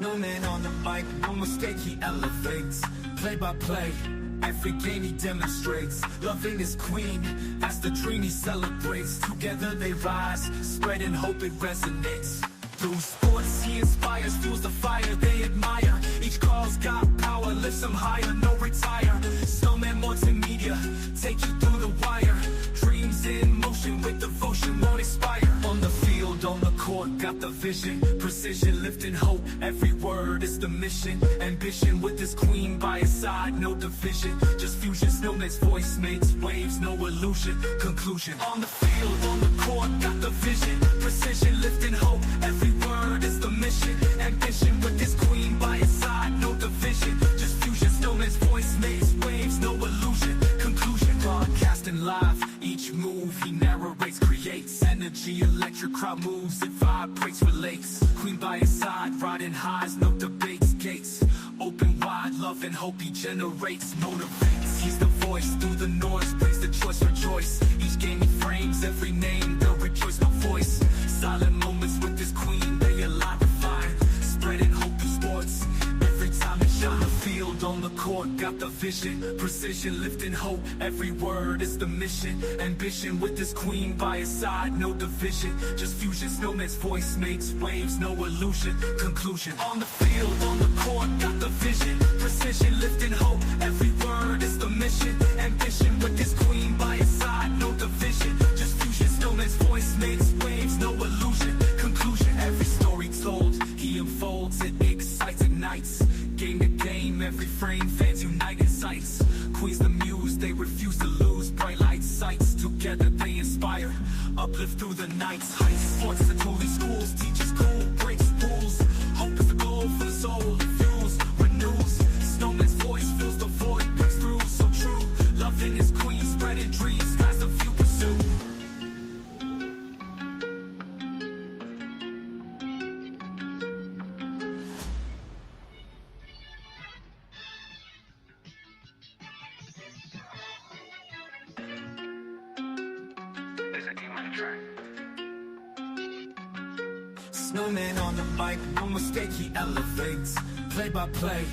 Snowman on the mic, no mistake, he elevates. Play by play, every game he demonstrates. Loving his queen, as the dream he celebrates. Together they rise, spreading hope it resonates. Through sports he inspires, fuels the fire they admire. Each call's got power, lifts them higher, no retire. Snowman Multimedia, take you through the wire. Dreams in motion with devotion won't expire. On the field, on the court, got the vision. Precision, lifting hope, every word is the mission. Ambition with his queen by his side, no division. Just fusion, Snowman's voice makes waves, no illusion. Conclusion, on the field, on the court, got the vision. Precision, lifting hope, every word is the mission. Ambition with his queen by his side, no division. Just fusion, Snowman's voice makes waves, no illusion. Conclusion, broadcasting live, each move he narrates, creates energy, electric crowd moves, it vibrates, relates. Queen by his side, riding highs, no debates, gates open wide, love and hope he generates, motivates. He's the voice through the noise, brings the choice, rejoice. Each game he frames, every name, they'll rejoice, no voice. Silent moments with his queen, they align, refine, spreading hope through sports. Every time it shine, the field, on the court, got the vision. Precision, lifting hope, every word is the mission. Ambition with his queen by his side, no division. Just fusion, Snowman's voice makes waves, no illusion. Conclusion, on the field, on the court, got the vision. Precision, lifting hope, every word is the mission. Ambition with his queen by his side, no division. Just fusion, Snowman's voice makes waves, no illusion. Conclusion, every story told, he unfolds, it excites, ignites. Game to game, every frame, fans unite in sights. Queens the muse, they refuse to lose. Bright light sights, together they inspire. Uplift through the night's heights. Sports the totally schools, teaches cool, breaks rules. Hope is the goal for the soul, it fuels, renews. Snowman's voice fills the void, breaks through, so true. Loving his queen, spreading dreams, skies the few pursue. Snowman on the mic, no mistake, he elevates. Play by play,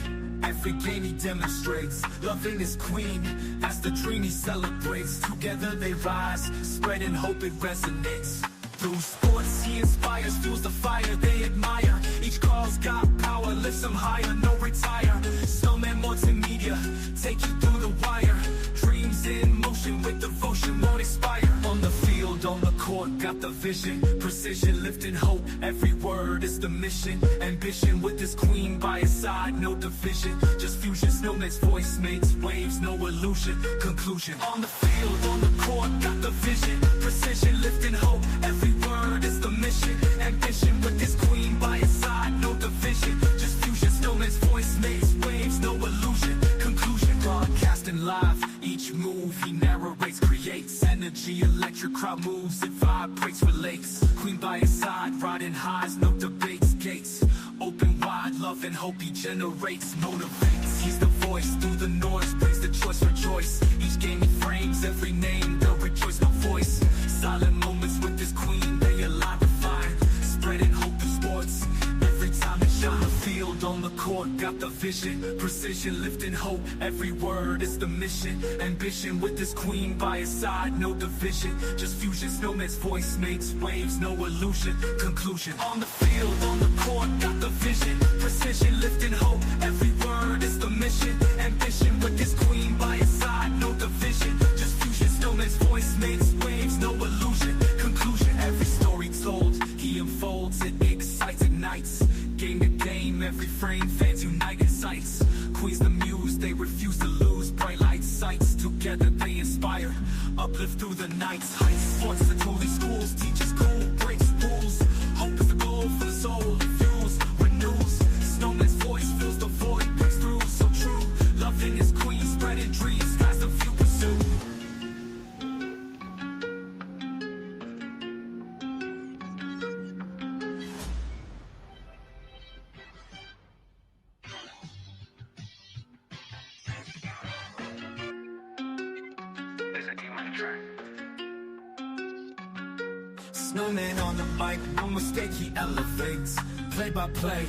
every game he demonstrates. Loving his queen, as the dream he celebrates. Together they rise, spreading hope it resonates. Through sports he inspires, fuels the fire they admire. Each call's got power, lifts them higher, no retire. Snowman Multimedia, take you through the wire. Dreams in motion with devotion won't expire. On the field, on the court, got the vision. Precision, lifting hope, every word is the mission. Ambition with his queen by his side, no division. Just fusion, Snowman's voice makes waves, no illusion. Conclusion, on the field, on the court, got the vision. Precision, lifting hope, every word is the mission. Ambition with his queen by his side, no division. Just fusion, Snowman's voice makes waves, no illusion. Conclusion, broadcasting live, each move he narrates, creates energy, electric crowd moves, it vibrates, relates. Queen by his side, riding highs, no debates, gates open wide, love and hope he generates, motivates. He's the voice through the noise, brings the choice, rejoice. Each game he frames, every name, they'll rejoice, no voice. Silent moments with his queen, they align, refine, spreading hope through sports. Every time it shine, the field, on the court, got the vision. vision, precision lifting hope. Every word is the mission, ambition with this queen by his side. No division, just fusion. Snowman's voice makes waves, no illusion. Conclusion, on the field, on the court, got the vision, precision lifting hope. Every word is the mission, ambition with this queen by his side. No division, just fusion. Snowman's voice makes waves, no illusion. Conclusion, every story told, he unfolds, it excites, ignites. Game to game, every frame, fans unite in sights. Queens the muse, they refuse to lose. Bright light sights, together they inspire. Uplift through the night's heights. Sports the holy schools, teaches cool, breaks rules. Hope is the goal for the soul, fuels, renews. Snowman's voice fills the void, breaks through, so true. Loving his queen, spreading dreams, has the few pursue. Snowman on the mic, no mistake, he elevates. Play by play,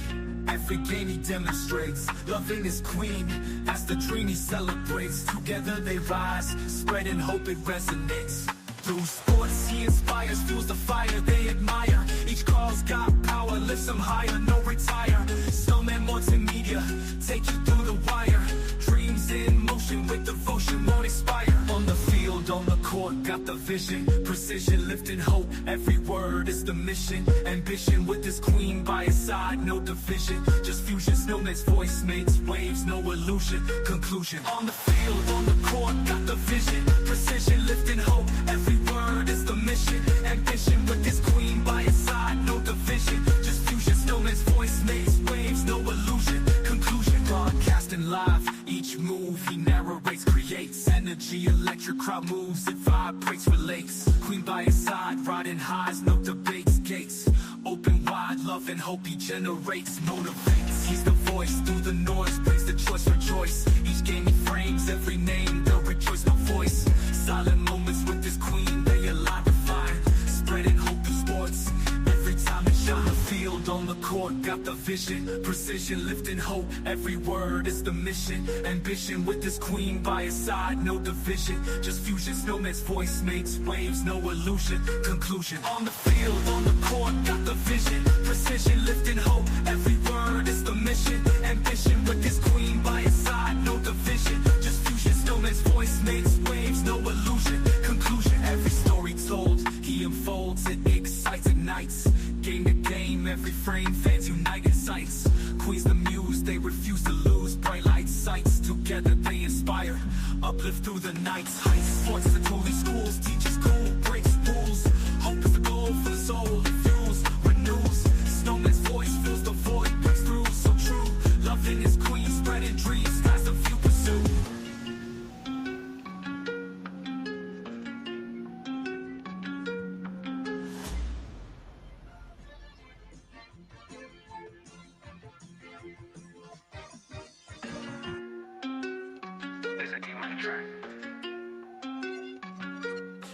every game he demonstrates. Loving his queen, as the dream he celebrates. Together they rise, spreading hope it resonates. Through sports he inspires, fuels the fire they admire. Each call's got power, lifts them higher, no retire. Snowman Multimedia, take you through the wire. Dreams in motion with devotion, won't expire. On the field, on the court, got the vision, precision lifting hope. Every word is the mission, ambition with this queen by his side. No division, just fusion. Snowman's voice makes waves, no illusion. Conclusion, on the field, on the court, got the vision, precision lifting hope. Every word is the mission, ambition with this queen by his side. No division, just fusion. Snowman's voice makes waves, no illusion. Conclusion, broadcasting live, each move he narrates, creates energy, electric crowd moves, it vibrates, relates. Queen by his side, riding highs, no debates, gates open wide, love and hope he generates, motivates. He's the voice through the noise, brings the choice, rejoice. Each game he frames, every name, they'll rejoice, no voice. Silent moments with this queen, they align, refine, spreading hope through sports. Every time it shine, the field, on the court, got the vision, precision lifting hope. Every word is the mission, ambition with this queen by his side. No division, just fusion. Snowman's voice makes waves, no illusion. Conclusion, on the field, on the court, got the vision, precision lifting hope. Every word is the mission, ambition with this queen by his side. No division, just fusion. Snowman's voice makes waves, no illusion. Conclusion, every story told, he unfolds, it excites, ignites. Game to game, every frame, fans unite in sights. Queens the muse, they refuse to lose. Bright light sights, together they inspire. Uplift through the night's heights. Sports the holy schools, teaches cool, breaks rules. Hope is the goal for the soul, it fuels, renews. Snowman's voice fills the void, breaks through, so true. Loving his queen, spreading dreams, has the few pursue.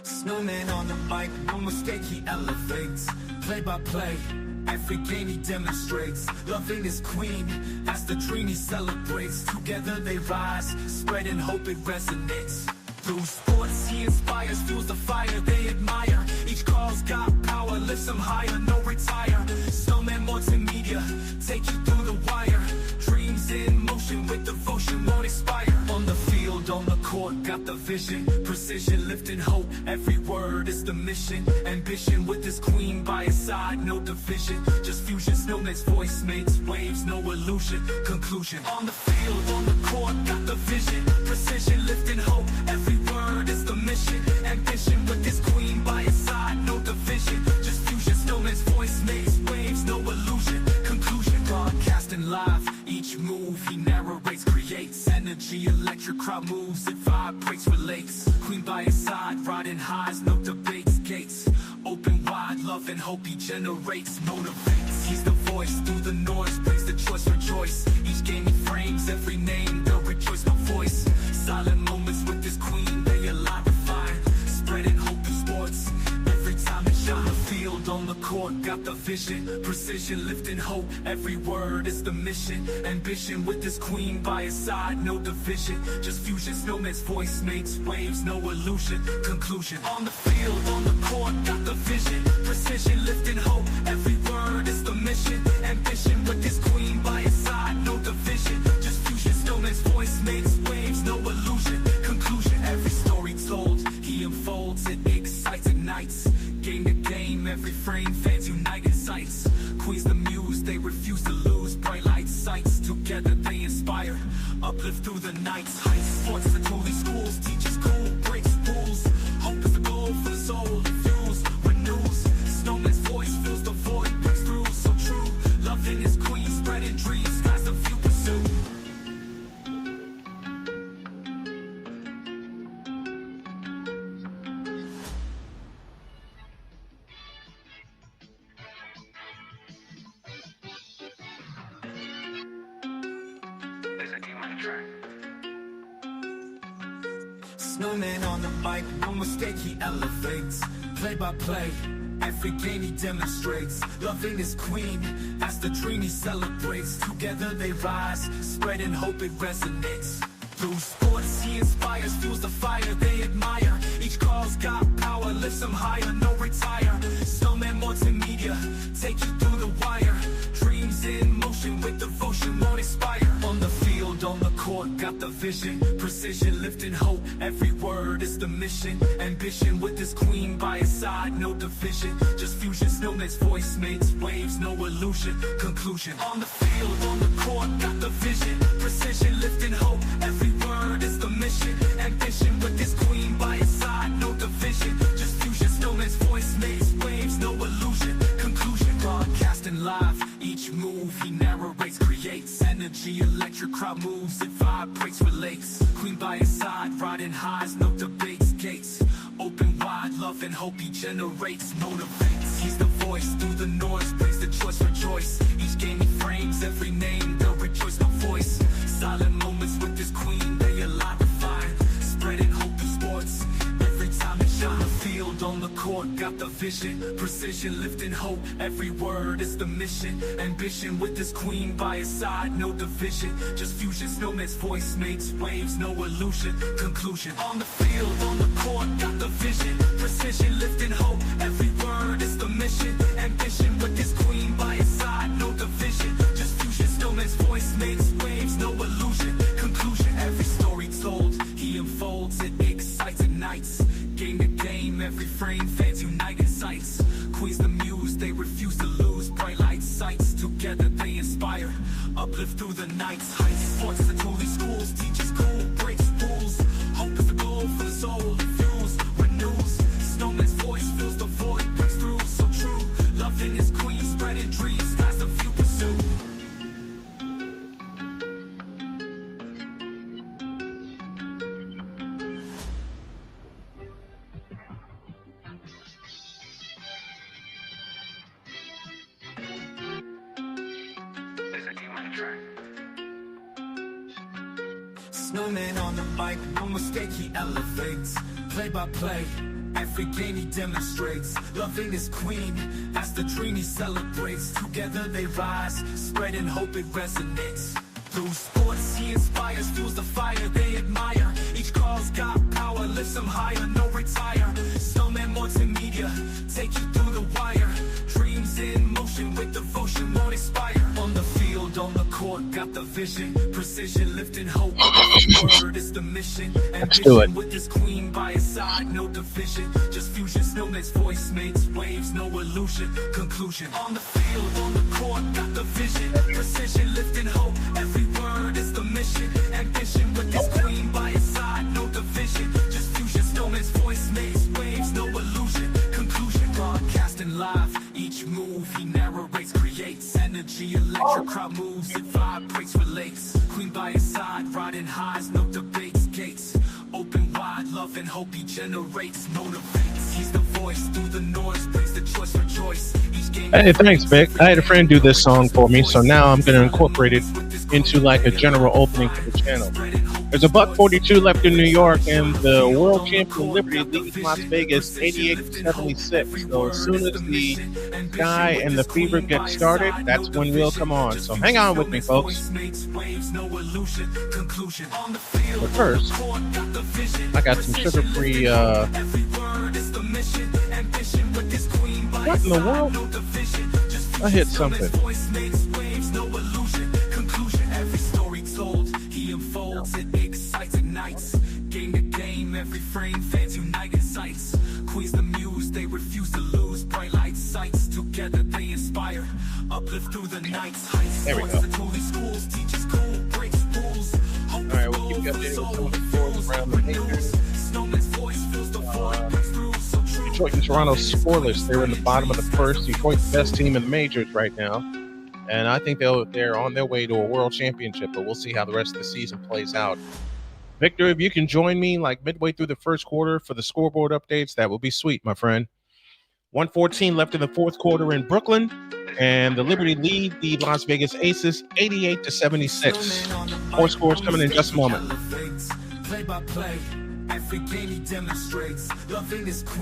Snowman on the mic, no mistake, he elevates. Play by play, every game he demonstrates. Loving his queen, as the dream he celebrates. Together they rise, spreading hope it resonates. Through sports he inspires, fuels the fire they admire. Each call's got power, lifts them higher, no retire. Snowman Multimedia, take you through the wire. Dreams in motion with devotion, won't expire. On the field, on the court, got the vision, precision lifting hope. Every word is the mission, ambition with this queen by his side. No division, just fusion. Snowman's voice makes waves, no illusion. Conclusion, on the field, on the court, got the vision, precision lifting hope. Every word is the mission, ambition with this queen by his side. No division, just fusion. Snowman's voice makes waves, no illusion. Conclusion, broadcasting live, each move he narrates, creates energy, electric crowd moves, it vibrates, relates. Queen by his side, riding highs, no debates, gates open wide, love and hope he generates, motivates. He's the voice through the noise, brings the choice, rejoice. Each game he frames, every name, they'll rejoice, no voice. Silent moments with this queen, they align, refine, spreading hope through sports. Every time it shine, the field, on the court, court, got the vision, precision, lifting hope. Every word is the mission, ambition with this queen by his side, no division. Just fusion, Snowman's voice makes waves, no illusion. Conclusion, on the field, on the court, got the vision, precision, lifting hope. Every word is the mission, ambition with this queen by his side, no division. Just fusion, Snowman's voice makes waves, no illusion. Conclusion, every story told, he unfolds, it excites, ignites. Game to game, every frame, fans unite in sights. Queens the muse, they refuse to lose. Bright light sights, together they inspire. Uplift through the night's heights. Sports the truly schools, teaches cool, breaks rules. Hope is the goal for the soul, fuels, renews. Snowman's voice fills the void, breaks through, so true. Loving his queen, spreading dreams, skies the few pursue. Snowman on the mic, no mistake he elevates. Play by play, every game he demonstrates. Loving his queen, as the dream he celebrates. Together they rise, spreading hope it resonates. Through sports he inspires, fuels the fire they admire. Each call's got power, lifts them higher, no retire. Snowman Multimedia, take you through the wire. Dreams in motion with devotion, won't expire. On the field, on the court, got the vision, precision, lifting hope. Every word is the mission, ambition with his queen by his side, no division. Just fusion, Snowman's voice makes waves, no illusion. Conclusion, on the field, on the court, got the vision, precision, lifting hope. Every word is the mission, ambition with his queen by his side, no division. Just fusion, Snowman's voice makes waves, no illusion. Conclusion, broadcasting live, each move he narrates, creates energy, electric crowd moves, it vibrates, relates. Queen by his side, riding highs, no debates, gates open wide, love and hope he generates, motivates. He's the voice through the noise, brings the choice, rejoice. Each game he frames, every name, they'll rejoice, no voice. Silent moments with his queen, they alive and fire, spreading hope through sports. Every time they shine, the field, on the court, got the vision, precision, lifting hope. Every word is the mission, ambition with his queen by his side, no division. Just fusion, Snowman's voice makes waves, no illusion. Conclusion, on the field, on the court, got the vision, precision, lifting hope. Every word is the mission, ambition with his queen by his side, no division. Just fusion, Snowman's voice makes waves, no illusion. Conclusion, every story told, he unfolds, it excites, ignites. Game to game, every frame, fans unite in sights. Queens the muse, they refuse to lose. Bright light sights, together they inspire. Uplift through the night's heights. Sports the truly schools, teaches cool, breaks rules. Hope is the goal for the soul, fuels, renews. Snowman's voice fills the void, breaks through, so true. Loving his queen, spreading dreams, skies the few pursue. Snowman on the mic, no mistake he elevates. Play by play, every game he demonstrates. Loving his queen, as the dream he celebrates. Together they rise, spreading hope it resonates. Through sports he inspires, fuels the fire they admire. Each call's got power, lifts them higher, no retire. Snowman Multimedia, take you through the wire. Dreams in motion with devotion, won't expire. On the field, on the court, got the vision, precision, lifting hope. Every word is the mission, ambition with his queen by his side, no division. Just fusion, Snowman's voice makes waves, no illusion. Conclusion, on the field, on the court, got the vision, precision, lifting hope. Every word is the mission, ambition with his queen by his side, no division. Just fusion, Snowman's voice makes waves, no illusion. Conclusion, broadcasting live, each move he narrates, creates energy, electric crowd moves, it vibrates, relates. Queen by his side, riding highs, no debates, gates open wide, love and hope he generates, motivates. He's the voice through the noise, brings the choice, rejoice. Each game. Hey, thanks, Vic. I had a friend do this song for me, so now I'm going to incorporate it into like a general opening for the channel. There's a buck 42 left in New York, and the world champion Liberty leads Las Vegas 88-76. So as soon as the Sky and the Fever get started, that's when we'll come on. So hang on with me, folks. But first, I got some sugar-free. What in the world? I hit something. Game to game, every frame, fans unite in sights. Queens the muse, they refuse to lose. Bright light sights, together they inspire. Uplift through the nights. There we go. Alright, we'll keep you updated with some of the scores around the majors. Detroit and Toronto scoreless. They're in the bottom of the first. Detroit, the best team in the majors right now. And I think they're on their way to a world championship, but we'll see how the rest of the season plays out. Victor, if you can join me like midway through the first quarter for the scoreboard updates, that would be sweet, my friend. 1:14 left in the fourth quarter in Brooklyn, and the Liberty lead the Las Vegas Aces 88-76. More scores coming in just a moment.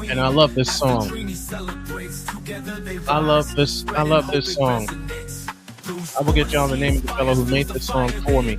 And I love this song. I love this song. I will get y'all the name of the fellow who made this song for me.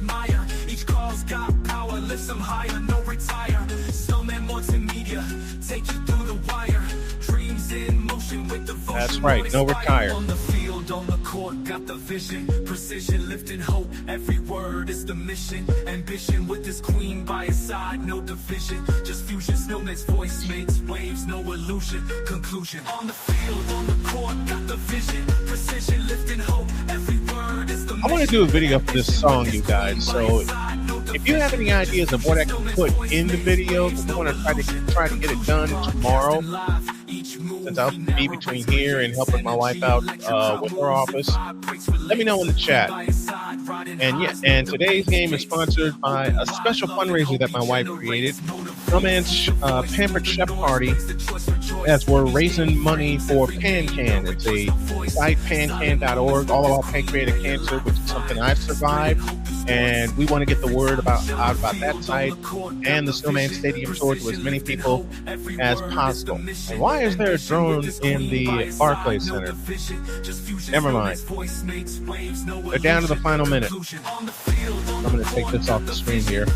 Some higher, no retire. Snowman Multimedia, take you through the wire. Dreams in motion with the That's right, no retire. On the field, on the court, got the vision. Precision, lifting hope. Every word is the mission. Ambition with this queen by his side, no division. Just fusion, Snowman's voice makes waves, no illusion. Conclusion. On the field, on the court, got the vision. Precision, lifting hope. Every word is the mission. I want to do a video for this song, you guys, so if you have any ideas of what I can put in the video, I want to try to get it done tomorrow, since I'll be between here and helping my wife out with her office. Let me know in the chat. And today's game is sponsored by a special fundraiser that my wife created, Snowman's Pampered Chef Party, as we're raising money for PanCan. It's a site, pancan.org, all about pancreatic cancer, which is something I've survived. And we want to get the word out about that site and the Snowman Stadium tour to as many people as possible. And why is there a drone in the Barclays Center? Never mind. They're down to the final minute. I'm going to take this off the screen here.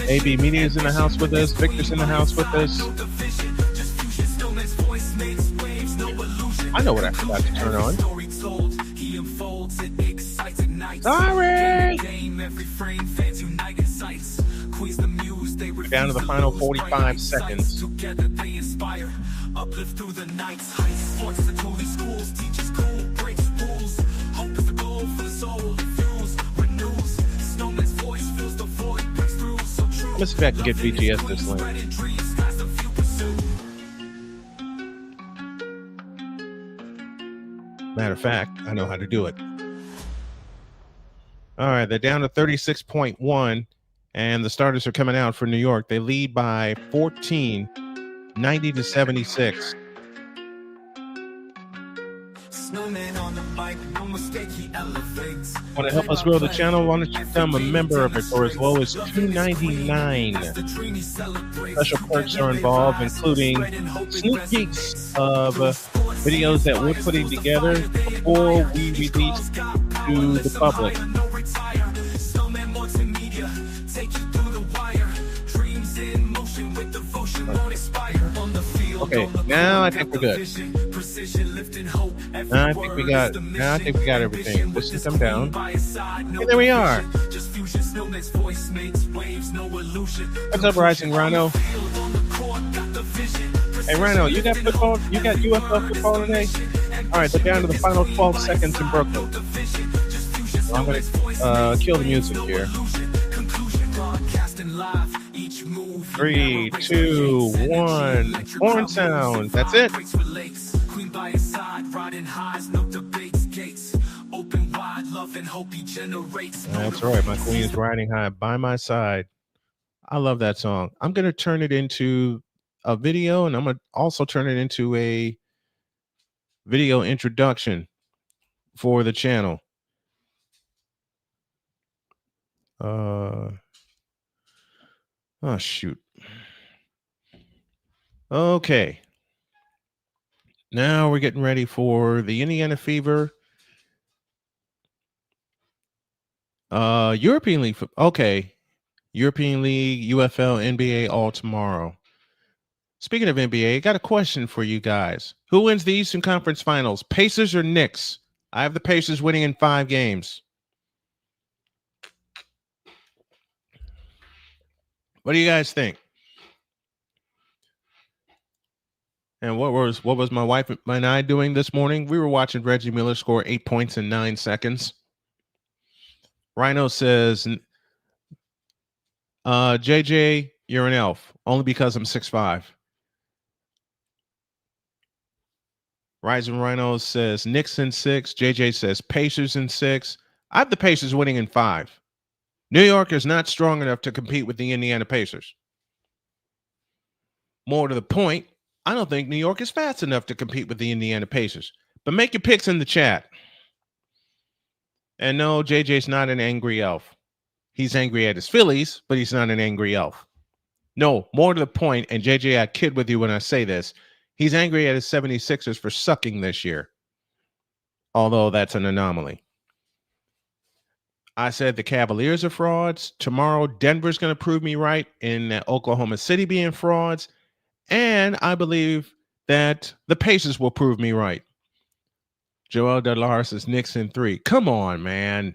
AB Media's in the house with us. Victor's in the house with us. I know what I forgot to turn on. Sorry! We're down to the final 45 seconds. Let's see if I can get VGS this link. Matter of fact, I know how to do it. All right, they're down to 36.1, and the starters are coming out for New York. They lead by 14, 90-76. Want to help us grow the channel? Why don't you become a member of it for as low as $2.99? Special perks are involved, including sneak peeks of videos that we're putting together before we release to the public. Okay, now I think we're good. Now I think we got everything. This should come down. And there we are. What's up, Rising Rhino? Hey, Rhino, you got football? You got UFL football today? All right, they're down to the final 12 seconds in Brooklyn. So I'm going to kill the music here. 3, 2, 1. Horn sound. That's it. That's right. My queen is riding high by my side. I love that song. I'm going to turn it into a video, and I'm going to also turn it into a video introduction for the channel. Oh, shoot. Okay. Now we're getting ready for the Indiana Fever. European League. Okay. European League, UFL, NBA all tomorrow. Speaking of NBA, I got a question for you guys. Who wins the Eastern Conference Finals, Pacers or Knicks? I have the Pacers winning in 5 games. What do you guys think? And what was my wife and I doing this morning? We were watching Reggie Miller score 8 points in 9 seconds. Rhino says, JJ, you're an elf, only because I'm 6'5". Rising Rhino says Knicks in 6. JJ says Pacers in 6. I have the Pacers winning in 5. New York is not strong enough to compete with the Indiana Pacers. More to the point, I don't think New York is fast enough to compete with the Indiana Pacers. But make your picks in the chat. And no, JJ's not an angry elf. He's angry at his Phillies, but he's not an angry elf. No, more to the point, and JJ, I kid with you when I say this, he's angry at his 76ers for sucking this year. Although that's an anomaly. I said the Cavaliers are frauds. Tomorrow, Denver's going to prove me right in Oklahoma City being frauds. And I believe that the Pacers will prove me right. Joel Delars is Knicks in 3. Come on, man.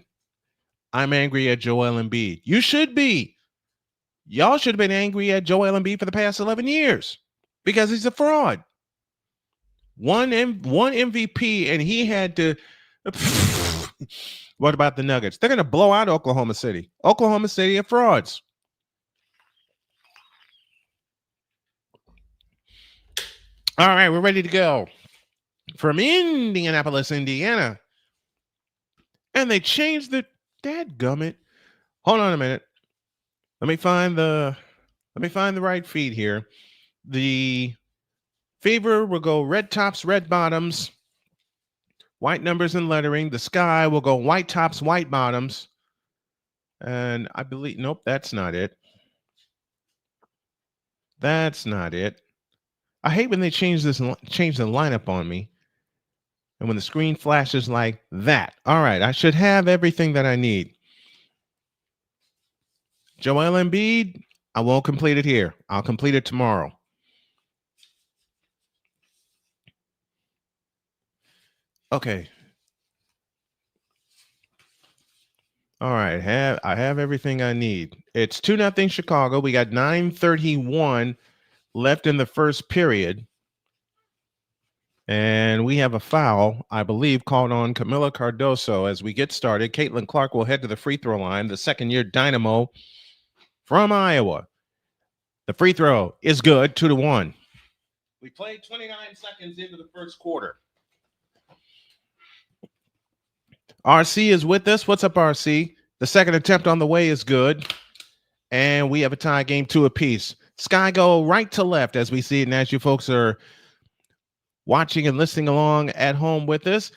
I'm angry at Joel Embiid. You should be. Y'all should have been angry at Joel Embiid for the past 11 years because he's a fraud. One MVP, and he had to. What about the Nuggets? They're going to blow out Oklahoma City. Oklahoma City are frauds. All right, we're ready to go. From Indianapolis, Indiana. And they changed the dadgummit. Hold on a minute. Let me find the right feed here. The Fever will go red tops, red bottoms, white numbers and lettering. The Sky will go white tops, white bottoms. And I believe, nope, that's not it. That's not it. I hate when they change the lineup on me. And when the screen flashes like that. All right, I should have everything that I need. Joel Embiid, I won't complete it here. I'll complete it tomorrow. Okay. All right, I have everything I need. It's 2-0 Chicago. We got 9:31 left in the first period. And we have a foul, I believe, called on Camila Cardoso. As we get started, Caitlin Clark will head to the free throw line, the second-year Dynamo from Iowa. The free throw is good, 2-1. We played 29 seconds into the first quarter. RC is with us. What's up, RC? The second attempt on the way is good. And we have a tie game 2 apiece. Sky go right to left as we see it. And as you folks are watching and listening along at home with us,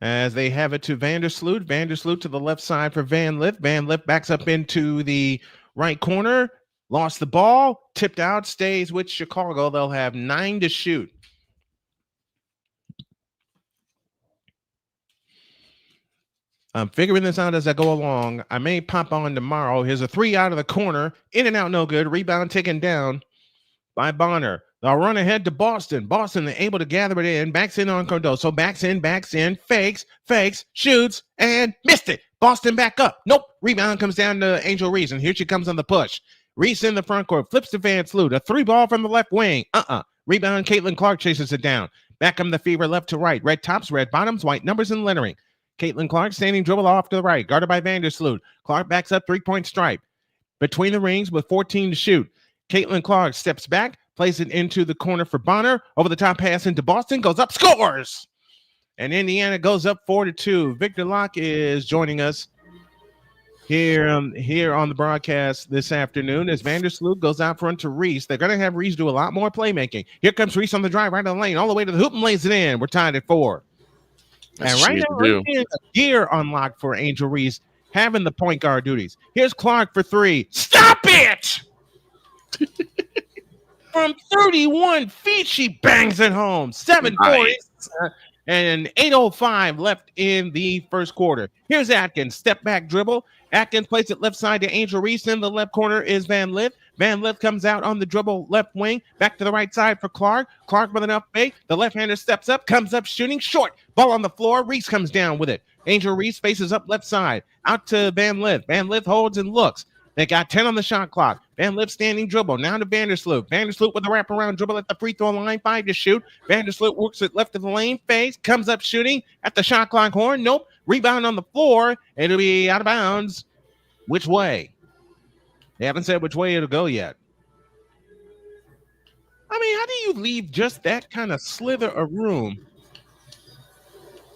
as they have it to Vandersloot. Vandersloot to the left side for Van Lith. Van Lith backs up into the right corner. Lost the ball. Tipped out. Stays with Chicago. They'll have 9 to shoot. I'm figuring this out as I go along. I may pop on tomorrow. Here's a 3 out of the corner. In and out, no good. Rebound taken down by Bonner. They'll run ahead to Boston. Boston able to gather it in. Backs in on Cardoso. Backs in. Fakes, shoots, and missed it. Boston back up. Nope. Rebound comes down to Angel Reese, and here she comes on the push. Reese in the front court. Flips to Vandersloot. A 3 ball from the left wing. Rebound. Caitlin Clark chases it down. Back on the Fever left to right. Red tops, red bottoms, white numbers and lettering. Caitlin Clark standing dribble off to the right. Guarded by Vandersloot. Clark backs up 3-point stripe. Between the rings with 14 to shoot. Caitlin Clark steps back. Plays it into the corner for Bonner. Over the top pass into Boston. Goes up. Scores! And Indiana goes up 4-2. Victor Locke is joining us here on the broadcast this afternoon as Vandersloot goes out front to Reese. They're going to have Reese do a lot more playmaking. Here comes Reese on the drive right on the lane. All the way to the hoop and lays it in. We're tied at 4. And right now, a gear unlocked for Angel Reese. having the point guard duties. Here's Clark for three. Stop it! From 31 feet, she bangs it home. 7-4. And 8:05 left in the first quarter. Here's Atkins. Step back dribble. Atkins plays it left side to Angel Reese. In the left corner is Van Lith. Van Lith comes out on the dribble left wing. Back to the right side for Clark. Clark with enough fake. The left-hander steps up, comes up shooting short. Ball on the floor. Reese comes down with it. Angel Reese faces up left side. Out to Van Lith. Van Lith holds and looks. They got 10 on the shot clock. Van Lith standing dribble. Now to Vandersloot. Vandersloot with a wraparound dribble at the free throw line. 5 to shoot. Vandersloot works it left of the lane. Fades. Comes up shooting at the shot clock horn. Nope. Rebound on the floor. It'll be out of bounds. Which way? They haven't said which way it'll go yet. I mean, how do you leave just that kind of slither of room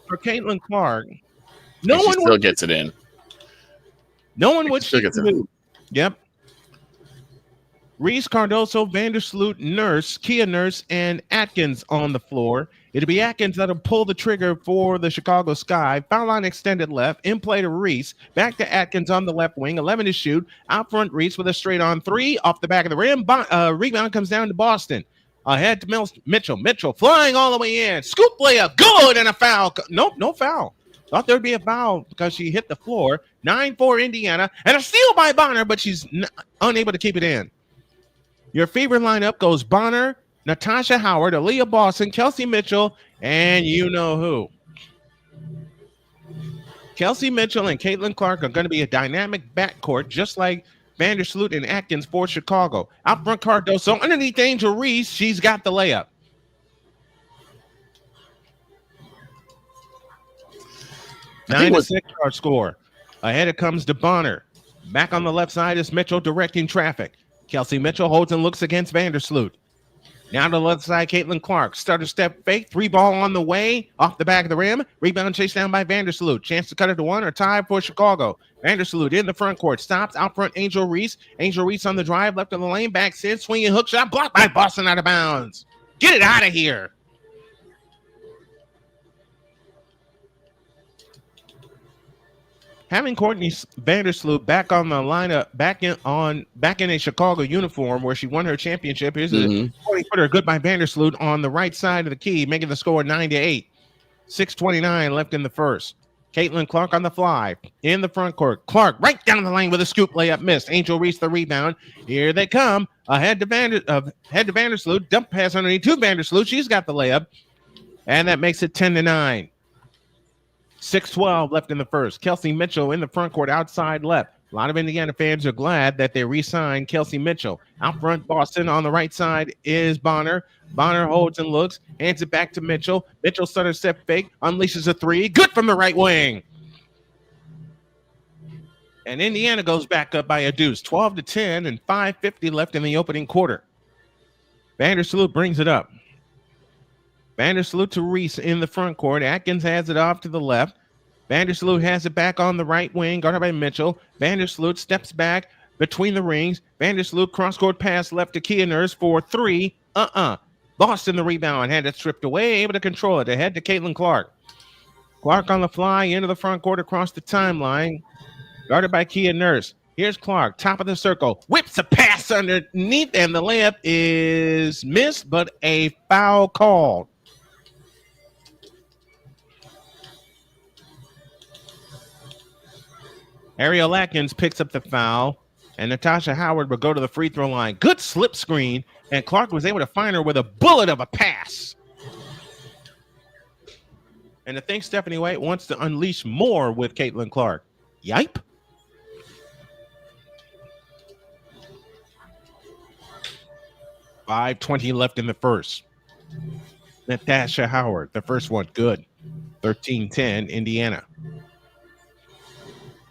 for Caitlin Clark? No one still gets it in. No one would still gets it in. Yep. Reese, Cardoso, Vandersloot, Nurse, Kia Nurse, and Atkins on the floor. It'll be Atkins that'll pull the trigger for the Chicago Sky. Foul line extended left. In play to Reese. Back to Atkins on the left wing. 11 to shoot. Out front Reese with a straight on three. Off the back of the rim. Rebound comes down to Boston. Ahead to Mitchell. Mitchell flying all the way in. Scoop layup. Good. And a foul. Nope, no foul. Thought there'd be a foul because she hit the floor. 9-4 Indiana. And a steal by Bonner, but she's unable to keep it in. Your favorite lineup goes Bonner, Natasha Howard, Aaliyah Boston, Kelsey Mitchell, and you know who. Kelsey Mitchell and Caitlin Clark are going to be a dynamic backcourt, just like Vandersloot and Atkins for Chicago. Out front Cardoso, underneath Angel Reese, she's got the layup. Nine to 6 our score. Ahead it comes to Bonner. Back on the left side is Mitchell directing traffic. Kelsey Mitchell holds and looks against Vandersloot. Now to the left side, Caitlin Clark. Starter step fake. 3 ball on the way. Off the back of the rim. Rebound chased down by Vandersloot. Chance to cut it to 1 or tie for Chicago. Vandersloot in the front court. Stops. Out front, Angel Reese. Angel Reese on the drive. Left of the lane. Backs in. Swinging hook shot. Blocked by Boston out of bounds. Get it out of here. Having Courtney Vandersloot back on the lineup, back in a Chicago uniform where she won her championship. Here's a 20-footer, good by Vandersloot on the right side of the key, making the score 9-8. 6:29 left in the first. Caitlin Clark on the fly in the front court. Clark right down the lane with a scoop layup, missed. Angel Reese the rebound. Here they come. Ahead to Vandersloot. Dump pass underneath to Vandersloot. She's got the layup, and that makes it 10-9. 6:12 left in the first. Kelsey Mitchell in the front court, outside left. A lot of Indiana fans are glad that they re-signed Kelsey Mitchell. Out front, Boston on the right side is Bonner. Bonner holds and looks, hands it back to Mitchell. Mitchell started step fake, unleashes a 3. Good from the right wing. And Indiana goes back up by a deuce. 12-10 and 5:50 left in the opening quarter. Vandersloot brings it up. Vandersloot to Reese in the front court. Atkins has it off to the left. Vandersloot has it back on the right wing, guarded by Mitchell. Vandersloot steps back between the rings. Vandersloot cross-court pass left to Kia Nurse for 3. Boston the rebound, had it stripped away, able to control it. Ahead to Caitlin Clark. Clark on the fly into the front court across the timeline, guarded by Kia Nurse. Here's Clark, top of the circle, whips a pass underneath, and the layup is missed, but a foul called. Ariel Atkins picks up the foul, and Natasha Howard will go to the free throw line. Good slip screen, and Clark was able to find her with a bullet of a pass. And I think Stephanie White wants to unleash more with Caitlin Clark. Yipe. $5:20 left in the first. Natasha Howard, the first one, good. 13-10, Indiana.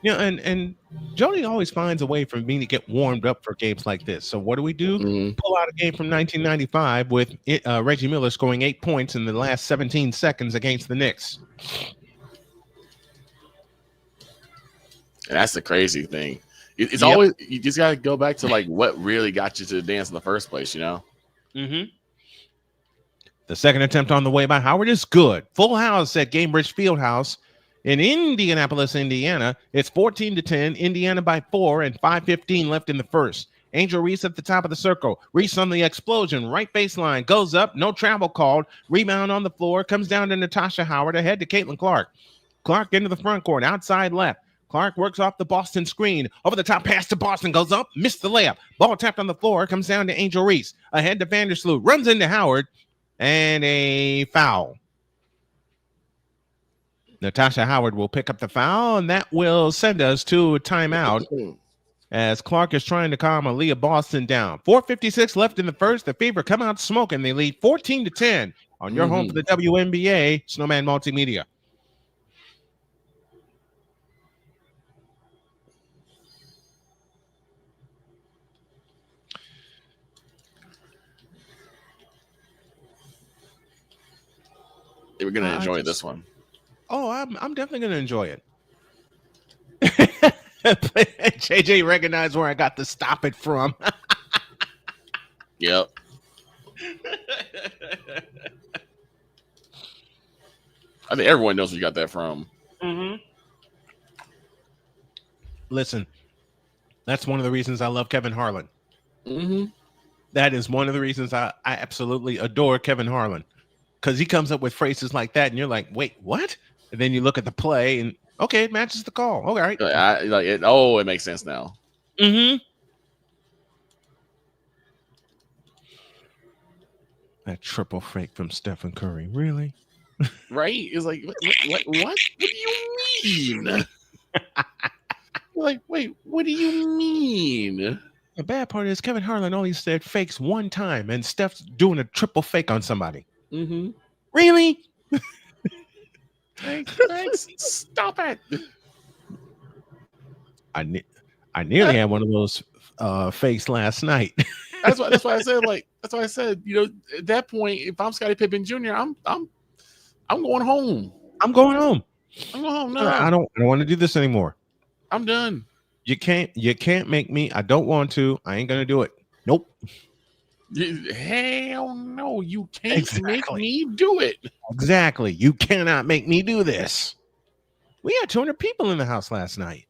You know, and Jody always finds a way for me to get warmed up for games like this. So what do? Pull out a game from 1995 with Reggie Miller scoring 8 points in the last 17 seconds against the Knicks. And that's the crazy thing. It's always, you just got to go back to like what really got you to the dance in the first place, you know? Mm-hmm. The second attempt on the way by Howard is good. Full house at Gainbridge Fieldhouse In Indianapolis, Indiana, it's 14-10, Indiana by 4, and 5:15 left in the first. Angel Reese at the top of the circle. Reese on the explosion. Right baseline. Goes up. No travel called. Rebound on the floor. Comes down to Natasha Howard. Ahead to Caitlin Clark. Clark into the front court. Outside left. Clark works off the Boston screen. Over the top pass to Boston. Goes up. Missed the layup. Ball tapped on the floor. Comes down to Angel Reese. Ahead to Vandersloot. Runs into Howard. And a foul. Natasha Howard will pick up the foul. And that will send us to a timeout. As Clark is trying to calm Aaliyah Boston down. 4:56 left in the first. The Fever come out smoking. They lead 14-10 on your home for the WNBA, Snowman Multimedia. We're going to enjoy this one. Oh, I'm definitely going to enjoy it. JJ recognized where I got to stop it from. Yep. I think everyone knows where you got that from. Listen, that's one of the reasons I love Kevin Harlan. That is one of the reasons I absolutely adore Kevin Harlan, because he comes up with phrases like that, and you're like, wait, what? And then you look at the play, and okay, it matches the call. All right. It makes sense now. That triple fake from Stephen Curry. Really? Right? It's like, what do you mean? Like, wait, what do you mean? The bad part is Kevin Harlan only said fakes one time, and Steph's doing a triple fake on somebody. Really? Thanks. Stop it. I nearly had one of those fakes last night. That's why I said, that's why I said, at that point, if I'm Scottie Pippen Jr., I'm going home. I'm going home. No, I don't want to do this anymore. I'm done. You can't make me. I don't want to. I ain't gonna do it. Nope. Hell no, you can't make me do it. Exactly. You cannot make me do this. We had 200 people in the house last night.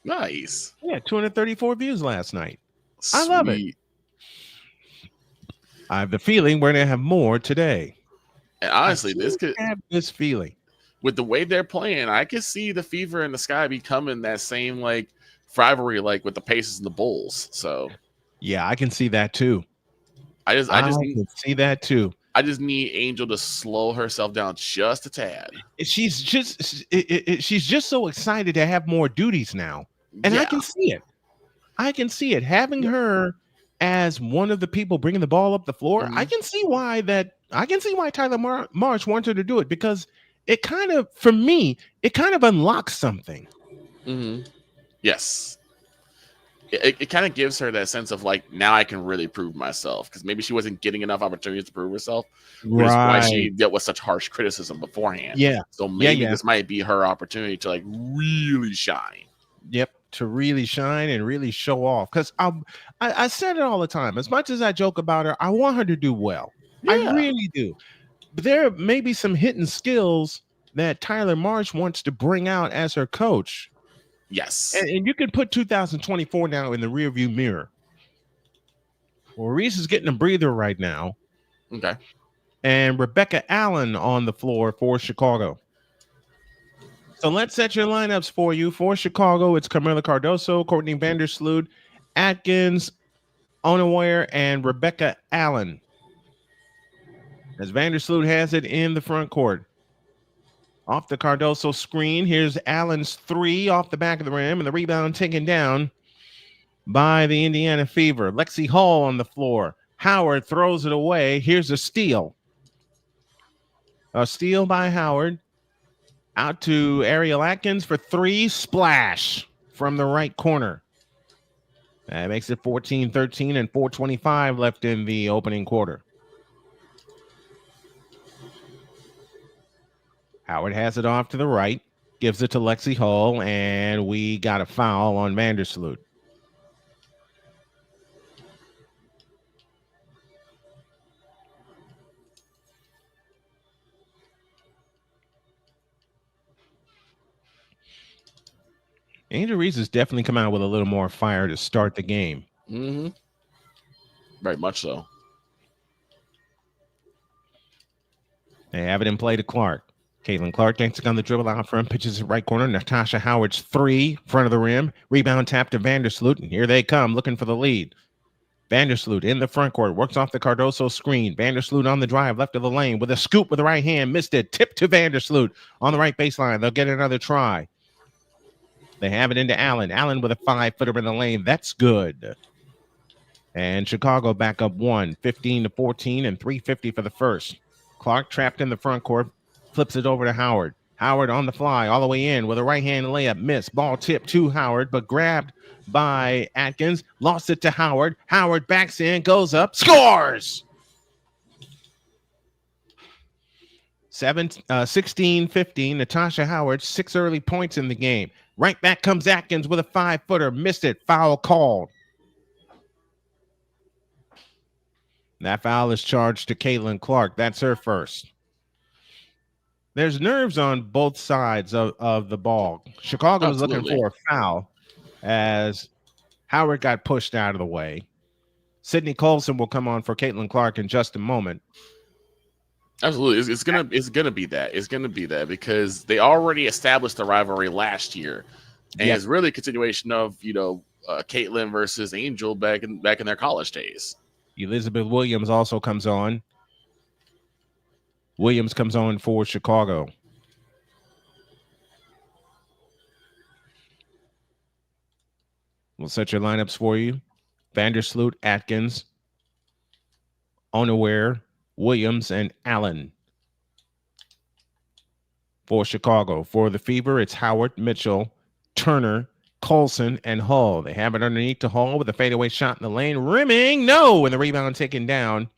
Nice. Yeah, 234 views last night. Sweet. I love it. I have the feeling we're gonna have more today. And honestly, this could have this feeling. With the way they're playing, I could see the Fever and the Sky becoming that same rivalry with the Pacers and the Bulls. So yeah, I can see that too. I just can see that too. I just need Angel to slow herself down just a tad. She's just so excited to have more duties now, and I can see it. I can see it. Having her as one of the people bringing the ball up the floor, I can see why Tyler Marsh wanted her to do it, because it kind of, for me, it kind of unlocks something. Yes. It kind of gives her that sense of now I can really prove myself, because maybe she wasn't getting enough opportunities to prove herself. Which is why she dealt with such harsh criticism beforehand. Yeah. So maybe this might be her opportunity to really shine. Yep. To really shine and really show off. Because I said it all the time. As much as I joke about her, I want her to do well. Yeah. I really do. But there may be some hidden skills that Tyler Marsh wants to bring out as her coach. Yes. And you can put 2024 now in the rearview mirror. Well, Reese is getting a breather right now. Okay. And Rebecca Allen on the floor for Chicago. So let's set your lineups for you. For Chicago, it's Camila Cardoso, Courtney Vandersloot, Atkins, Onaware, and Rebecca Allen. As Vandersloot has it in the front court. Off the Cardoso screen, here's Allen's three off the back of the rim, and the rebound taken down by the Indiana Fever. Lexi Hall on the floor. Howard throws it away. Here's a steal. A steal by Howard. Out to Ariel Atkins for three. Splash from the right corner. That makes it 14-13 and 4:25 left in the opening quarter. Howard has it off to the right, gives it to Lexi Hull, and we got a foul on Vandersloot. Angel Reese has definitely come out with a little more fire to start the game. Mm-hmm. Very much so. They have it in play to Clark. Caitlin Clark dancing on the dribble out front, pitches it right corner. Natasha Howard's three, front of the rim. Rebound tap to Vandersloot, and here they come, looking for the lead. Vandersloot in the front court, works off the Cardoso screen. Vandersloot on the drive, left of the lane, with a scoop with the right hand, missed it. Tip to Vandersloot on the right baseline. They'll get another try. They have it into Allen. Allen with a 5-footer in the lane. That's good. And Chicago back up 15-14, and 3:50 for the first. Clark trapped in the front court, flips it over to Howard. Howard on the fly, all the way in with a right-hand layup. Miss. Ball tipped to Howard, but grabbed by Atkins. Lost it to Howard. Howard backs in, goes up, scores! 16-15. Natasha Howard, 6 early points in the game. Right back comes Atkins with a 5-footer. Missed it. Foul called. That foul is charged to Caitlin Clark. That's her first. There's nerves on both sides of the ball. Chicago was looking for a foul as Howard got pushed out of the way. Sydney Colson will come on for Caitlin Clark in just a moment. Absolutely. It's gonna be that. It's gonna be that because they already established the rivalry last year. And it's really a continuation of, Caitlin versus Angel back in their college days. Elizabeth Williams also comes on. Williams comes on for Chicago. We'll set your lineups for you. Vandersloot, Atkins, Onaware, Williams, and Allen. For Chicago. For the Fever, it's Howard, Mitchell, Turner, Colson, and Hall. They have it underneath to Hall with a fadeaway shot in the lane. Rimming, no! And the rebound taken down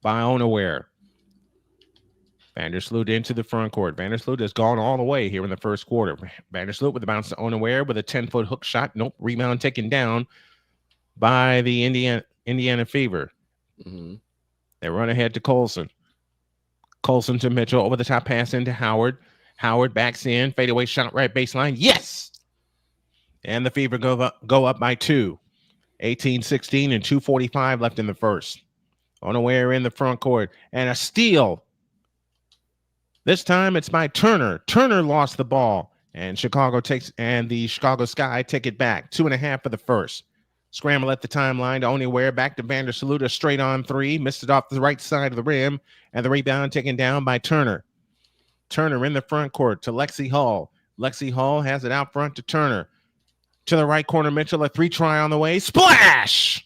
by Onaware. Vandersloot into the front court. Vandersloot has gone all the way here in the first quarter. Vandersloot with the bounce to Onaware with a 10-foot hook shot. Nope, rebound taken down by the Indiana Fever. Mm-hmm. They run ahead to Colson. Colson to Mitchell. Over the top pass into Howard. Howard backs in. Fadeaway shot right baseline. Yes! And the Fever go up by 2. 18-16 and 2:45 left in the first. Onaware in the front court. And a steal. This time it's by Turner. Turner lost the ball. And the Chicago Sky take it back. 2.5 for the first. Scramble at the timeline to Onaware. Back to Vandersloot. A straight on 3. Missed it off the right side of the rim. And the rebound taken down by Turner. Turner in the front court to Lexi Hall. Lexi Hall has it out front to Turner. To the right corner, Mitchell, a 3-try on the way. Splash!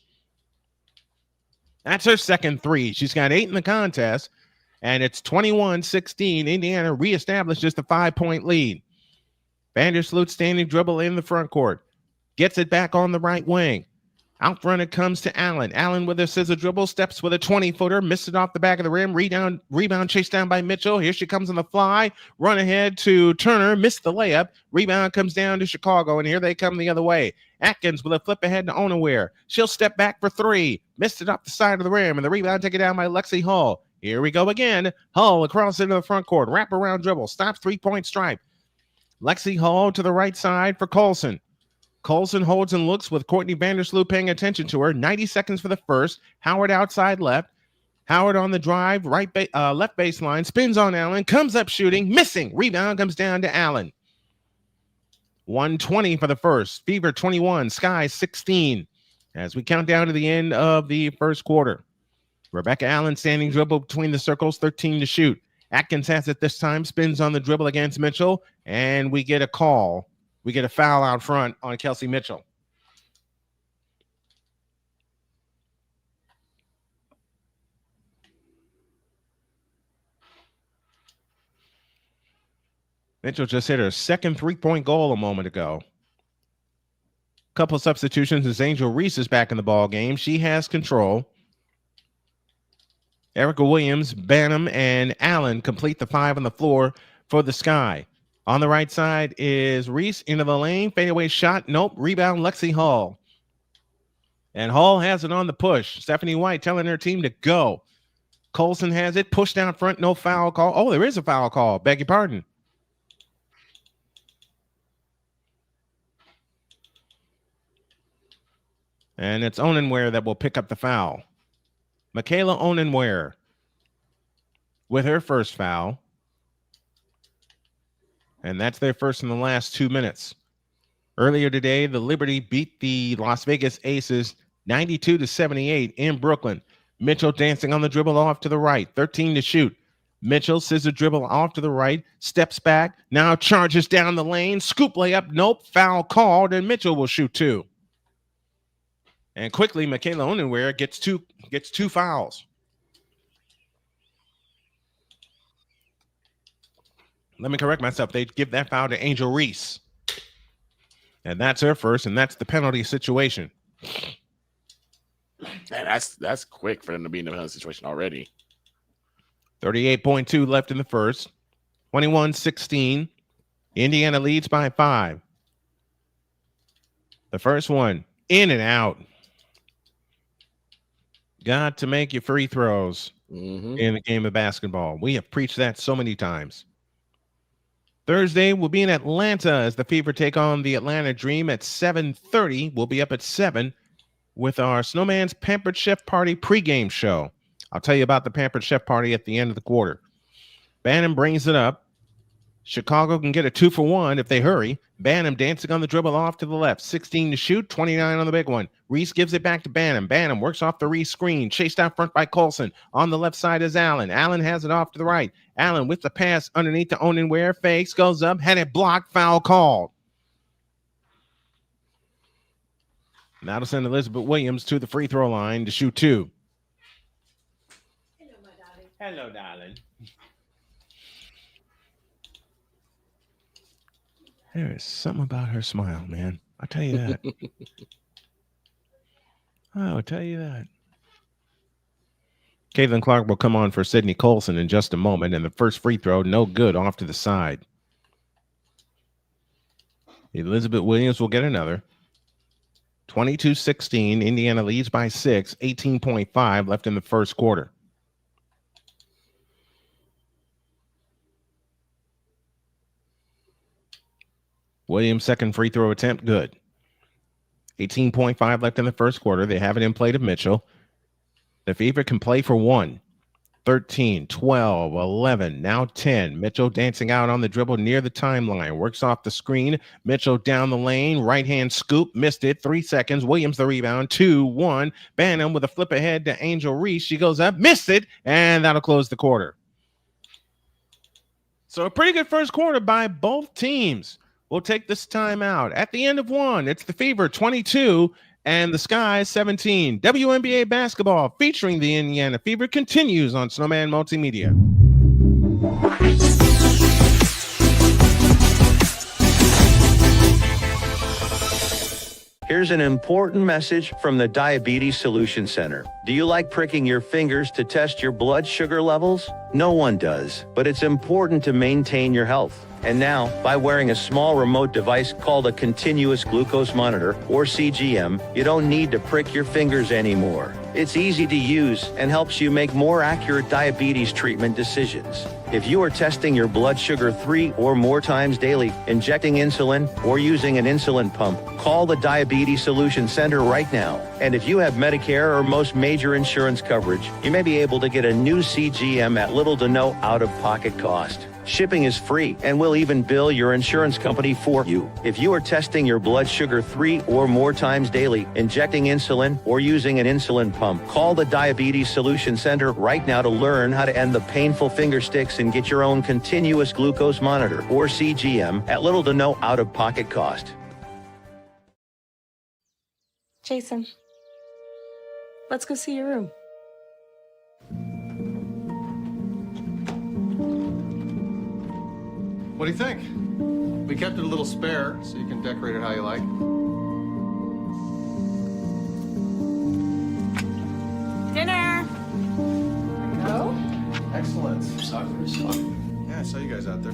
That's her second 3. She's got 8 in the contest, and it's 21-16. Indiana reestablishes the 5-point lead. Vandersloot standing dribble in the front court. Gets it back on the right wing. Out front it comes to Allen. Allen with a scissor dribble, steps with a 20-footer, missed it off the back of the rim. Rebound chased down by Mitchell. Here she comes on the fly. Run ahead to Turner, missed the layup. Rebound comes down to Chicago, and here they come the other way. Atkins with a flip ahead to Onaware. She'll step back for 3. Missed it off the side of the rim, and the rebound taken down by Lexi Hall. Here we go again. Hull across into the front court. Wrap around dribble. Stops 3-point stripe. Lexi Hall to the right side for Colson. Colson holds and looks with Courtney Vandersloot paying attention to her. 90 seconds for the first. Howard outside left. Howard on the drive, left baseline, spins on Allen, comes up shooting, missing. Rebound comes down to Allen. 1:20 for the first. Fever 21, Sky 16. As we count down to the end of the first quarter. Rebecca Allen standing dribble between the circles, 13 to shoot. Atkins has it this time, spins on the dribble against Mitchell, and we get a call. We get a foul out front on Kelsey Mitchell. Mitchell just hit her second 3-point goal a moment ago. Couple of substitutions as Angel Reese is back in the ball game. She has control. Erica Williams, Banham, and Allen complete the 5 on the floor for the Sky. On the right side is Reese into the lane. Fadeaway shot. Nope. Rebound, Lexi Hall. And Hall has it on the push. Stephanie White telling her team to go. Colson has it. Pushed down front. No foul call. Oh, there is a foul call. Beg your pardon. And it's Onenware that will pick up the foul. Michaela Onenware with her first foul. And that's their first in the last 2 minutes. Earlier today, the Liberty beat the Las Vegas Aces 92-78 in Brooklyn. Mitchell dancing on the dribble off to the right, 13 to shoot. Mitchell scissor dribble off to the right, steps back, now charges down the lane, scoop layup, nope, foul called, and Mitchell will shoot 2. And quickly, Michaela Onenware gets two fouls. Let me correct myself. They give that foul to Angel Reese. And that's her first, and that's the penalty situation. Man, that's quick for them to be in the penalty situation already. 38.2 left in the first. 21-16. Indiana leads by 5. The first one, in and out. Got to make your free throws in the game of basketball. We have preached that so many times. Thursday, we'll be in Atlanta as the Fever take on the Atlanta Dream at 7:30. We'll be up at 7 with our Snowman's Pampered Chef Party pregame show. I'll tell you about the Pampered Chef Party at the end of the quarter. Bannon brings it up. Chicago can get a 2-for-1 if they hurry. Bannon dancing on the dribble off to the left. 16 to shoot, 29 on the big one. Reese gives it back to Bannon. Bannon works off the Reese screen. Chased out front by Colson. On the left side is Allen. Allen has it off to the right. Allen with the pass underneath the Onenware. Fakes, goes up, had it blocked, foul called. That'll send Elizabeth Williams to the free throw line to shoot 2. Hello, my darling. Hello, darling. There is something about her smile, man. I'll tell you that. I'll tell you that. Caitlin Clark will come on for Sydney Colson in just a moment, and the first free throw, no good, off to the side. Elizabeth Williams will get another. 22-16. Indiana leads by 6. 18.5 left in the first quarter. Williams' second free throw attempt, good. 18.5 left in the first quarter. They have it in play to Mitchell. The Fever can play for 1. 13, 12, 11, now 10. Mitchell dancing out on the dribble near the timeline. Works off the screen. Mitchell down the lane. Right-hand scoop. Missed it. 3 seconds. Williams the rebound. 2-1. Bannon with a flip ahead to Angel Reese. She goes up. Missed it. And that'll close the quarter. So a pretty good first quarter by both teams. We'll take this time out. At the end of 1, it's the Fever 22 and the Sky 17. WNBA basketball featuring the Indiana Fever continues on Snowman Multimedia. Here's an important message from the Diabetes Solution Center. Do you like pricking your fingers to test your blood sugar levels? No one does, but it's important to maintain your health. And now, by wearing a small remote device called a continuous glucose monitor, or CGM, you don't need to prick your fingers anymore. It's easy to use and helps you make more accurate diabetes treatment decisions. If you are testing your blood sugar 3 or more times daily, injecting insulin, or using an insulin pump, call the Diabetes Solution Center right now. And if you have Medicare or most major insurance coverage, you may be able to get a new CGM at little to no out-of-pocket cost. Shipping is free and will even bill your insurance company for you. If you are testing your blood sugar 3 or more times daily, injecting insulin, or using an insulin pump, call the Diabetes Solution Center right now to learn how to end the painful finger sticks and get your own continuous glucose monitor, or CGM, at little to no out-of-pocket cost. Jason, let's go see your room. What do you think? We kept it a little spare, so you can decorate it how you like. Dinner! Go? Excellent. Sorry for this one. Yeah, I saw you guys out there.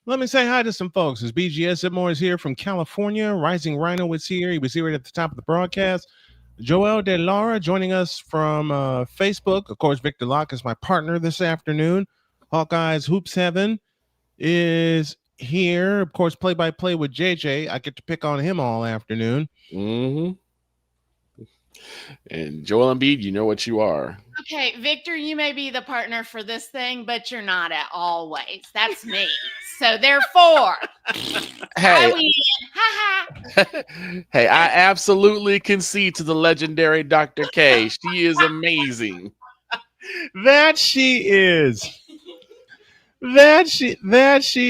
Let me say hi to some folks. As BGS Zipmore is here from California. Rising Rhino was here. He was here at the top of the broadcast. Joel De Lara joining us from Facebook. Of course, Victor Locke is my partner this afternoon. Hawkeyes Hoops Heaven is here. Of course, play-by-play with JJ. I get to pick on him all afternoon. Mm-hmm. And Joel Embiid, you know what you are. Okay, Victor, you may be the partner for this thing, but you're not at always. That's me. So therefore, Hey, I win. Ha ha. hey, I absolutely concede to the legendary Dr. K. She is amazing. That she is. That she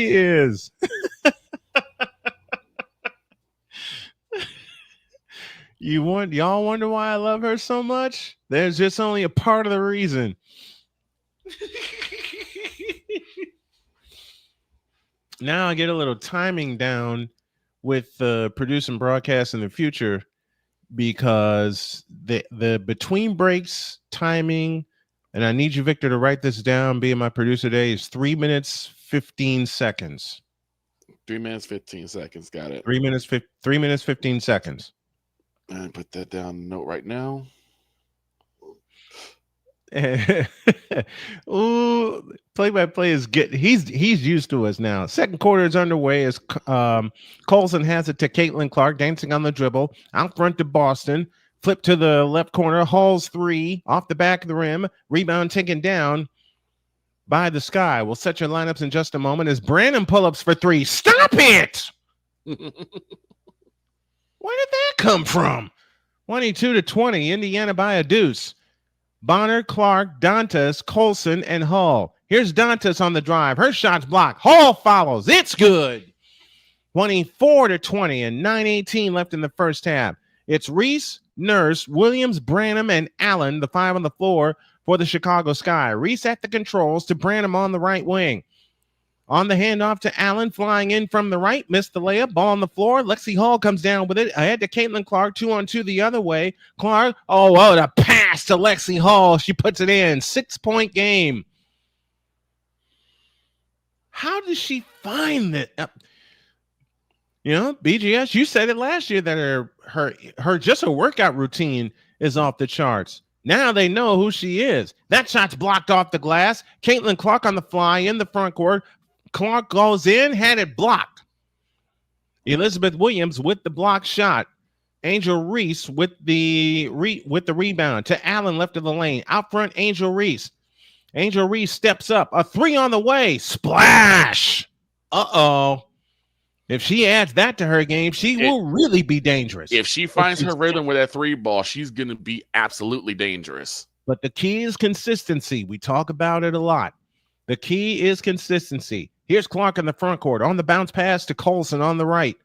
is. Y'all wonder why I love her so much? There's just only a part of the reason. Now I get a little timing down with produce and broadcast in the future, because the between breaks timing, and I need you, Victor, to write this down, being my producer today, is 3 minutes 15 seconds. 3 minutes 15 seconds. Got it. 3 minutes 15 seconds. And put that down note right now. Ooh, play-by-play is good. He's used to us now. Second quarter is underway as Colson has it to Caitlin Clark, dancing on the dribble, out front to Boston, flip to the left corner, Hall's three, off the back of the rim, rebound taken down by the Sky. We'll set your lineups in just a moment as Brandon pull-ups for three. Stop it! Where did that come from? 22-20, Indiana by a deuce. Bonner, Clark, Dantas, Colson, and Hall. Here's Dantas on the drive. Her shot's blocked. Hall follows. It's good. 24-20 and 9:18 left in the first half. It's Reese, Nurse, Williams, Branham, and Allen, the five on the floor for the Chicago Sky. Reese at the controls to Branham on the right wing. On the handoff to Allen, flying in from the right, missed the layup, ball on the floor. Lexi Hall comes down with it, ahead to Caitlin Clark, 2-on-2 the other way. Clark, the pass to Lexi Hall. She puts it in. 6-point game. How does she find that? BGS, you said it last year that her just her workout routine is off the charts. Now they know who she is. That shot's blocked off the glass. Caitlin Clark on the fly in the front court. Clark goes in, had it blocked. Elizabeth Williams with the block shot. Angel Reese with the rebound to Allen left of the lane. Out front, Angel Reese. Angel Reese steps up. A three on the way. Splash. Uh-oh. If she adds that to her game, she will really be dangerous. If she finds her rhythm with that three ball, she's going to be absolutely dangerous. But the key is consistency. We talk about it a lot. The key is consistency. Here's Clark in the front court. On the bounce pass to Colson on the right.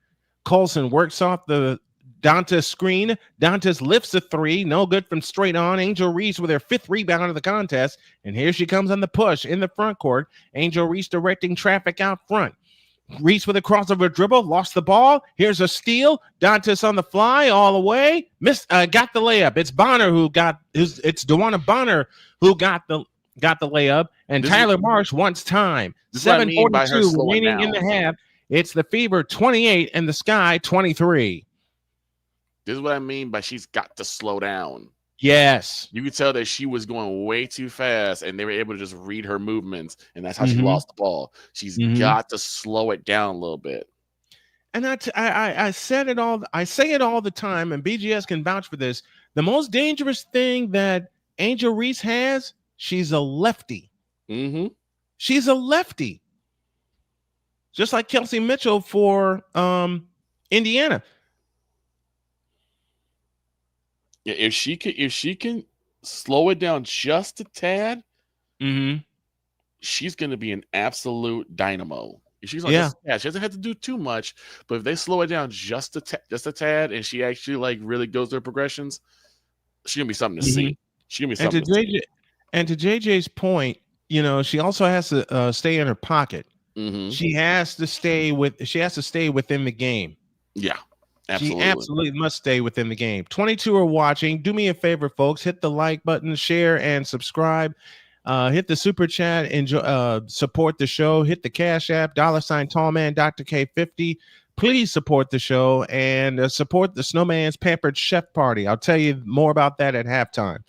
Colson works off the Dantas screen. Dantas lifts a three. No good from straight on. Angel Reese with her fifth rebound of the contest. And here she comes on the push in the front court. Angel Reese directing traffic out front. Reese with a crossover dribble. Lost the ball. Here's a steal. Dantas on the fly all the way. Got the layup. It's it's DeWanna Bonner who got the layup, and Tyler Marsh wants time. 7:42 remaining in the half. It's the Fever 28 and the Sky 23. This is what I mean by she's got to slow down. Yes. You could tell that she was going way too fast, and they were able to just read her movements, and that's how she lost the ball. She's got to slow it down a little bit. And I said it all. I say it all the time, and BGS can vouch for this. The most dangerous thing that Angel Reese has, she's a lefty. Mm-hmm. She's a lefty. Just like Kelsey Mitchell for Indiana. Yeah, if she can slow it down just a tad, she's going to be an absolute dynamo. If she's she doesn't have to do too much, but if they slow it down just a tad, and she actually really goes through progressions, she's gonna be something to see. She's gonna be something. And to JJ's point, she also has to stay in her pocket. She has to stay within the game. Yeah. Absolutely. She absolutely must stay within the game. 22 are watching. Do me a favor, folks. Hit the like button, share, and subscribe. Hit the super chat, enjoy, support the show, hit the Cash App, $ Tallman, Dr. K50. Please support the show and support the Snowman's Pampered Chef Party. I'll tell you more about that at halftime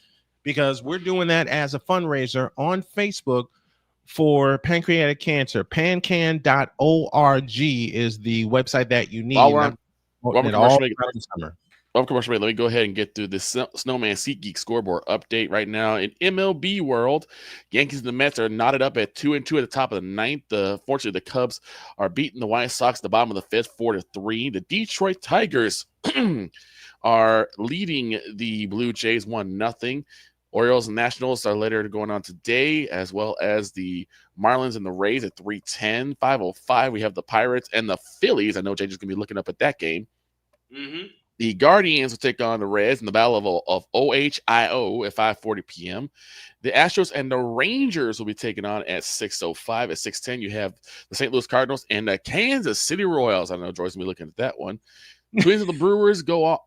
because we're doing that as a fundraiser on Facebook for pancreatic cancer. Pancan.org is the website that you need. While we're summer. Commercial break, let me go ahead and get through this Snowman SeatGeek scoreboard update right now. In MLB world, Yankees and the Mets are knotted up at 2-2 at the top of the ninth. Fortunately, the Cubs are beating the White Sox at the bottom of the fifth, 4-3. The Detroit Tigers are leading the Blue Jays 1-0. Orioles and Nationals are later going on today, as well as the Marlins and the Rays at 3:10. 5:05, we have the Pirates and the Phillies. I know JJ's going to be looking up at that game. Mm-hmm. The Guardians will take on the Reds in the Battle of OHIO at 5:40 p.m. The Astros and the Rangers will be taken on at 6:05. At 6:10, you have the St. Louis Cardinals and the Kansas City Royals. I know Joy's going to be looking at that one. Twins and the Brewers go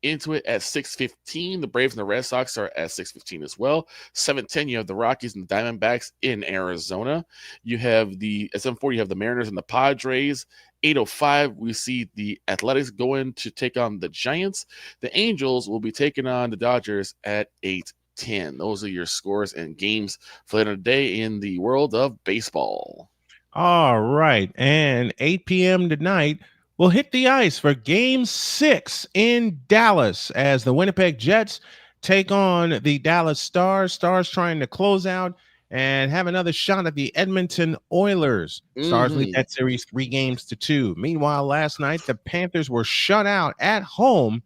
into it at 6:15. The Braves and the Red Sox are at 6:15 as well. 7:10, you have the Rockies and the Diamondbacks in Arizona. You have at 7:40, you have the Mariners and the Padres. 8:05, we see the Athletics going to take on the Giants. The Angels will be taking on the Dodgers at 8:10. Those are your scores and games for later today in the world of baseball. All right. And 8 p.m. tonight, we'll hit the ice for Game 6 in Dallas as the Winnipeg Jets take on the Dallas Stars. Stars trying to close out and have another shot at the Edmonton Oilers. Stars lead that series 3-2. Meanwhile, last night, the Panthers were shut out at home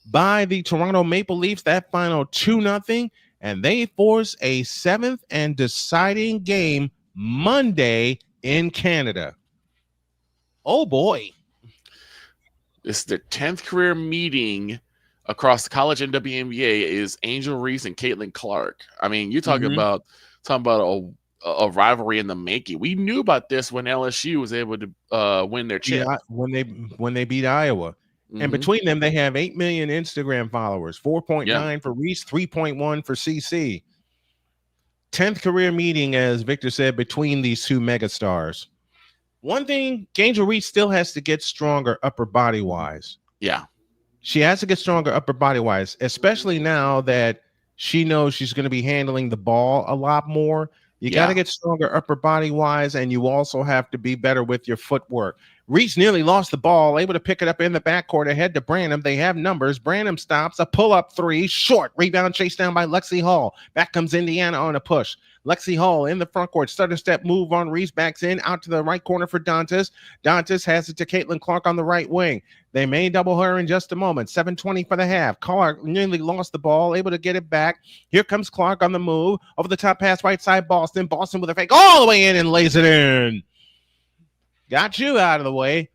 by the Toronto Maple Leafs, that final 2-0, and they force a 7th and deciding game Monday in Canada. Oh, boy. This is their 10th career meeting across the college and WNBA is Angel Reese and Caitlin Clark. I mean, you're talking about a rivalry in the making. We knew about this when LSU was able to win their chip. Yeah, when they beat Iowa. And between them, they have 8 million Instagram followers, 4.9 for Reese, 3.1 for CC. 10th career meeting, as Victor said, between these two megastars. One thing, Angel Reese still has to get stronger upper body wise. Yeah. She has to get stronger upper body wise, especially now that she knows she's going to be handling the ball a lot more. You got to get stronger upper body wise, and you also have to be better with your footwork. Reese nearly lost the ball, able to pick it up in the backcourt ahead to Branham. They have numbers. Branham stops, a pull-up three, short. Rebound chased down by Lexi Hall. Back comes Indiana on a push. Lexi Hall in the front court. Stutter step move on Reese. Backs in, out to the right corner for Dantas. Dantas has it to Caitlin Clark on the right wing. They may double her in just a moment. 7:20 for the half. Clark nearly lost the ball, able to get it back. Here comes Clark on the move. Over the top pass, right side, Boston. Boston with a fake all the way in and lays it in. Got you out of the way.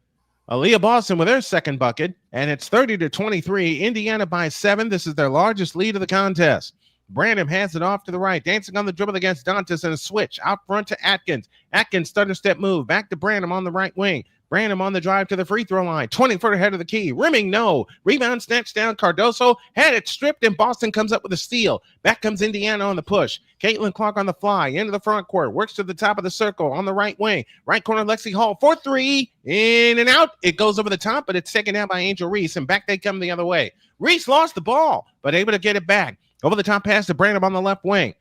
Aaliyah Boston with her second bucket, and it's 30-23. Indiana by 7. This is their largest lead of the contest. Branham hands it off to the right, dancing on the dribble against Dantas and a switch out front to Atkins. Atkins stutter step move back to Branham on the right wing. Branham on the drive to the free throw line, 20 foot ahead of the key. Rimming, no. Rebound snatched down. Cardoso had it stripped, and Boston comes up with a steal. Back comes Indiana on the push. Caitlin Clark on the fly, into the front court, works to the top of the circle on the right wing. Right corner, Lexi Hall, 4-3, in and out. It goes over the top, but it's taken out by Angel Reese, and back they come the other way. Reese lost the ball, but able to get it back. Over the top pass to Branham on the left wing.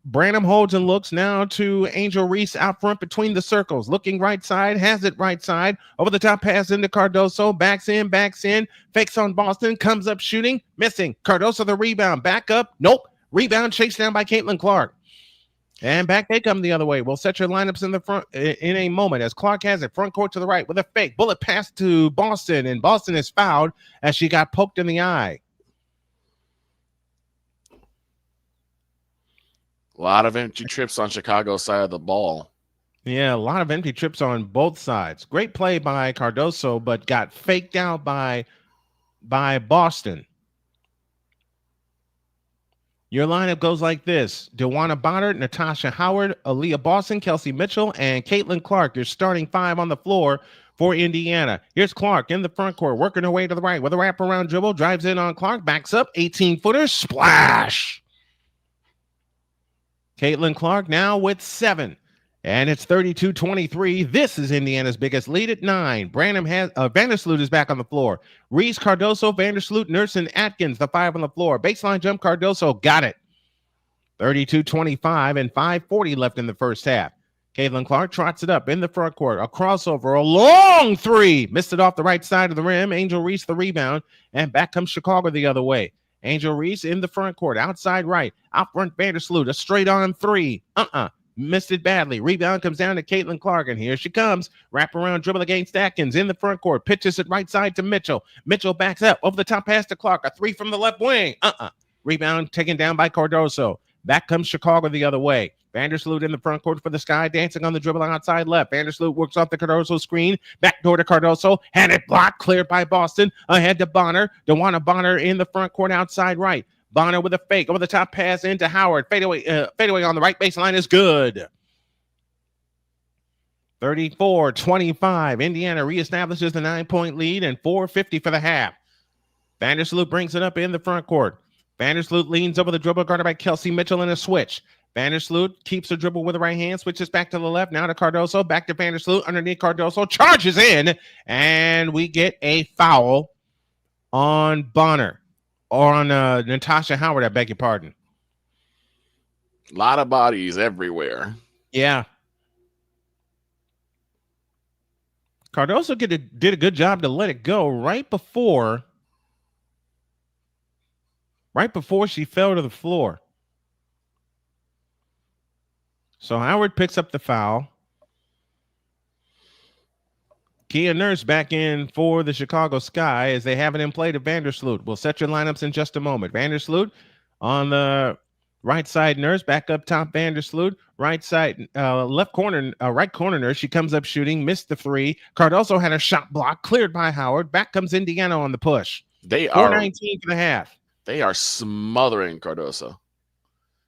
Branham holds and looks now to Angel Reese out front between the circles. Looking right side, has it right side. Over the top pass into Cardoso. Backs in, fakes on Boston. Comes up shooting, missing. Cardoso the rebound. Back up. Nope. Rebound chased down by Caitlin Clark. And back they come the other way. We'll set your lineups in the front in a moment as Clark has it front court to the right with a fake. Bullet pass to Boston, and Boston is fouled as she got poked in the eye. A lot of empty trips on Chicago's side of the ball. Yeah, a lot of empty trips on both sides. Great play by Cardoso, but got faked out by Boston. Your lineup goes like this. DeWanna Boddard, Natasha Howard, Aaliyah Boston, Kelsey Mitchell, and Caitlin Clark. Your starting 5 on the floor for Indiana. Here's Clark in the front court, working her way to the right with a wraparound dribble. Drives in on Clark, backs up, 18-footer, splash. Caitlin Clark now with 7. And it's 32-23. This is Indiana's biggest lead at 9. Vandersloot is back on the floor. Reese, Cardoso, Vandersloot, Nurse, and Atkins, the 5 on the floor. Baseline jump, Cardoso got it. 32-25 and 5:40 left in the first half. Caitlin Clark trots it up in the front court. A crossover, a long 3. Missed it off the right side of the rim. Angel Reese the rebound. And back comes Chicago the other way. Angel Reese in the front court. Outside right. Out front Vandersloot. A straight on 3. Missed it badly. Rebound comes down to Caitlin Clark. And here she comes. Wrap around dribble against Atkins in the front court. Pitches it right side to Mitchell. Mitchell backs up. Over the top pass to Clark. A 3 from the left wing. Rebound taken down by Cardoso. Back comes Chicago the other way. Vandersloot in the front court for the Sky, dancing on the dribble outside left. Vandersloot works off the Cardoso screen. Back door to Cardoso. Had it blocked, cleared by Boston. Ahead to Bonner. DeWanna Bonner in the front court outside right. Bonner with a fake. Over the top pass into Howard. Fadeaway on the right baseline is good. 34-25. Indiana reestablishes the 9-point lead and 4:50 for the half. Vandersloot brings it up in the front court. Vandersloot leans over the dribble, guarded by Kelsey Mitchell in a switch. Vandersloot keeps the dribble with the right hand, switches back to the left, now to Cardoso, back to Vandersloot, underneath Cardoso, charges in, and we get a foul on Bonner, or on Natasha Howard, I beg your pardon. A lot of bodies everywhere. Yeah. Cardoso did a good job to let it go right before she fell to the floor. So Howard picks up the foul. Kia Nurse back in for the Chicago Sky as they have it in play to Vandersloot. We'll set your lineups in just a moment. Vandersloot on the right side, Nurse back up top. Vandersloot right side, right corner Nurse. She comes up shooting, missed the 3. Cardoso had a shot block, cleared by Howard. Back comes Indiana on the push. They are 4:19 for the half. They are smothering Cardoso.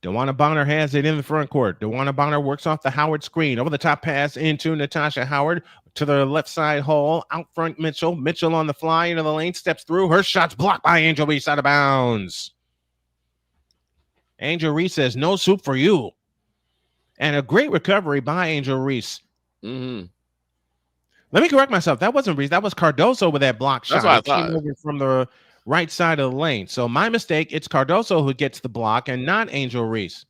DeWanna Bonner has it in the front court. DeWanna Bonner works off the Howard screen. Over the top pass into Natasha Howard to the left side hole. Out front Mitchell. Mitchell on the fly into the lane. Steps through. Her shot's blocked by Angel Reese out of bounds. Angel Reese says, no soup for you. And a great recovery by Angel Reese. Mm-hmm. Let me correct myself. That wasn't Reese. That was Cardoso with that block shot. That's what I thought. Came over from the right side of the lane. So my mistake, it's Cardoso who gets the block and not Angel Reese.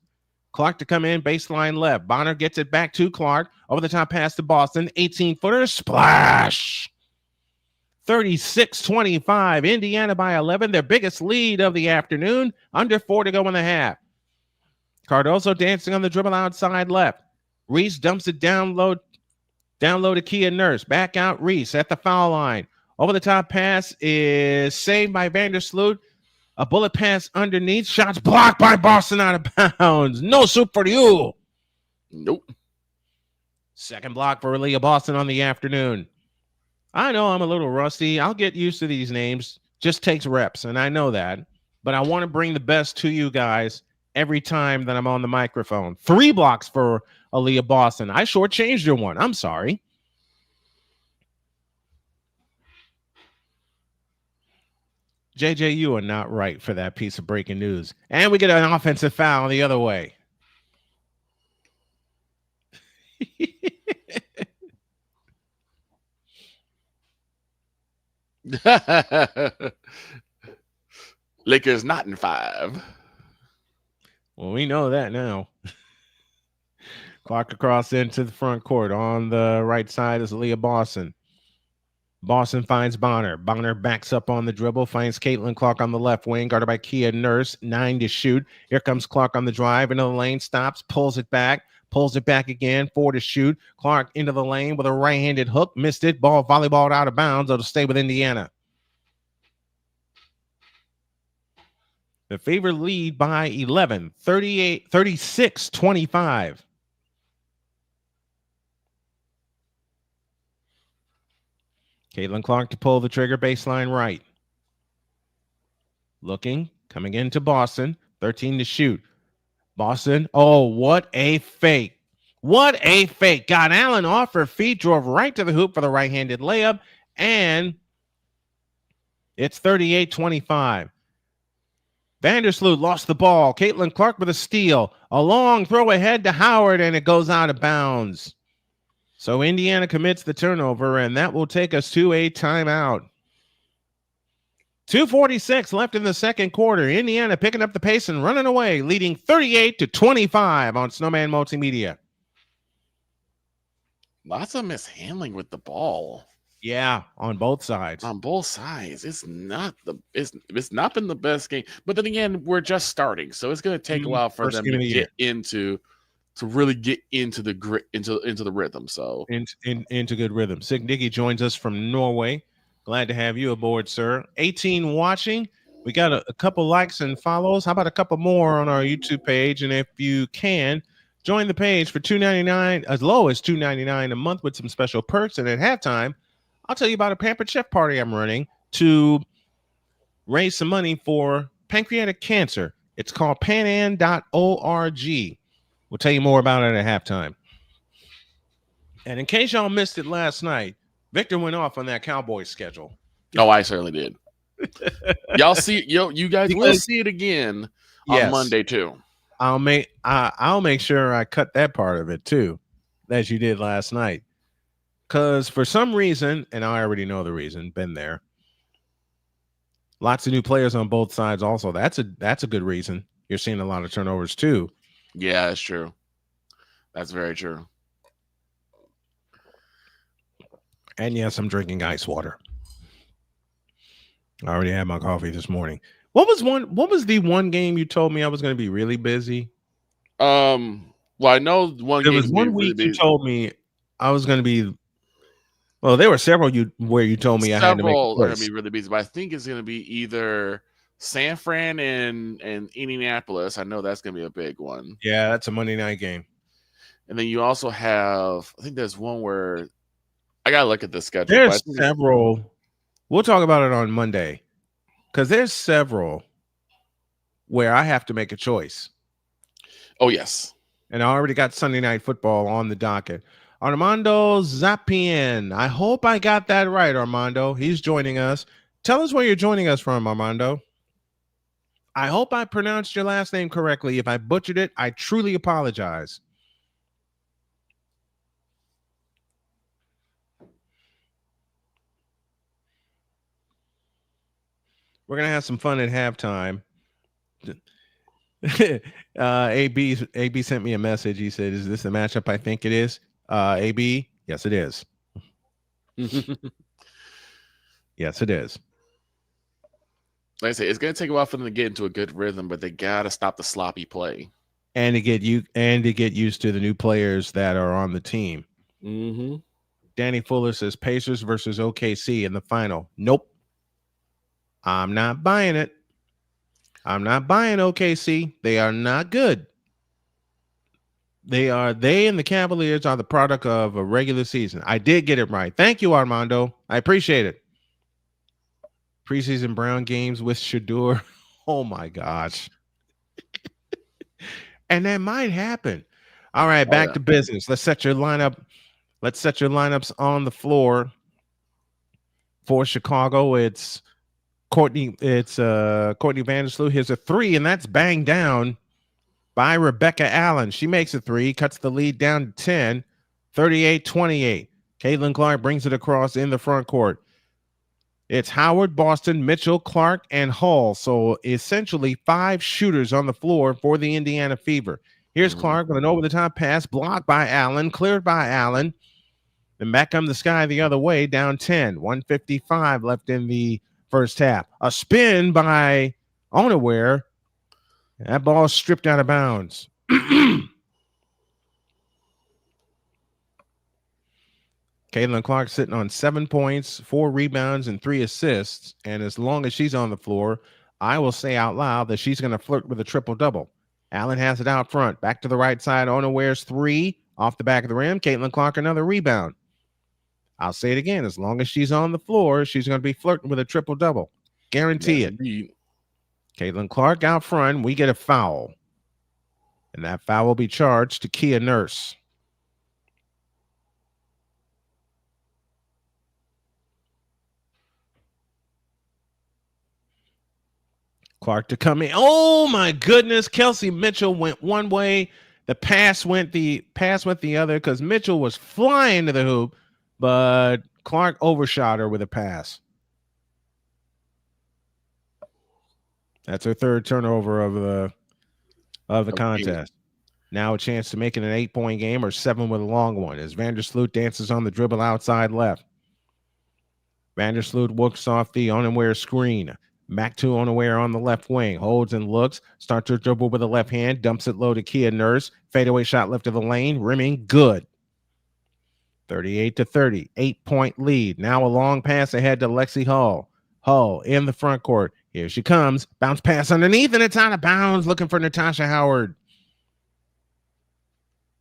Clark to come in, baseline left. Bonner gets it back to Clark. Over the top pass to Boston. 18-footer, splash. 36-25. Indiana by 11. Their biggest lead of the afternoon. Under 4 to go in the half. Cardoso dancing on the dribble outside left. Reese dumps it down low to Kia Nurse. Back out Reese at the foul line. Over the top pass is saved by Vandersloot. A bullet pass underneath. Shots blocked by Boston out of bounds. No soup for you. Nope. Second block for Aaliyah Boston on the afternoon. I know I'm a little rusty. I'll get used to these names. Just takes reps, and I know that. But I want to bring the best to you guys every time that I'm on the microphone. 3 blocks for Aaliyah Boston. I shortchanged her one. I'm sorry. JJ, you are not right for that piece of breaking news. And we get an offensive foul the other way. Lakers not in 5. Well, we know that now. Clark across into the front court. On the right side is Aaliyah Boston. Boston finds Bonner. Bonner backs up on the dribble, finds Caitlin Clark on the left wing, guarded by Kia Nurse. 9 to shoot. Here comes Clark on the drive. Into the lane, stops, pulls it back again. 4 to shoot. Clark into the lane with a right-handed hook. Missed it. Ball volleyballed out of bounds. It'll stay with Indiana. The Fever lead by 11, 36-25. Caitlin Clark to pull the trigger, baseline right. Looking, coming into Boston, 13 to shoot. Boston, oh, what a fake. What a fake. Got Allen off her feet, drove right to the hoop for the right-handed layup, and it's 38-25. Vandersloot lost the ball. Caitlin Clark with a steal. A long throw ahead to Howard, and it goes out of bounds. So Indiana commits the turnover, and that will take us to a timeout. 2:46 left in the second quarter. Indiana picking up the pace and running away, leading 38-25 on Snowman Multimedia. Lots of mishandling with the ball. Yeah, on both sides. On both sides. It's not been the best game. But then again, we're just starting. So it's going to take a while for them to get into the grit, into the rhythm. So into good rhythm. Sig Nicky joins us from Norway. Glad to have you aboard, sir. 18 watching. We got a couple likes and follows. How about a couple more on our YouTube page? And if you can, join the page for $2.99, as low as $2.99 a month with some special perks. And at halftime, I'll tell you about a Pampered Chef party I'm running to raise some money for pancreatic cancer. It's called panan.org. We'll tell you more about it at halftime. And in case y'all missed it last night, Victor went off on that Cowboys schedule. Oh, I certainly did. Y'all see, you guys will see it again on Monday too. I'll make sure I cut that part of it too, as you did last night. Because for some reason, and I already know the reason, been there. Lots of new players on both sides. Also, that's a good reason. You're seeing a lot of turnovers too. Yeah, that's true. That's very true. And yes, I'm drinking ice water. I already had my coffee this morning. What was the one game you told me I was going to be really busy? Well, I know one. There was 1 week you told me I was going to be. Well, there were several where you told me I had to make a choice. Are going to be really busy, but I think it's going to be either San Fran and Indianapolis. I know that's going to be a big one. Yeah, that's a Monday night game. And then you also have, I think there's one where I got to look at the schedule. There's several. We'll talk about it on Monday because there's several where I have to make a choice. Oh, yes. And I already got Sunday Night Football on the docket. Armando Zapien. I hope I got that right, Armando. He's joining us. Tell us where you're joining us from, Armando. I hope I pronounced your last name correctly. If I butchered it, I truly apologize. We're going to have some fun at halftime. AB sent me a message. He said, "Is this the matchup I think it is?" AB, yes, it is. Yes, it is. Like I say, it's going to take a while for them to get into a good rhythm, but they got to stop the sloppy play and to get used to the new players that are on the team. Mm-hmm. Danny Fuller says Pacers versus OKC in the final. Nope. I'm not buying it. I'm not buying OKC. They are not good. They and the Cavaliers are the product of a regular season. I did get it right. Thank you, Armando. I appreciate it. Preseason Brown games with Shador. Oh my gosh. And that might happen. All right, back to business. Let's set your lineup. Let's set your lineups on the floor for Chicago. It's Courtney Vandersloot. Here's a three, and that's banged down by Rebecca Allen. She makes a three, cuts the lead down to 10, 38-28. Caitlin Clark brings it across in the front court. It's Howard, Boston, Mitchell, Clark, and Hall. So essentially 5 shooters on the floor for the Indiana Fever. Here's Clark with an over-the-top pass, blocked by Allen, cleared by Allen. And back comes the Sky the other way, down 10. 1:55 left in the first half. A spin by Onaware. That ball stripped out of bounds. Caitlin Clark sitting on 7 points, 4 rebounds, and 3 assists. And as long as she's on the floor, I will say out loud that she's going to flirt with a triple-double. Allen has it out front. Back to the right side. Onaware's 3 off the back of the rim. Caitlin Clark, another rebound. I'll say it again. As long as she's on the floor, she's going to be flirting with a triple-double. Guarantee it. Caitlin Clark out front. We get a foul. And that foul will be charged to Kia Nurse. Clark to come in. Oh my goodness. Kelsey Mitchell went one way. The pass went the other because Mitchell was flying to the hoop, but Clark overshot her with a pass. That's her third turnover of the contest. Now a chance to make it an 8-point game or 7 with a long one as Vandersloot dances on the dribble outside left. Vandersloot works off the unaware screen. Back to unaware on the left wing. Holds and looks. Starts to dribble with the left hand. Dumps it low to Kia Nurse. Fadeaway shot left of the lane. Rimming good. 38-30. 8-point lead. Now a long pass ahead to Lexi Hull. Hull in the front court. Here she comes. Bounce pass underneath, and it's out of bounds. Looking for Natasha Howard.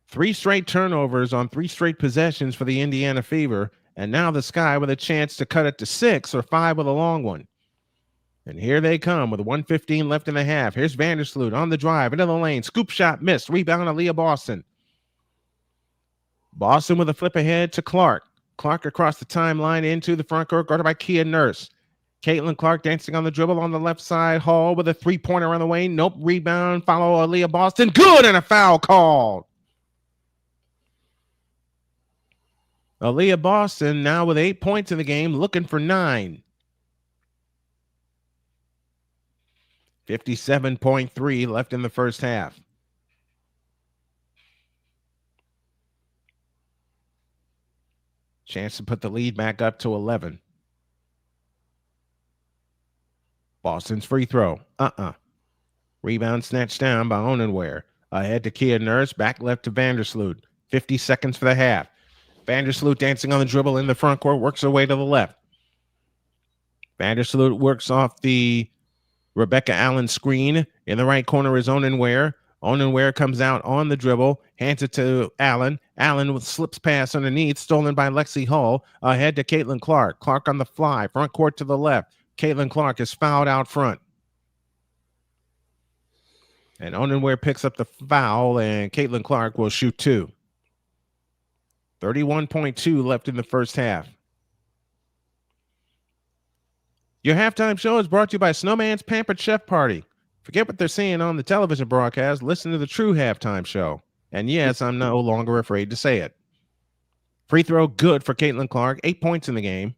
3 straight turnovers on 3 straight possessions for the Indiana Fever. And now the Sky with a chance to cut it to 6 or 5 with a long one. And here they come with 1:15 left in the half. Here's Vandersloot on the drive into the lane. Scoop shot missed. Rebound Aaliyah Boston. Boston with a flip ahead to Clark. Clark across the timeline into the front court, guarded by Kia Nurse. Caitlin Clark dancing on the dribble on the left side. Hall with a 3-pointer on the way. Nope. Rebound. Follow Aaliyah Boston. Good, and a foul called. Aaliyah Boston now with 8 points in the game, looking for 9. 57.3 left in the first half. Chance to put the lead back up to 11. Boston's free throw. Rebound snatched down by Onenware. Ahead to Kia Nurse. Back left to Vandersloot. 50 seconds for the half. Vandersloot dancing on the dribble in the front court. Works her way to the left. Vandersloot works off the Rebecca Allen screen. In the right corner is Onenware. Onenware comes out on the dribble. Hands it to Allen. Allen with slips pass underneath. Stolen by Lexi Hull. Ahead to Caitlin Clark. Clark on the fly. Front court to the left. Caitlin Clark is fouled out front. And Onenware picks up the foul, and Caitlin Clark will shoot 2. 31.2 left in the first half. Your halftime show is brought to you by Snowman's Pampered Chef Party. Forget what they're saying on the television broadcast. Listen to the true halftime show. And yes, I'm no longer afraid to say it. Free throw good for Caitlin Clark. 8 points in the game.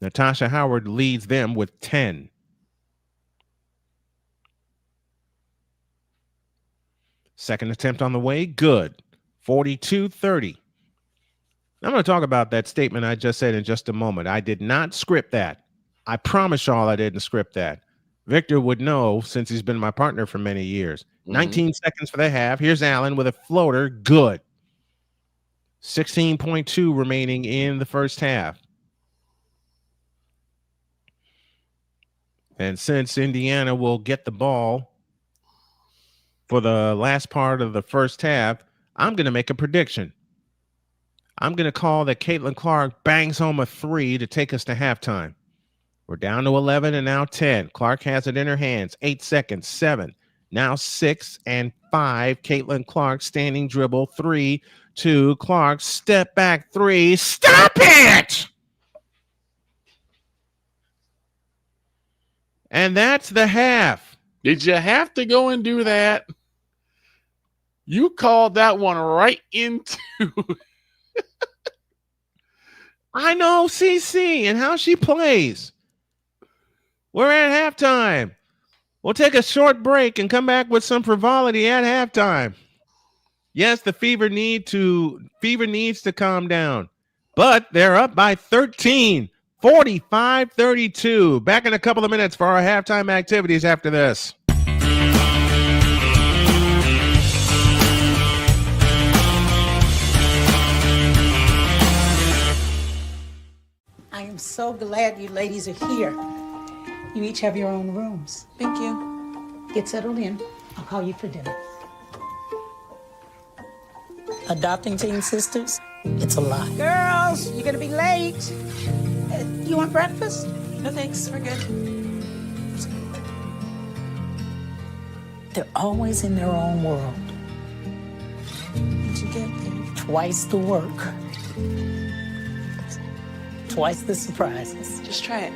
Natasha Howard leads them with 10. Second attempt on the way. Good. 42-30. I'm going to talk about that statement I just said in just a moment. I did not script that. I promise y'all I didn't script that. Victor would know since he's been my partner for many years. 19 seconds for the half. Here's Allen with a floater. Good. 16.2 remaining in the first half. And since Indiana will get the ball for the last part of the first half, I'm going to make a prediction. I'm going to call that Caitlin Clark bangs home a 3 to take us to halftime. We're down to 11 and now 10. Clark has it in her hands. 8 seconds. 7. Now 6 and 5. Caitlin Clark standing dribble. 3, 2. Clark step back 3. Stop it! And that's the half. Did you have to go and do that? You called that one right into. I know CC and how she plays. We're at halftime. We'll take a short break and come back with some frivolity at halftime. Yes, the Fever needs to calm down, but they're up by 13, 45-32. Back in a couple of minutes for our halftime activities after this. I am so glad you ladies are here. You each have your own rooms. Thank you. Get settled in. I'll call you for dinner. Adopting teen sisters, it's a lot. Girls, you're gonna be late. You want breakfast? No thanks, we're good. They're always in their own world. What'd you get, babe? Twice the work. Twice the surprises. Just try it.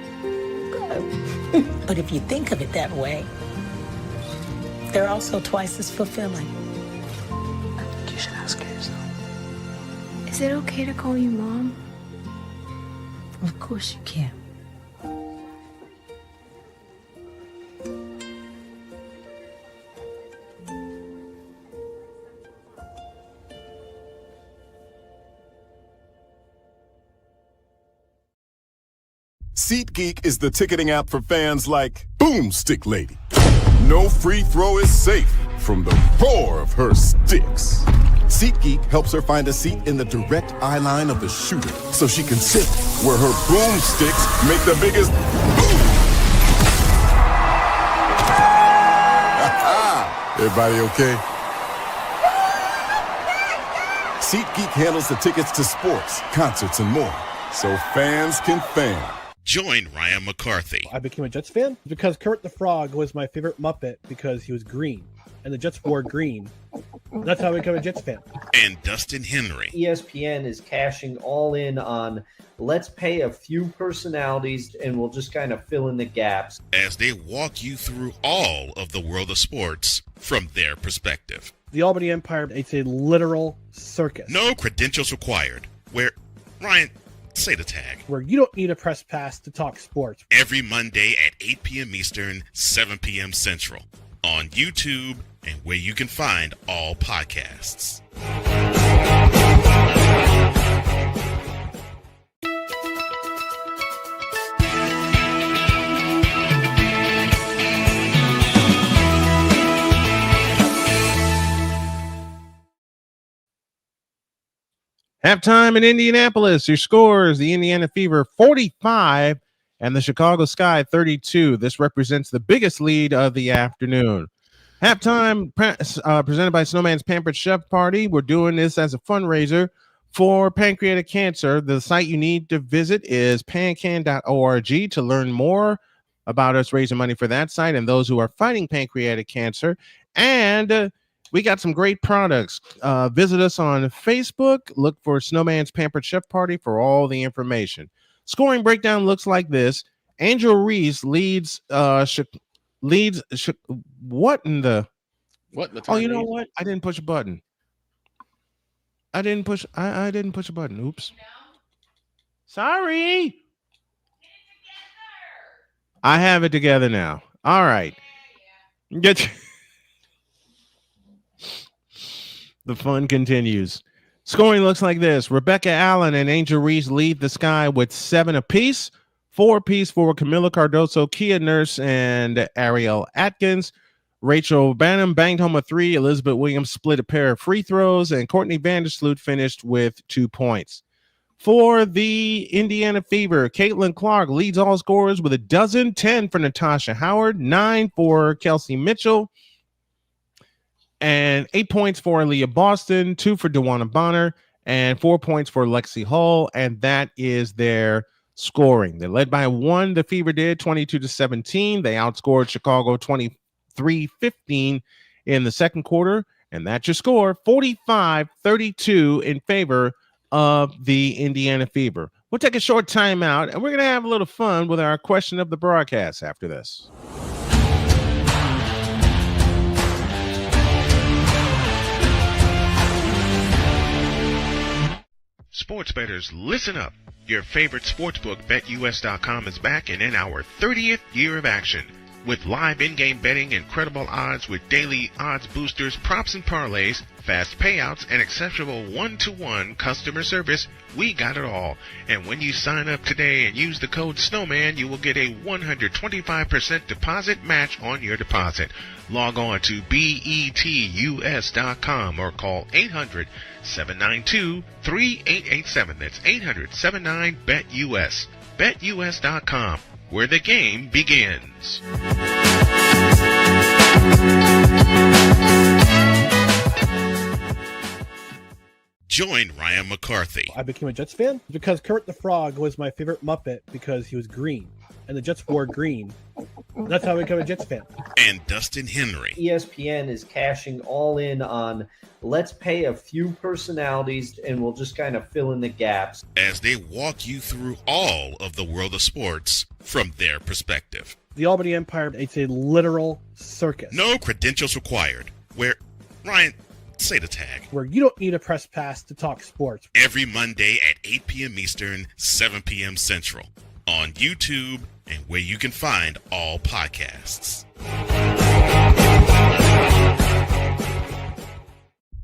But if you think of it that way, they're also twice as fulfilling. I think you should ask her yourself. Is it okay to call you Mom? Of course you can. SeatGeek is the ticketing app for fans like Boomstick Lady. No free throw is safe from the roar of her sticks. SeatGeek helps her find a seat in the direct eye line of the shooter so she can sit where her boomsticks make the biggest boom. Everybody okay? SeatGeek handles the tickets to sports, concerts, and more, so fans can fan. Join Ryan McCarthy. I became a Jets fan because Kermit the Frog was my favorite Muppet because he was green, and the Jets wore green. That's how I became a Jets fan. And Dustin Henry. ESPN is cashing all in on let's pay a few personalities and we'll just kind of fill in the gaps. As they walk you through all of the world of sports from their perspective. The Albany Empire, it's a literal circus. No credentials required. Where, Ryan, say the tag. Where you don't need a press pass to talk sports. Every Monday at 8 p.m. Eastern, 7 p.m. Central. On YouTube and where you can find all podcasts. Halftime in Indianapolis. Your scores: the Indiana Fever 45 and the Chicago Sky 32. This represents the biggest lead of the afternoon. Halftime presented by Snowman's Pampered Chef Party. We're doing this as a fundraiser for pancreatic cancer. The site you need to visit is pancan.org to learn more about us raising money for that site and those who are fighting pancreatic cancer. And we got some great products. Visit us on Facebook. Look for Snowman's Pampered Chef Party for all the information. Scoring breakdown looks like this. Angel Reese leads. What in the? What? Oh, you know what? I didn't push a button. I didn't push a button. Oops. Sorry. I have it together now. All right. Get. The fun continues. Scoring looks like this. Rebecca Allen and Angel Reese lead the Sky with 7 apiece. 4 apiece for Camila Cardoso, Kia Nurse, and Ariel Atkins. Rachel Bannum banged home a 3. Elizabeth Williams split a pair of free throws, and Courtney Vandersloot finished with 2 points. For the Indiana Fever, Caitlin Clark leads all scorers with a dozen. 10 for Natasha Howard, 9 for Kelsey Mitchell, and 8 points for Aaliyah Boston, 2 for DeWanna Bonner, and 4 points for Lexi Hull. And that is their scoring. They're led by 1. The Fever did 22-17. They outscored Chicago 23-15 in the second quarter. And that's your score, 45-32 in favor of the Indiana Fever. We'll take a short timeout, and we're going to have a little fun with our question of the broadcast after this. Sports bettors, listen up. Your favorite sportsbook, BetUS.com, is back and in our 30th year of action. With live in-game betting, incredible odds with daily odds boosters, props and parlays, fast payouts, and exceptional one-to-one customer service, we got it all. And when you sign up today and use the code Snowman, you will get a 125% deposit match on your deposit. Log on to betus.com or call 800-792-3887. That's 800-79-BET-US. BetUS.com, where the game begins. Join Ryan McCarthy. I became a Jets fan because Kermit the Frog was my favorite Muppet because he was green, and the Jets wore green. That's how I become a Jets fan. And Dustin Henry. ESPN is cashing all in on let's pay a few personalities and we'll just kind of fill in the gaps. As they walk you through all of the world of sports from their perspective. The Albany Empire, it's a literal circus. No credentials required. Where, Ryan, say the tag. Where you don't need a press pass to talk sports. Every Monday at 8 p.m. Eastern, 7 p.m. Central. On YouTube and where you can find all podcasts.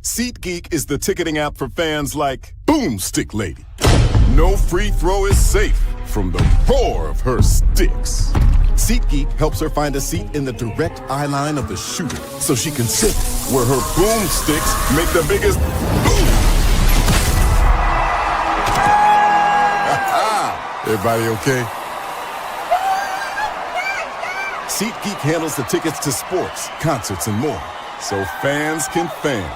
SeatGeek is the ticketing app for fans like Boomstick Lady. No free throw is safe from the roar of her sticks. SeatGeek helps her find a seat in the direct eye line of the shooter so she can sit where her boomsticks make the biggest boom. Everybody okay? SeatGeek handles the tickets to sports, concerts, and more, so fans can fan.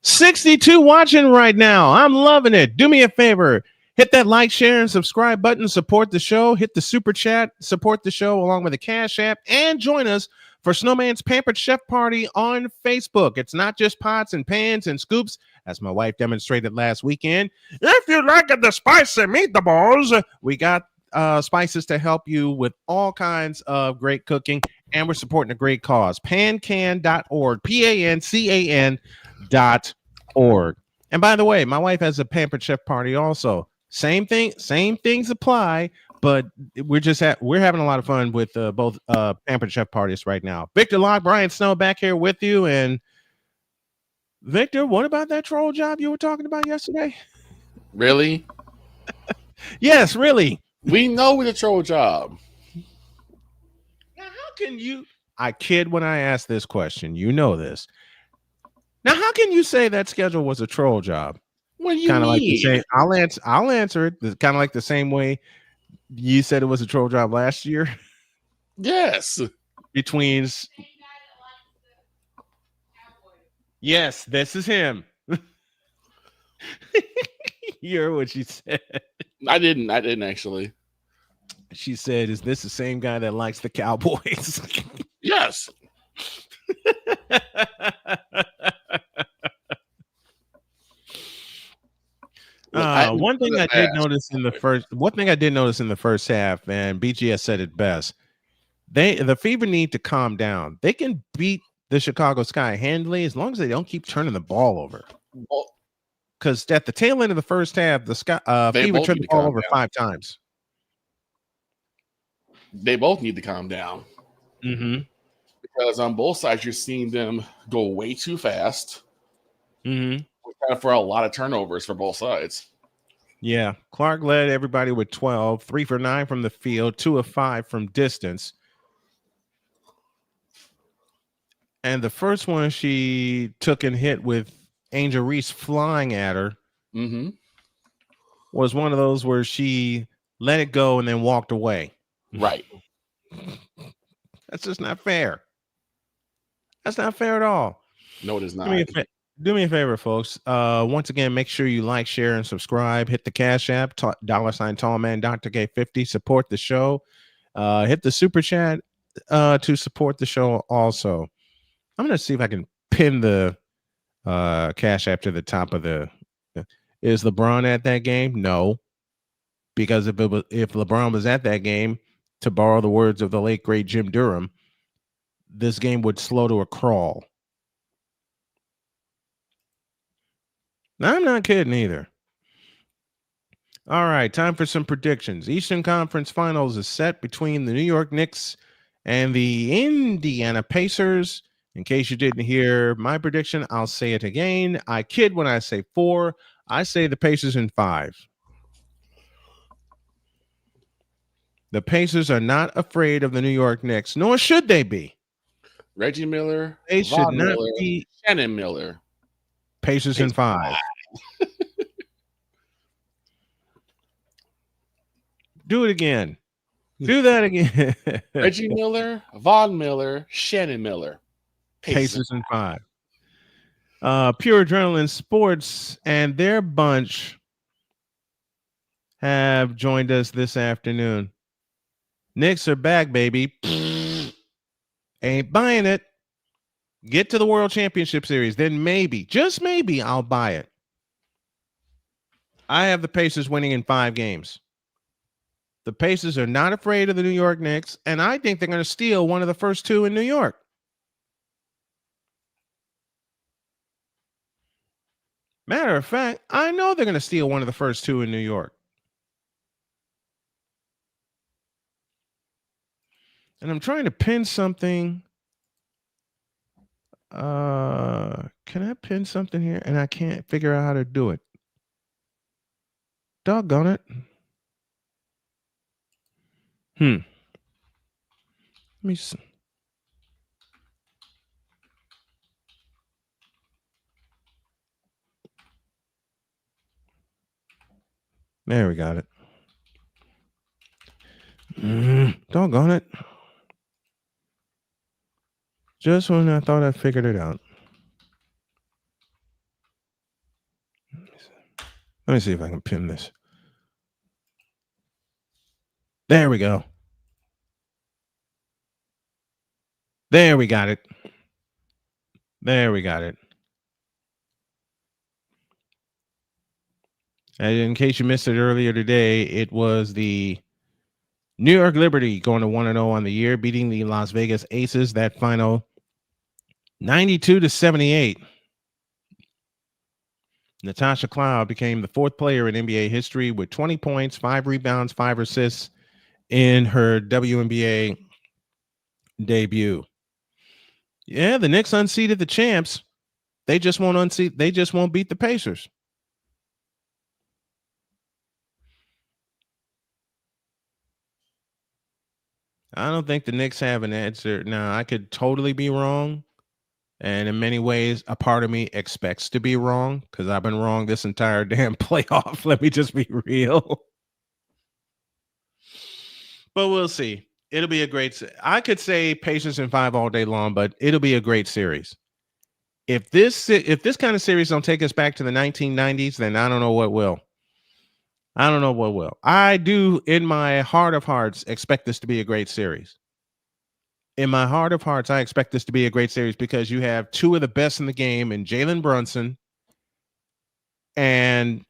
$62 watching right now. I'm loving it. Do me a favor. Hit that like, share, and subscribe button. Support the show. Hit the super chat. Support the show along with the Cash App. And join us for Snowman's Pampered Chef Party on Facebook. It's not just pots and pans and scoops, as my wife demonstrated last weekend. If you like the spicy meatballs, we got spices to help you with all kinds of great cooking. And we're supporting a great cause. Pancan.org. PANCAN.org. And by the way, my wife has a Pampered Chef Party also. Same things apply, but we're having a lot of fun with both Pampered Chef Parties right now. Victor Locke, Brian Snow back here with you. And Victor, what about that troll job you were talking about yesterday? Really? Yes, really. We know it's a troll job. Now, how can you? I kid when I ask this question. You know this. Now, how can you say that schedule was a troll job? What do you kind of mean? like the same. I'll answer it. It's kind of like the same way you said it was a troll job last year. Yes. Between. Yes, this is him. You heard what she said. I didn't actually. She said, "Is this the same guy that likes the Cowboys?" Yes. One thing I did notice in the first half, and BGS said it best. The Fever need to calm down. They can beat the Chicago Sky handily as long as they don't keep turning the ball over. Because at the tail end of the first half, the Fever turned the ball over 5 times. They both need to calm down. Mm-hmm. Because on both sides, you're seeing them go way too fast. Mm-hmm. For a lot of turnovers for both sides. Yeah. Clark led everybody with 12, 3 for 9 from the field, 2 of 5 from distance. And the first one she took and hit with Angel Reese flying at her was one of those where she let it go and then walked away. Right. That's just not fair. That's not fair at all. No, it is not. Do me a favor, folks. Once again, make sure you like, share, and subscribe. Hit the Cash App, $ Tallman, Dr. K50. Support the show. Hit the super chat to support the show also. I'm going to see if I can pin the Cash App to the top of the. Is LeBron at that game? No, because if LeBron was at that game, to borrow the words of the late great Jim Durham, this game would slow to a crawl. Now, I'm not kidding either. All right, time for some predictions. Eastern Conference Finals is set between the New York Knicks and the Indiana Pacers. In case you didn't hear my prediction, I'll say it again. I kid when I say 4. I say the Pacers in 5. The Pacers are not afraid of the New York Knicks, nor should they be. Reggie Miller, They should Von not Miller, be. Shannon Miller. Pacers in 5. Do it again. Do that again. Reggie Miller, Von Miller, Shannon Miller. Pacers in 5. Pure Adrenaline Sports and their bunch have joined us this afternoon. Knicks are back, baby. Ain't buying it. Get to the World Championship Series, then maybe, just maybe, I'll buy it. I have the Pacers winning in 5 games. The Pacers are not afraid of the New York Knicks, and I think they're going to steal one of the first 2 in New York. Matter of fact, I know they're going to steal one of the first 2 in New York. And I'm trying to pin something. Can I pin something here? And I can't figure out how to do it. Doggone it. Let me see. There we got it. Doggone it. Just when I thought I figured it out. Let me see if I can pin this. There we go. There we got it. There we got it. And in case you missed it earlier today, it was the New York Liberty going to 1-0 on the year, beating the Las Vegas Aces. That final 92-78. Natasha Cloud became the 4th player in NBA history with 20 points, 5 rebounds, 5 assists in her WNBA debut. Yeah, the Knicks unseated the champs. They just won't unseat. They just won't beat the Pacers. I don't think the Knicks have an answer. Now, I could totally be wrong. And in many ways, a part of me expects to be wrong because I've been wrong this entire damn playoff. Let me just be real. But we'll see. It'll be a great. I could say Pacers in 5 all day long, but it'll be a great series. If this kind of series don't take us back to the 1990s, then I don't know what will. I don't know what will. I do, in my heart of hearts, expect this to be a great series. In my heart of hearts, I expect this to be a great series because you have 2 of the best in the game in Jalen Brunson and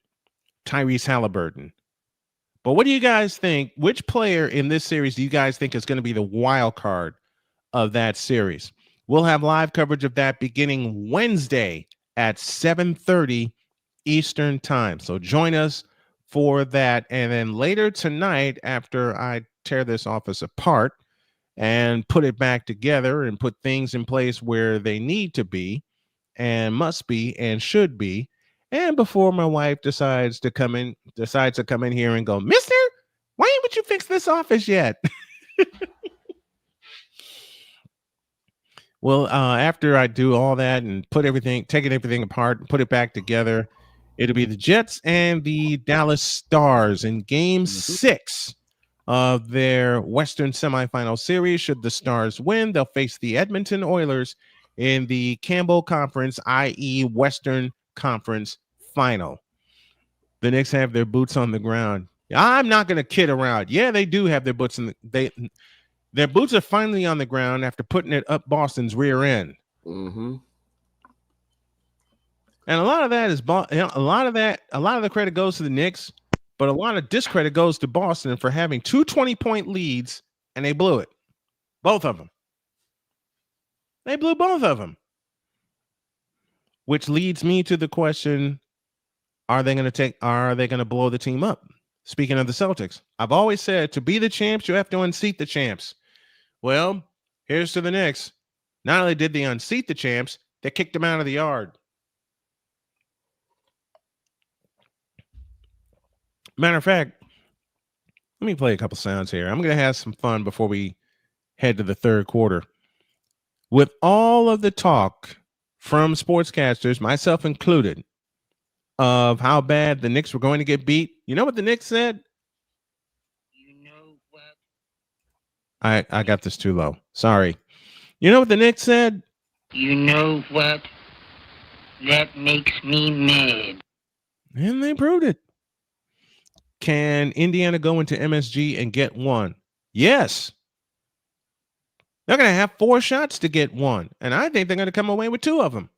Tyrese Halliburton. But what do you guys think? Which player in this series do you guys think is going to be the wild card of that series? We'll have live coverage of that beginning Wednesday at 7:30 Eastern time. So join us for that. And then later tonight, after I tear this office apart and put it back together and put things in place where they need to be and must be and should be, and before my wife decides to come in here and go, Mister, why haven't you fixed this office yet? Well, after I do all that and taking everything apart and put it back together, it'll be the Jets and the Dallas Stars in Game 6 of their Western semifinal series. Should the Stars win, they'll face the Edmonton Oilers in the Campbell Conference, i.e. Western Conference Final. The Knicks have their boots on the ground. I'm not going to kid around. Yeah, they do have their boots their boots are finally on the ground after putting it up Boston's rear end. Mm-hmm. And a lot of that is a lot of the credit goes to the Knicks, but a lot of discredit goes to Boston for having 2 20-point leads, and they blew it. Both of them. They blew both of them. Which leads me to the question, are they going to blow the team up? Speaking of the Celtics, I've always said to be the champs, you have to unseat the champs. Well, here's to the Knicks. Not only did they unseat the champs, they kicked them out of the yard. Matter of fact, let me play a couple sounds here. I'm going to have some fun before we head to the third quarter. With all of the talk from sportscasters, myself included, of how bad the Knicks were going to get beat, you know what the Knicks said? I got this too low. Sorry. You know what the Knicks said? You know what? That makes me mad. And they proved it. Can Indiana go into MSG and get one? Yes. They're going to have 4 shots to get one. And I think they're going to come away with 2 of them.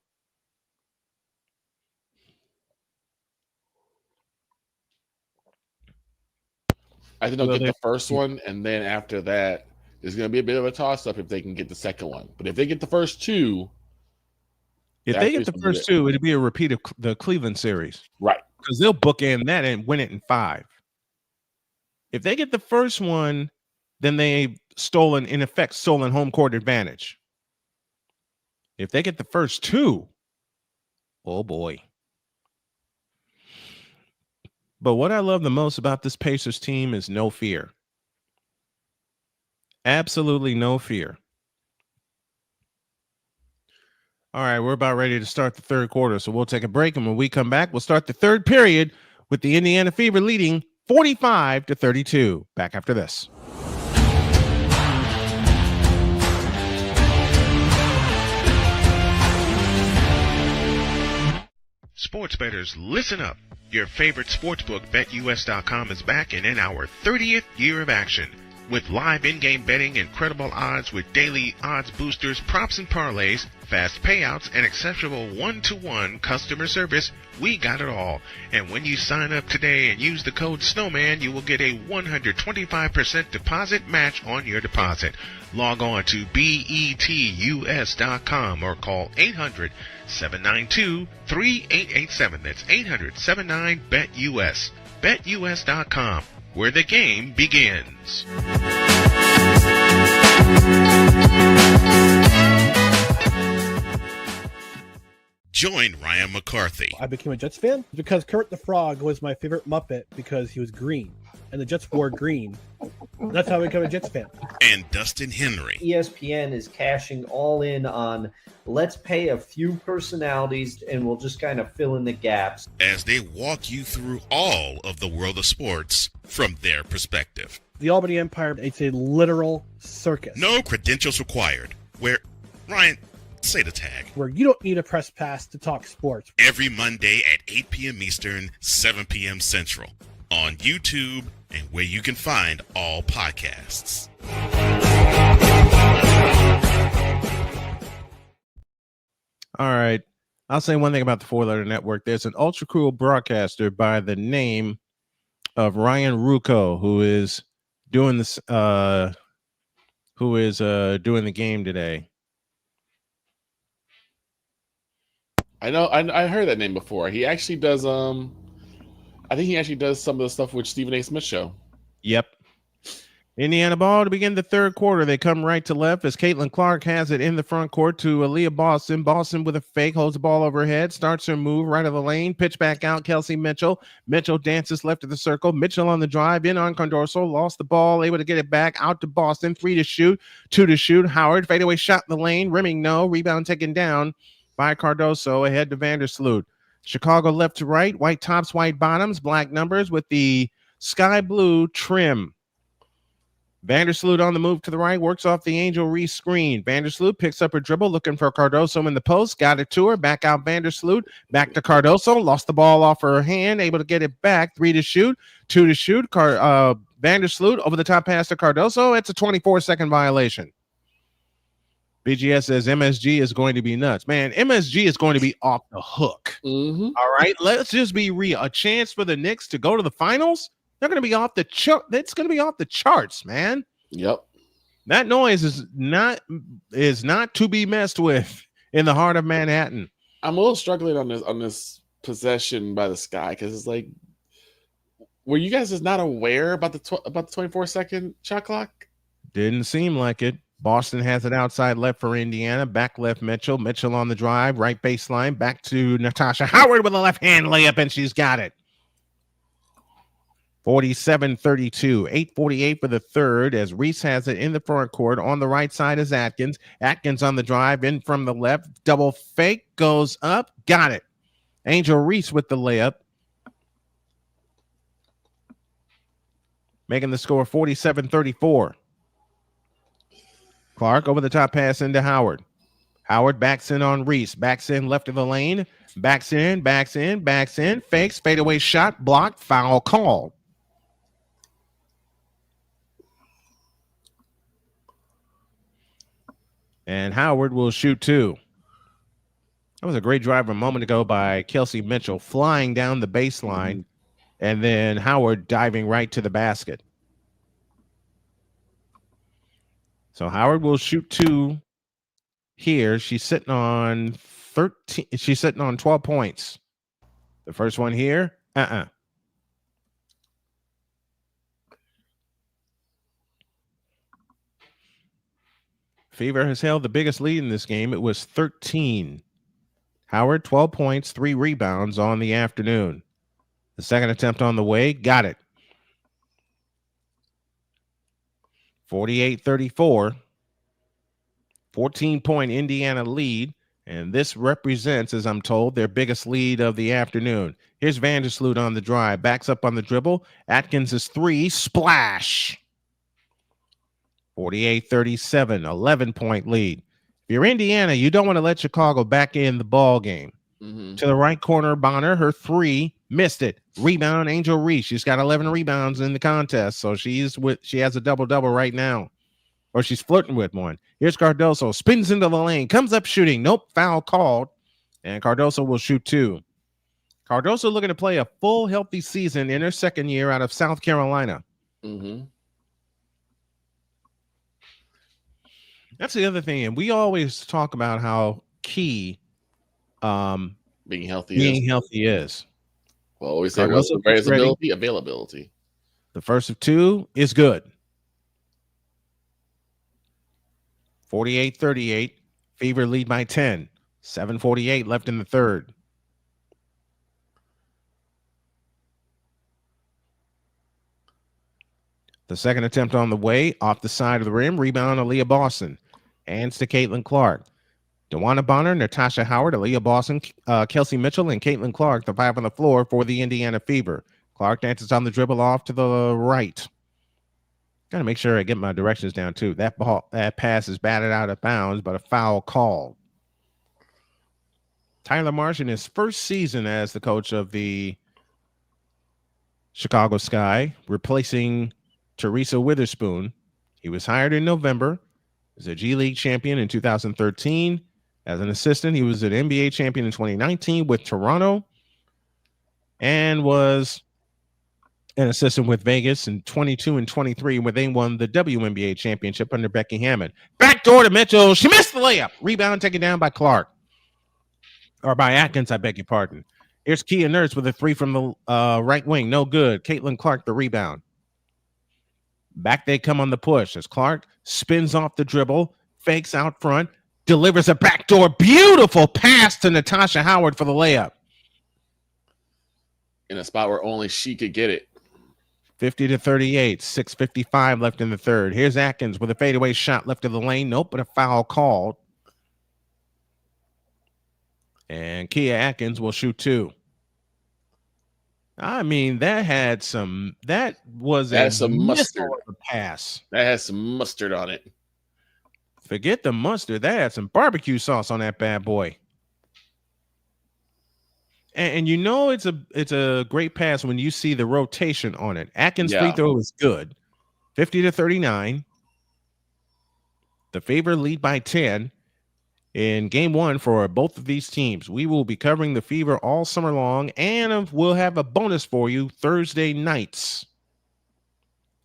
I think they'll get the first one, and then after that, there's going to be a bit of a toss-up if they can get the second one. But if they get the first 2, if they get the first 2, it'll be a repeat of the Cleveland series, right? Because they'll bookend that and win it in 5. If they get the first one, then they've stolen home court advantage. If they get the first 2, oh boy. But what I love the most about this Pacers team is no fear. Absolutely no fear. All right, we're about ready to start the third quarter, so we'll take a break, and when we come back, we'll start the third period with the Indiana Fever leading 45-32. Back after this. Sports bettors, listen up. Your favorite sportsbook, BetUS.com, is back and in our 30th year of action. With live in-game betting, incredible odds with daily odds boosters, props and parlays, fast payouts, and exceptional one-to-one customer service, we got it all. And when you sign up today and use the code Snowman, you will get a 125% deposit match on your deposit. Log on to betus.com or call 800-792-3887. That's 800-79-BET-US. BetUS.com, where the game begins. Join Ryan McCarthy. I became a Jets fan because Kermit the Frog was my favorite Muppet because he was green, and the Jets wore green. That's how I became a Jets fan. And Dustin Henry. ESPN is cashing all in on let's pay a few personalities and we'll just kind of fill in the gaps, as they walk you through all of the world of sports from their perspective. The Albany Empire, it's a literal circus. No credentials required. Where, Ryan, say the tag. Where you don't need a press pass to talk sports. Every Monday at 8 p.m. Eastern, 7 p.m. Central. On YouTube and where you can find all podcasts. All right. I'll say one thing about the 4-letter network. There's an ultra cool broadcaster by the name of Ryan Rucco who is doing this doing the game today. I know I heard that name before. He actually does I think he actually does some of the stuff with Stephen A. Smith show. Yep. Indiana ball to begin the third quarter. They come right to left as Caitlin Clark has it in the front court to Aaliyah Boston. Boston with a fake, holds the ball over her head, starts her move right of the lane, pitch back out, Kelsey Mitchell. Mitchell dances left of the circle. Mitchell on the drive, in on Condorso, lost the ball, able to get it back out to Boston. 3 to shoot, 2 to shoot. Howard, fadeaway shot in the lane, rimming no, rebound taken down by Cardoso, ahead to Vandersloot. Chicago left to right, white tops, white bottoms, black numbers with the sky blue trim. Vandersloot on the move to the right, works off the Angel Reese screen. Vandersloot picks up her dribble, looking for Cardoso in the post, got it to her, back out Vandersloot, back to Cardoso, lost the ball off her hand, able to get it back, 3 to shoot, 2 to shoot. Vandersloot over the top pass to Cardoso, it's a 24-second violation. BGS says MSG is going to be nuts. Man, MSG is going to be off the hook. Mm-hmm. All right, let's just be real. A chance for the Knicks to go to the finals? They're going to be off the chart. That's going to be off the charts, man. Yep. That noise is not to be messed with in the heart of Manhattan. I'm a little struggling on this possession by the Sky because it's like, were you guys just not aware about the 24-second shot clock? Didn't seem like it. Boston has it outside left for Indiana. Back left Mitchell. Mitchell on the drive. Right baseline. Back to Natasha Howard with a left-hand layup, and she's got it. 47-32. 8:48 for the third as Reese has it in the front court. On the right side is Atkins. Atkins on the drive. In from the left. Double fake. Goes up. Got it. Angel Reese with the layup. Making the score 47-34. Clark over the top pass into Howard. Howard backs in on Reese. Backs in left of the lane. Backs in. Fakes. Fadeaway shot. Blocked. Foul called. And Howard will shoot 2. That was a great drive a moment ago by Kelsey Mitchell, flying down the baseline, and then Howard diving right to the basket. So Howard will shoot 2 here. She's sitting on 13. She's sitting on 12 points. The first one here. Fever has held the biggest lead in this game. It was 13. Howard, 12 points, 3 rebounds on the afternoon. The second attempt on the way, got it. 48-34. 14-point Indiana lead, and this represents, as I'm told, their biggest lead of the afternoon. Here's Vandersloot on the drive, backs up on the dribble. Atkins is 3, splash. 48-37, 11-point lead. If you're Indiana, you don't want to let Chicago back in the ball game. To the right corner, Bonner, her 3, missed it. Rebound, Angel Reese. She's got 11 rebounds in the contest, so she has a double-double right now. Or she's flirting with one. Here's Cardoso, spins into the lane, comes up shooting. Nope, foul called. And Cardoso will shoot 2. Cardoso looking to play a full, healthy season in her second year out of South Carolina. That's the other thing. And we always talk about how key being healthy is. Well, always say availability. The first of 2 is good. 48-38. Fever lead by 10. 7:48 left in the third. The second attempt on the way, off the side of the rim. Rebound, Aaliyah Boston. Hands to Caitlin Clark. DeWanna Bonner, Natasha Howard, Aaliyah Boston, Kelsey Mitchell, and Caitlin Clark, the 5 on the floor for the Indiana Fever. Clark dances on the dribble off to the right. Got to make sure I get my directions down, too. That pass is batted out of bounds, but a foul called. Tyler Marsh, in his first season as the coach of the Chicago Sky, replacing Teresa Witherspoon. He was hired in November. He was a G League champion in 2013. As an assistant, he was an NBA champion in 2019 with Toronto and was an assistant with Vegas in 22 and 23 when they won the WNBA championship under Becky Hammond. Backdoor to Mitchell. She missed the layup. Rebound taken down by Clark. Or by Atkins, I beg your pardon. Here's Kia Nurse with a 3 from the right wing. No good. Caitlin Clark, the rebound. Back they come on the push as Clark spins off the dribble, fakes out front, delivers a backdoor. Beautiful pass to Natasha Howard for the layup. In a spot where only she could get it. 50-38, 6:55 left in the third. Here's Atkins with a fadeaway shot left of the lane. Nope, but a foul called. And Kia Atkins will shoot 2. I mean, that was some mustard of a pass. That has some mustard on it. Forget the mustard. That had some barbecue sauce on that bad boy. And you know it's a great pass when you see the rotation on it. Atkins' free throw is good. 50-39. The Fever lead by 10 in game 1 for both of these teams. We will be covering the Fever all summer long, and we'll have a bonus for you Thursday nights.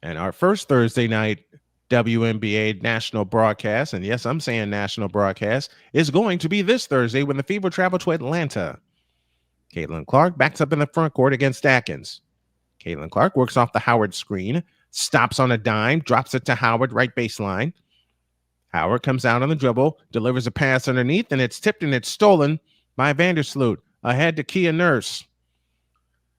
And our first Thursday night WNBA national broadcast, and yes, I'm saying national broadcast, is going to be this Thursday when the Fever travel to Atlanta. Caitlin Clark backs up in the front court against Atkins. Caitlin Clark works off the Howard screen, stops on a dime, drops it to Howard, right baseline. Howard comes out on the dribble, delivers a pass underneath, and it's tipped and it's stolen by Vandersloot. Ahead to Kia Nurse.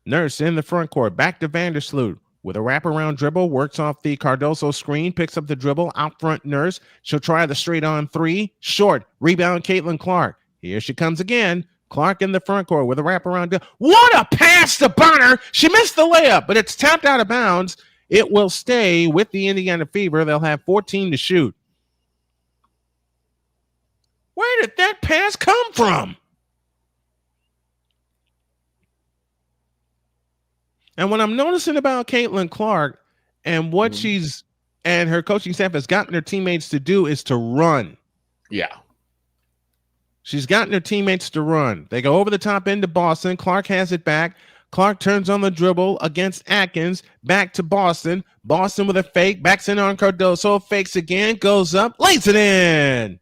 Nurse in the front court, back to Vandersloot with a wraparound dribble, works off the Cardoso screen, picks up the dribble, out front Nurse. She'll try the straight on 3, short, rebound Caitlin Clark. Here she comes again. Clark in the front court with a wraparound. What a pass to Bonner. She missed the layup, but it's tapped out of bounds. It will stay with the Indiana Fever. They'll have 14 to shoot. Where did that pass come from? And what I'm noticing about Caitlin Clark and what she's and her coaching staff has gotten her teammates to do is to run. Yeah. She's gotten her teammates to run. They go over the top into Boston. Clark has it back. Clark turns on the dribble against Atkins. Back to Boston. Boston with a fake. Backs in on Cardoso. Fakes again. Goes up. Lays it in.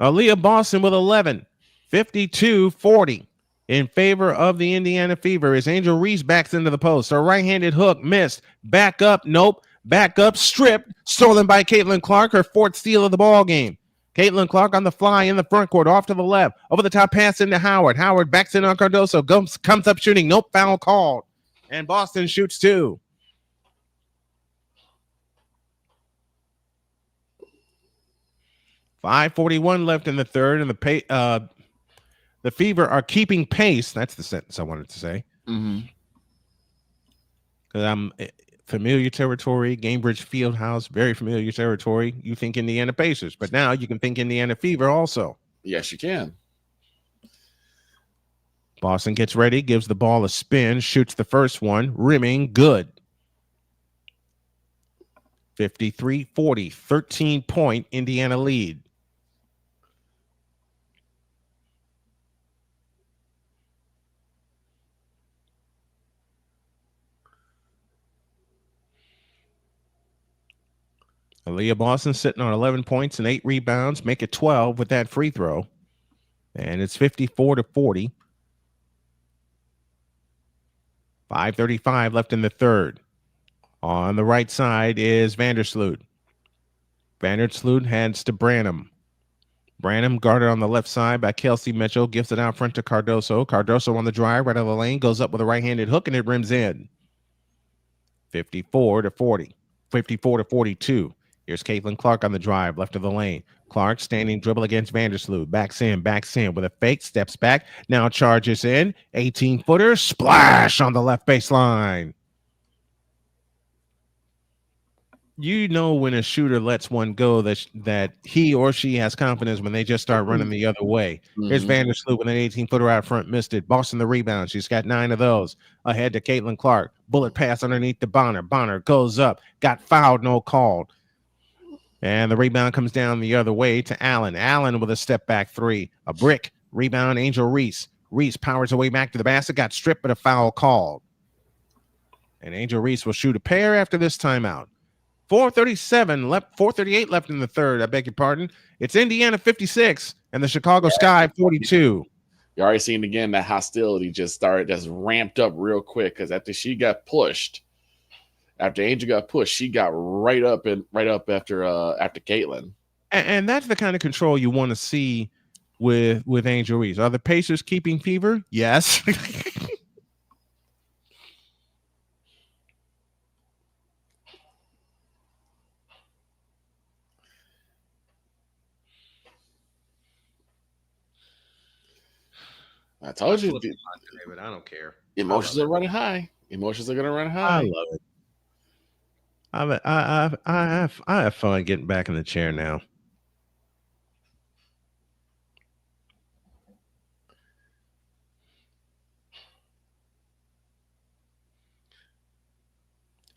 Aaliyah Boston with 11. 52-40 in favor of the Indiana Fever as Angel Reese backs into the post. Her right-handed hook missed. Back up. Nope. Back up. Stripped. Stolen by Caitlin Clark. Her fourth steal of the ball game. Caitlin Clark on the fly in the front court, off to the left, over the top pass into Howard. Howard backs in on Cardoso, comes up shooting, nope, foul called. And Boston shoots two. .541 left in the third, and the Fever are keeping pace. That's the sentence I wanted to say. Because I'm familiar territory, Gainbridge Fieldhouse, very familiar territory. You think Indiana Pacers, but now you can think Indiana Fever also. Yes, you can. Boston gets ready, gives the ball a spin, shoots the first one, rimming, good. 53-40, 13-point Indiana lead. Aaliyah Boston sitting on 11 points and 8 rebounds, make it 12 with that free throw. And it's 54-40. 5:35 left in the third. On the right side is Vandersloot. Vandersloot hands to Branham. Branham guarded on the left side by Kelsey Mitchell, gives it out front to Cardoso. Cardoso on the drive, right out of the lane, goes up with a right-handed hook, and it rims in. 54-40. 54-42. Here's Caitlin Clark on the drive, left of the lane. Clark standing dribble against Vandersloot. Backs in with a fake, steps back, now charges in. 18-footer, splash on the left baseline. You know when a shooter lets one go that he or she has confidence when they just start running the other way. Here's Vandersloot with an 18-footer out front, missed it. Boston the rebound. She's got 9 of those. Ahead to Caitlin Clark. Bullet pass underneath to Bonner. Bonner goes up. Got fouled, no called. And the rebound comes down the other way to Allen. Allen with a step back three. A brick. Rebound, Angel Reese. Reese powers her way back to the basket. Got stripped, but a foul called. And Angel Reese will shoot a pair after this timeout. 4:38 left in the third. I beg your pardon. It's Indiana 56 and the Chicago Sky 42. You're already seeing again that hostility just ramped up real quick because after she got pushed, after Angel got pushed, she got right up after Caitlin. And that's the kind of control you want to see with Angel Reese. Are the Pacers keeping fever? Yes. I told you, but I don't care. Emotions are running high. Emotions are going to run high. I love it. I have fun getting back in the chair now.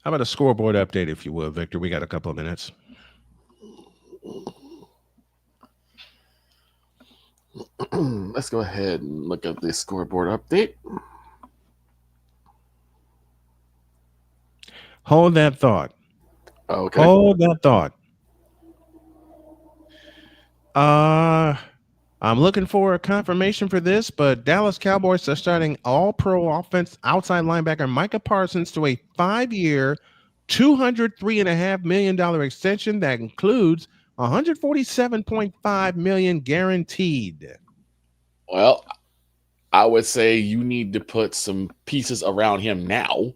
How about a scoreboard update, if you will, Victor? We got a couple of minutes. Let's go ahead and look at the scoreboard update. Hold that thought. Okay. Hold that thought. I'm looking for a confirmation for this, but Dallas Cowboys are starting all-pro offense outside linebacker Micah Parsons to a 5-year, $203.5 million extension that includes $147.5 million guaranteed. Well, I would say you need to put some pieces around him now.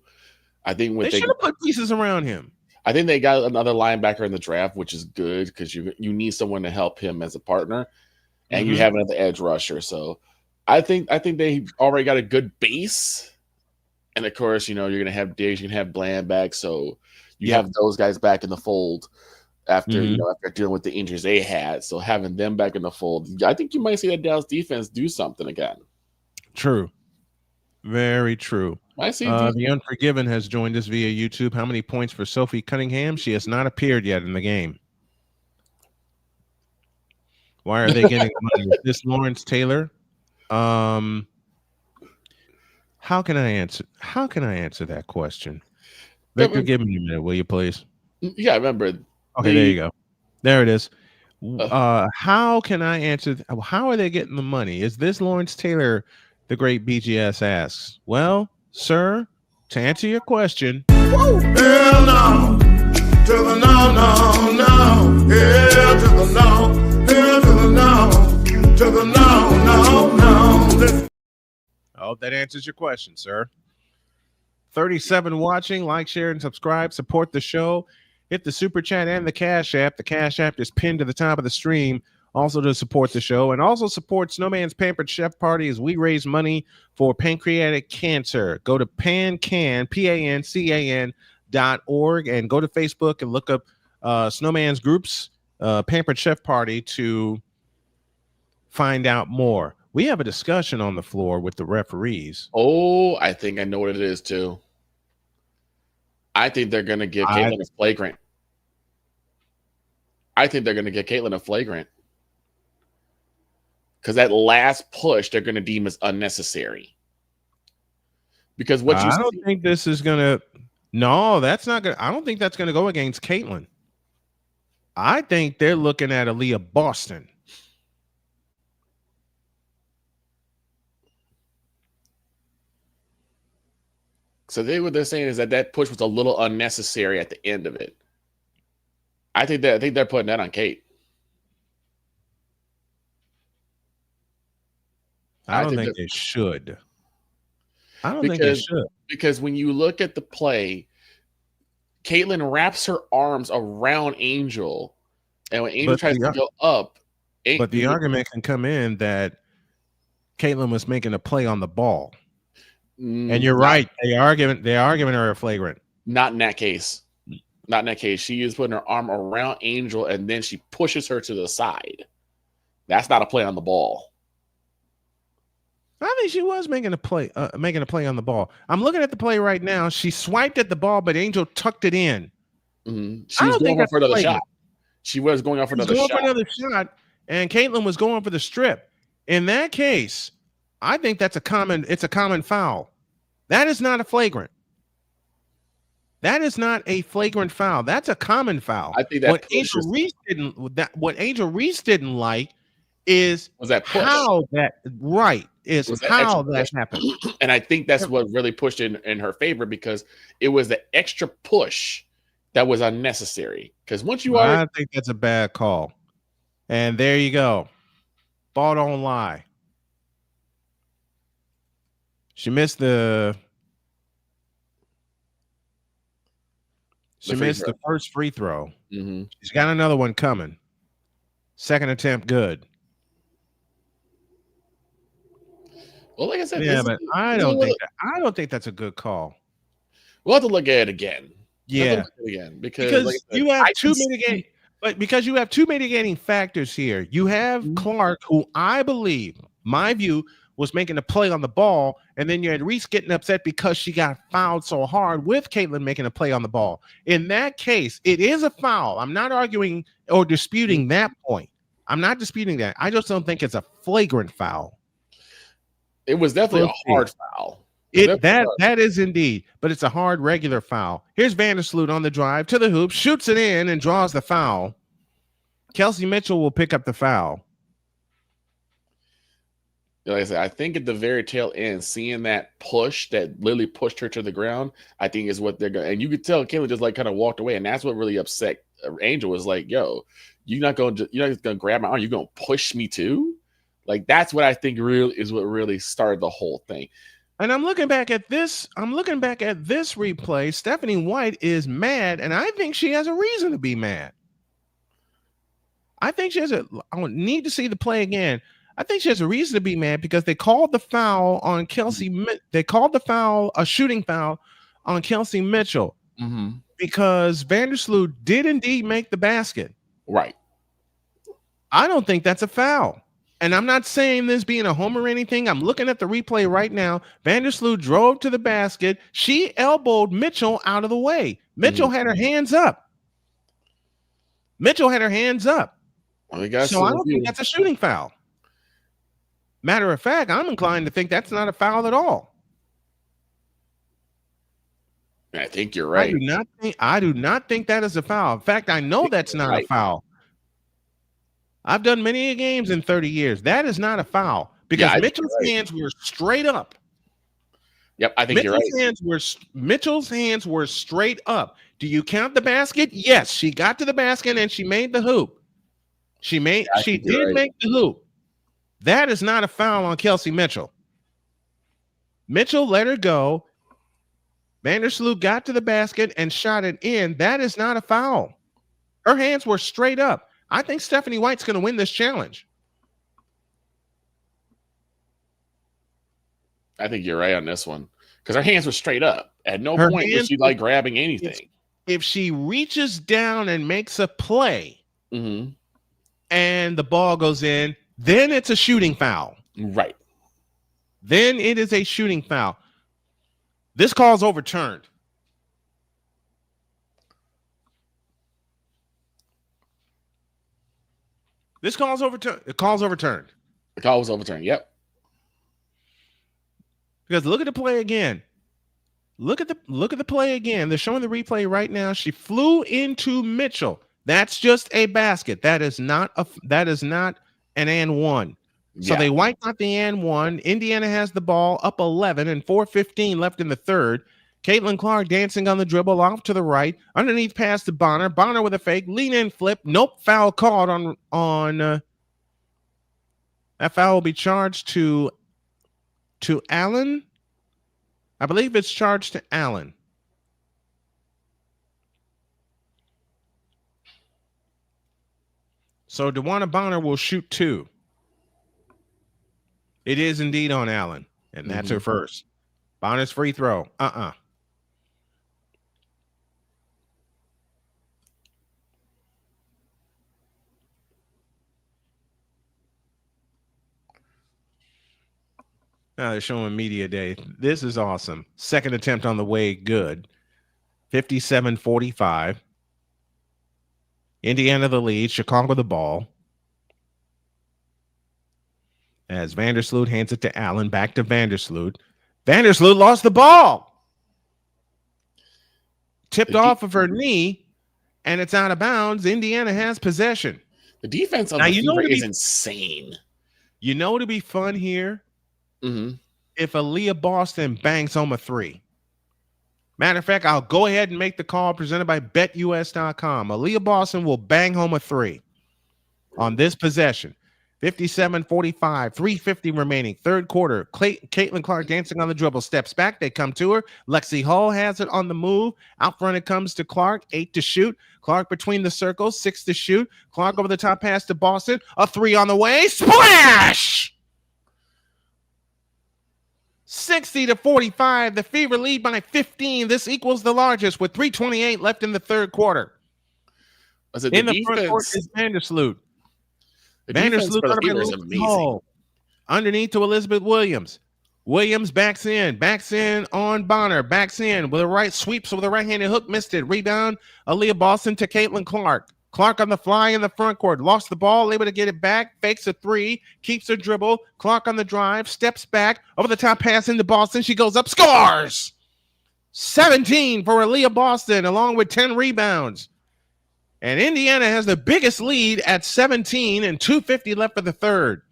I think they should have put pieces around him. I think they got another linebacker in the draft, which is good because you need someone to help him as a partner, and you have another edge rusher. So I think they already got a good base, and of course, you're gonna have Diggs, you're gonna have Bland back, so you have those guys back in the fold. after after dealing with the injuries they had. So having them back in the fold, I think you might see that Dallas defense do something again. True. Very true. I see. The Unforgiven has joined us via YouTube. How many points for Sophie Cunningham? She has not appeared yet in the game. Why are they getting money? Is this Lawrence Taylor? How can I answer that question? Victor, give me a minute, will you please? Yeah, I remember. Okay, there you go. There it is. How can I answer? How are they getting the money? Is this Lawrence Taylor? The great BGS asks. Well, sir, to answer your question. Hell no, to the no, no, no. Hell to the no, hell to the no, to the no, no, no. I hope that answers your question, sir. 37 watching. Like, share, and subscribe. Support the show. Hit the Super Chat and the Cash App. The Cash App is pinned to the top of the stream. Also to support the show, and also support Snowman's Pampered Chef Party as we raise money for pancreatic cancer. Go to PanCan, PANCAN.org, and go to Facebook and look up Snowman's Group's Pampered Chef Party to find out more. We have a discussion on the floor with the referees. Oh, I think I know what it is too. I think they're going to give Caitlin a flagrant. I think they're going to give Caitlin a flagrant. Because that last push they're going to deem as unnecessary. Because what you I don't think this is going to. No, that's not going. I don't think that's going to go against Caitlin. I think they're looking at Aaliyah Boston. So what they're saying is that push was a little unnecessary at the end of it. I think they're putting that on Kate. I don't think they should. I don't think they should. Because when you look at the play, Caitlin wraps her arms around Angel. And when Angel tries to go up. But the argument can come in that Caitlin was making a play on the ball. And you're right. They are giving her a flagrant. Not in that case. Not in that case. She is putting her arm around Angel and then she pushes her to the side. That's not a play on the ball. I think she was making a play on the ball. I'm looking at the play right now. She swiped at the ball, but Angel tucked it in. Mm-hmm. She was going for another shot. She was going for another shot, and Caitlin was going for the strip. In that case, I think it's a common foul. That is not a flagrant. That is not a flagrant foul. That's a common foul. I think that what Angel Reese didn't like is that push. How that happened. And I think that's what really pushed in her favor because it was the extra push that was unnecessary. Because once you I think that's a bad call. And there you go. Ball don't lie. She missed the first free throw. Mm-hmm. She's got another one coming. Second attempt, good. Well, like I said, I don't think that's a good call. We'll have to look at it again. Yeah, because like said, you have because you have two mitigating factors here. You have Clark, who I believe, my view, was making a play on the ball, and then you had Reese getting upset because she got fouled so hard with Caitlin making a play on the ball. In that case, it is a foul. I'm not arguing or disputing that point. I'm not disputing that. I just don't think it's a flagrant foul. It was definitely a hard foul. That is indeed, but it's a hard regular foul. Here's Vandersloot on the drive to the hoop, shoots it in, and draws the foul. Kelsey Mitchell will pick up the foul. Like I said, I think at the very tail end, seeing that push that literally pushed her to the ground, I think is what they're going. And you could tell Caitlin just like kind of walked away, and that's what really upset Angel. Was like, "Yo, you're not just gonna grab my arm. You're gonna push me too." Like that's what I think really is what really started the whole thing. And I'm looking back at this replay. Stephanie White is mad, and I think she has a reason to be mad. I don't need to see the play again. I think she has a reason to be mad because they called the foul on Kelsey. They called the foul a shooting foul on Kelsey Mitchell. because Vandersloot did indeed make the basket. Right. I don't think that's a foul. And I'm not saying this being a homer or anything. I'm looking at the replay right now. Vandersloot drove to the basket. She elbowed Mitchell out of the way. Mitchell had her hands up. So I don't think that's a shooting foul. Matter of fact, I'm inclined to think that's not a foul at all. I think you're right. I do not think that is a foul. In fact, I know that's not a foul. I've done many games in 30 years. That is not a foul because Mitchell's hands were straight up. Yep, I think you're right. Mitchell's hands were straight up. Do you count the basket? Yes, she got to the basket and she made the hoop. She did make the hoop. That is not a foul on Kelsey Mitchell. Mitchell let her go. Vandersloot got to the basket and shot it in. That is not a foul. Her hands were straight up. I think Stephanie White's going to win this challenge. I think you're right on this one because her hands were straight up. At no point was she like grabbing anything. If she reaches down and makes a play and the ball goes in, then it's a shooting foul. Right. Then it is a shooting foul. This call's overturned. This call's overturned. The call's overturned. The call was overturned. Yep. Because look at the play again. Look at the play again. They're showing the replay right now. She flew into Mitchell. That's just a basket. That is not an and one. So they wiped out the and one. Indiana has the ball up 11 and 4:15 left in the third. Caitlin Clark dancing on the dribble off to the right. Underneath pass to Bonner. Bonner with a fake. Lean in flip. Nope. Foul called on that foul will be charged to Allen. I believe it's charged to Allen. So DeWanna Bonner will shoot 2. It is indeed on Allen, and that's her first. Bonner's free throw. Now they're showing media day. This is awesome. Second attempt on the way, good. 57-45. Indiana the lead. Chicago the ball. As Vandersloot hands it to Allen. Back to Vandersloot. Vandersloot lost the ball. Tipped off of her knee, and it's out of bounds. Indiana has possession. The defense on the Fever is insane. You know what would be fun here? If Aaliyah Boston bangs home a 3. Matter of fact, I'll go ahead and make the call presented by BetUS.com. Aaliyah Boston will bang home a 3 on this possession. 57-45, 3:50 remaining. Third quarter. Caitlin Clark dancing on the dribble. Steps back. They come to her. Lexi Hall has it on the move. Out front it comes to Clark. 8 to shoot. Clark between the circles. 6 to shoot. Clark over the top pass to Boston. A 3 on the way. Splash! 60-45. The Fever lead by 15. This equals the largest with 3:28 left in the third quarter. In the front court is Vandersloot. Vandersloot is amazing. Underneath to Elizabeth Williams. Williams backs in on Bonner. Backs in with a right sweeps with a right-handed hook. Missed it. Rebound. Aaliyah Boston to Caitlin Clark. Clark on the fly in the front court. Lost the ball, able to get it back. Fakes a 3. Keeps her dribble. Clark on the drive. Steps back. Over the top pass into Boston. She goes up. Scores! 17 for Aaliyah Boston along with 10 rebounds. And Indiana has the biggest lead at 17 and 2:50 left for the third.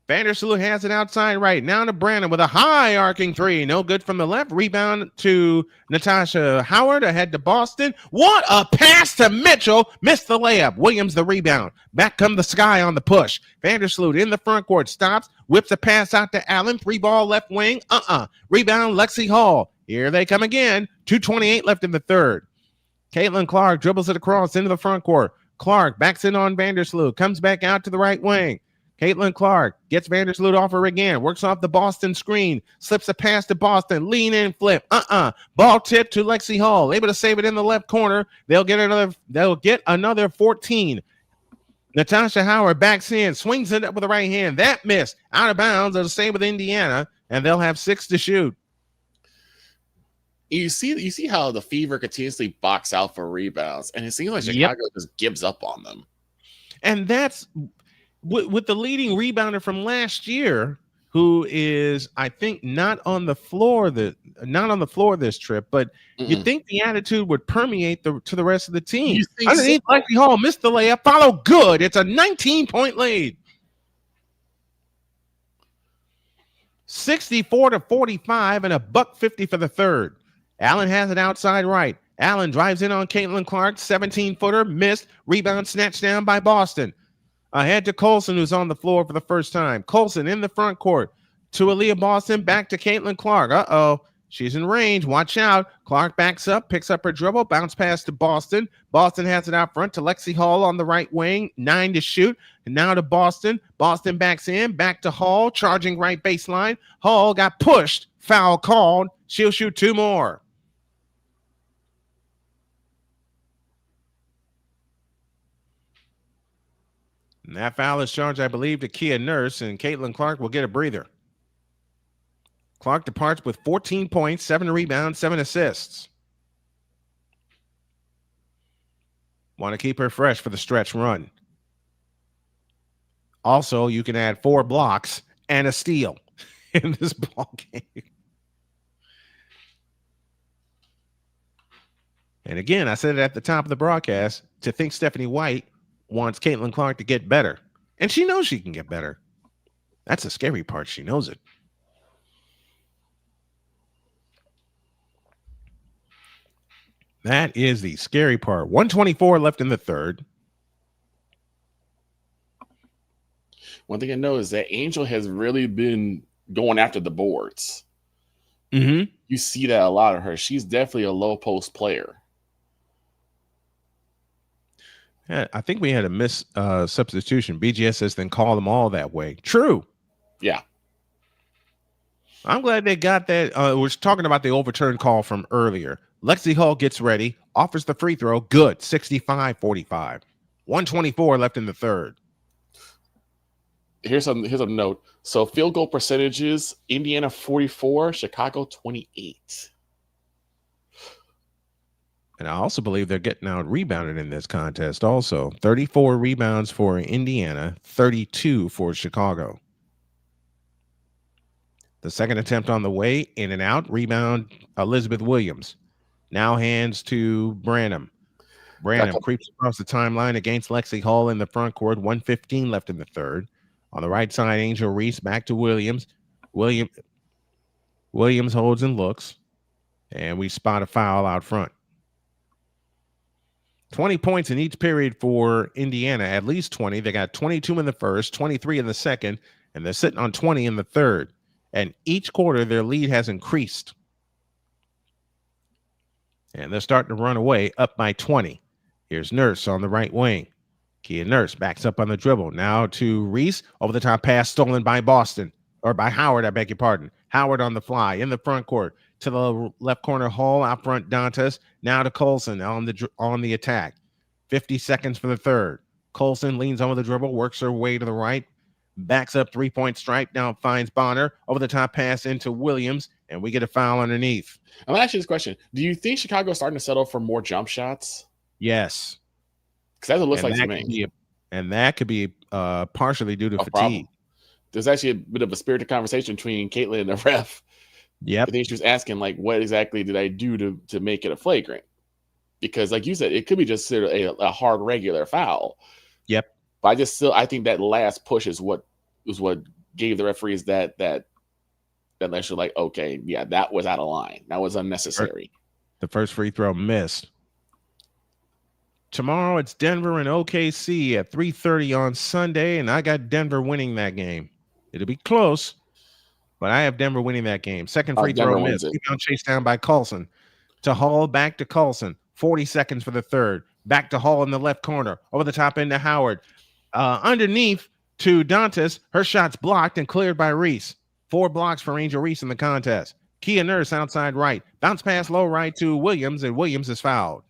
Vandersloot has it outside right. Now to Brandon with a high arcing 3. No good from the left. Rebound to Natasha Howard. Ahead to Boston. What a pass to Mitchell. Missed the layup. Williams the rebound. Back come the Sky on the push. Vandersloot in the front court. Stops. Whips a pass out to Allen. 3-ball left wing. Rebound Lexi Hall. Here they come again. 2:28 left in the third. Caitlin Clark dribbles it across into the front court. Clark backs in on Vandersloot. Comes back out to the right wing. Caitlin Clark gets Vandersloot off her again, works off the Boston screen, slips a pass to Boston, lean in, flip. Ball tip to Lexi Hall, able to save it in the left corner. They'll get another 14. Natasha Howard backs in, swings it up with the right hand. That missed. Out of bounds. It'll stay with Indiana, and they'll have 6 to shoot. You see how the Fever continuously box out for rebounds, and it seems like Chicago just gives up on them. And that's with the leading rebounder from last year, who is, I think, not on the floor this trip, but you think the attitude would permeate to the rest of the team. Underneath, Lexi Hall missed the layup, follow good. It's a 19-point lead. 64-45 and a $1.50 for the third. Allen has it outside right. Allen drives in on Caitlin Clark, 17-footer, missed. Rebound snatched down by Boston. Ahead to Colson, who's on the floor for the first time. Colson in the front court to Aaliyah Boston, back to Caitlin Clark. She's in range. Watch out. Clark backs up, picks up her dribble, bounce pass to Boston. Boston has it out front to Lexi Hall on the right wing. 9 to shoot. And now to Boston. Boston backs in, back to Hall, charging right baseline. Hall got pushed. Foul called. She'll shoot 2 more. And that foul is charged, I believe, to Kia Nurse, and Caitlin Clark will get a breather. Clark departs with 14 points, 7 rebounds, 7 assists. Want to keep her fresh for the stretch run. Also, you can add 4 blocks and a steal in this ball game. And again, I said it at the top of the broadcast, to think Stephanie White wants Caitlin Clark to get better. And she knows she can get better. That's the scary part. She knows it. That is the scary part. 124 left in the third. One thing I know is that Angel has really been going after the boards. Mm-hmm. You see that a lot of her. She's definitely a low post player. Yeah, I think we had a miss substitution. BGS says then call them all that way. True. Yeah. I'm glad they got that. We're talking about the overturned call from earlier. Lexi Hall gets ready, offers the free throw. Good. 65-45. 124 left in the third. Here's a note. So field goal percentages, Indiana 44, Chicago 28. And I also believe they're getting out rebounded in this contest also. 34 rebounds for Indiana, 32 for Chicago. The second attempt on the way, in and out, rebound Elizabeth Williams. Now hands to Branham. Branham creeps across the timeline against Lexi Hall in the front court. 1:15 left in the third. On the right side, Angel Reese back to Williams. Williams holds and looks. And we spot a foul out front. 20 points in each period for Indiana, at least 20. They got 22 in the first, 23 in the second, and they're sitting on 20 in the third. And each quarter, their lead has increased. And they're starting to run away, up by 20. Here's Nurse on the right wing. Kia Nurse backs up on the dribble. Now to Reese. Over the top pass stolen by Boston. Or by Howard, I beg your pardon. Howard on the fly in the front court. To the left corner, Hall out front, Dantas. Now to Colson on the attack. 50 seconds for the third. Colson leans over the dribble, works her way to the right. Backs up, 3-point stripe. Now finds Bonner. Over the top pass into Williams. And we get a foul underneath. I'm going to ask you this question. Do you think Chicago's starting to settle for more jump shots? Yes. Because that's what it looks like to me. And that could be partially due to fatigue. Problem. There's actually a bit of a spirited conversation between Caitlin and the ref. Yep. I think she was asking, like, what exactly did I do to make it a flagrant? Because, like you said, it could be just a hard regular foul. Yep. But I think that last push is what gave the referees that unless you're like, okay, yeah, that was out of line. That was unnecessary. The first free throw missed. Tomorrow it's Denver and OKC at 3:30 on Sunday, and I got Denver winning that game. It'll be close, but I have Denver winning that game. Second free throw missed. Rebound chased down by Colson. To Hall, back to Colson. 40 seconds for the third. Back to Hall in the left corner. Over the top end to Howard. Underneath, to Dantas. Her shot's blocked and cleared by Reese. 4 blocks for Angel Reese in the contest. Kia Nurse outside right. Bounce pass low right to Williams, and Williams is fouled.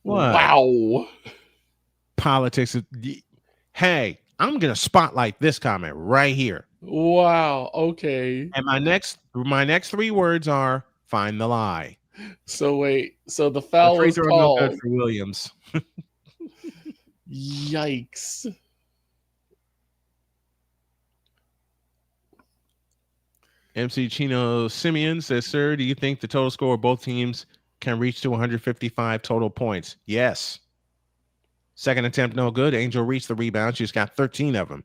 Wow. Politics. Hey, I'm going to spotlight this comment right here. Wow. Okay. And my next 3 words are find the lie. So wait. So the foul was called. No good for Williams. Yikes. MC Chino Simeon says, sir, do you think the total score of both teams can reach to 155 total points? Yes. Second attempt, no good. Angel Reese the rebound. She's got 13 of them.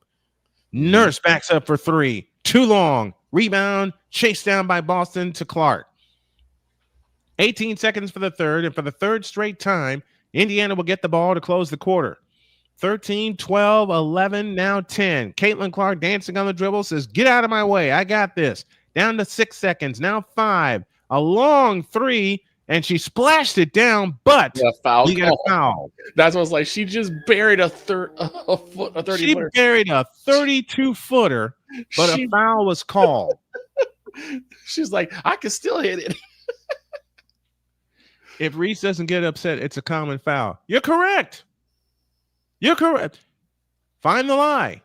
Nurse backs up for 3. Too long. Rebound, chased down by Boston to Clark. 18 seconds for the third, and for the third straight time, Indiana will get the ball to close the quarter. 13, 12, 11, now 10. Caitlin Clark dancing on the dribble says, get out of my way. I got this. Down to 6 seconds. Now 5. A long 3, and she splashed it down, but we got a foul. That's what I was like. She just buried a 30 She footer. buried a 32-footer, but a foul was called. She's like, I can still hit it. If Reese doesn't get upset, it's a common foul. You're correct. You're correct. Find the lie.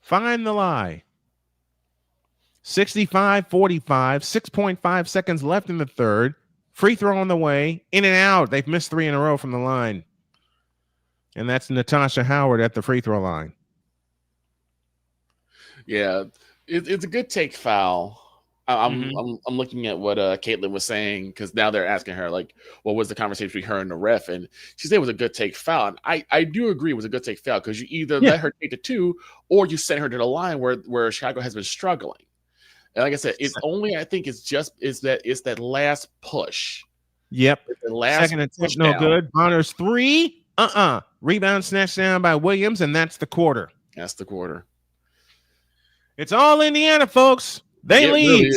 Find the lie. 65-45, 6.5 seconds left in the third. Free throw on the way. In and out. They've missed 3 in a row from the line. And that's Natasha Howard at the free throw line. Yeah, it's a good take foul. I'm looking at what Caitlin was saying, because now they're asking her, like, what was the conversation between her and the ref? And she said it was a good take foul. And I do agree it was a good take foul, because you either let her take the 2 or you send her to the line where Chicago has been struggling. And like I said, it's only, I think it's that last push. Yep. The last second attempt, no good. Bonner's 3. Rebound snatched down by Williams, and that's the quarter. That's the quarter. It's all Indiana, folks. They lead really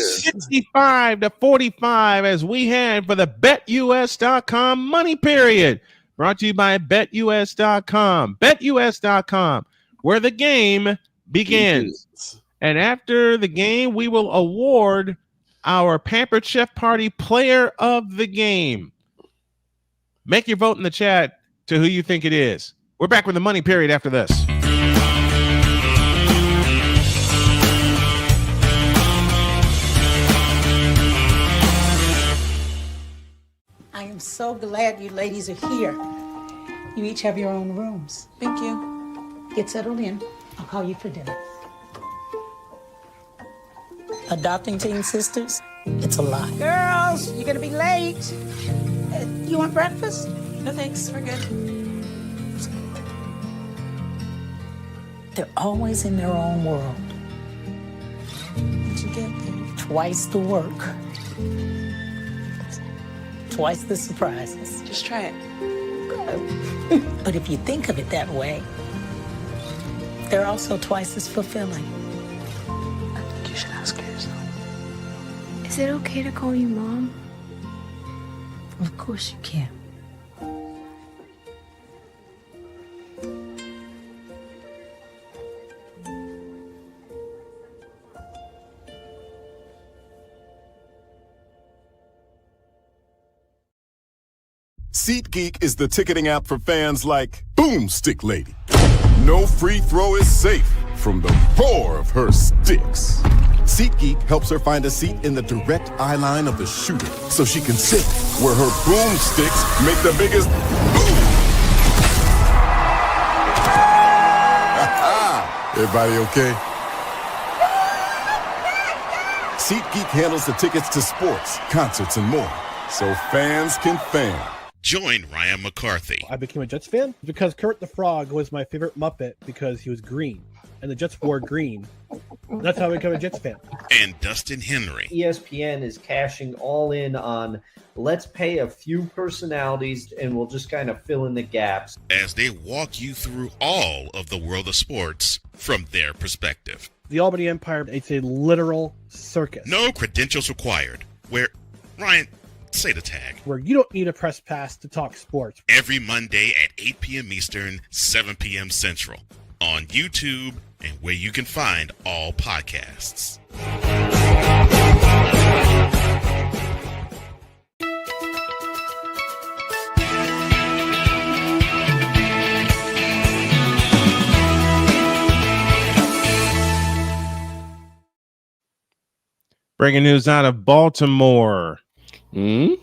65-45 as we head for the BetUS.com money period. Brought to you by BetUS.com. BetUS.com, where the game begins. And after the game, we will award our Pampered Chef Party Player of the Game. Make your vote in the chat to who you think it is. We're back with the money period after this. I am so glad you ladies are here. You each have your own rooms. Thank you. Get settled in. I'll call you for dinner. Adopting teen sisters, it's a lot. Girls, you're gonna be late. You want breakfast? No thanks, we're good. They're always in their own world. What'd you get, babe? Twice the work. Twice the surprises. Just try it. But if you think of it that way, they're also twice as fulfilling. I think you should ask her yourself. Is it okay to call you Mom? Of course you can. SeatGeek is the ticketing app for fans like Boomstick Lady. No free throw is safe from the roar of her sticks. SeatGeek helps her find a seat in the direct eye line of the shooter so she can sit where her boomsticks make the biggest boom. Everybody okay? SeatGeek handles the tickets to sports, concerts, and more, so fans can fan. Join Ryan McCarthy. I became a Jets fan because Kurt the Frog was my favorite Muppet because he was green, and the Jets wore green. That's how I became a Jets fan. And Dustin Henry. ESPN is cashing all in on let's pay a few personalities and we'll just kind of fill in the gaps. As they walk you through all of the world of sports from their perspective. The Albany Empire, it's a literal circus. No credentials required. Where, Ryan, Say the tag. Where you don't need a press pass to talk sports. Every Monday at 8 p.m. Eastern, 7 p.m. Central. On YouTube and where you can find all podcasts. Breaking news out of Baltimore. The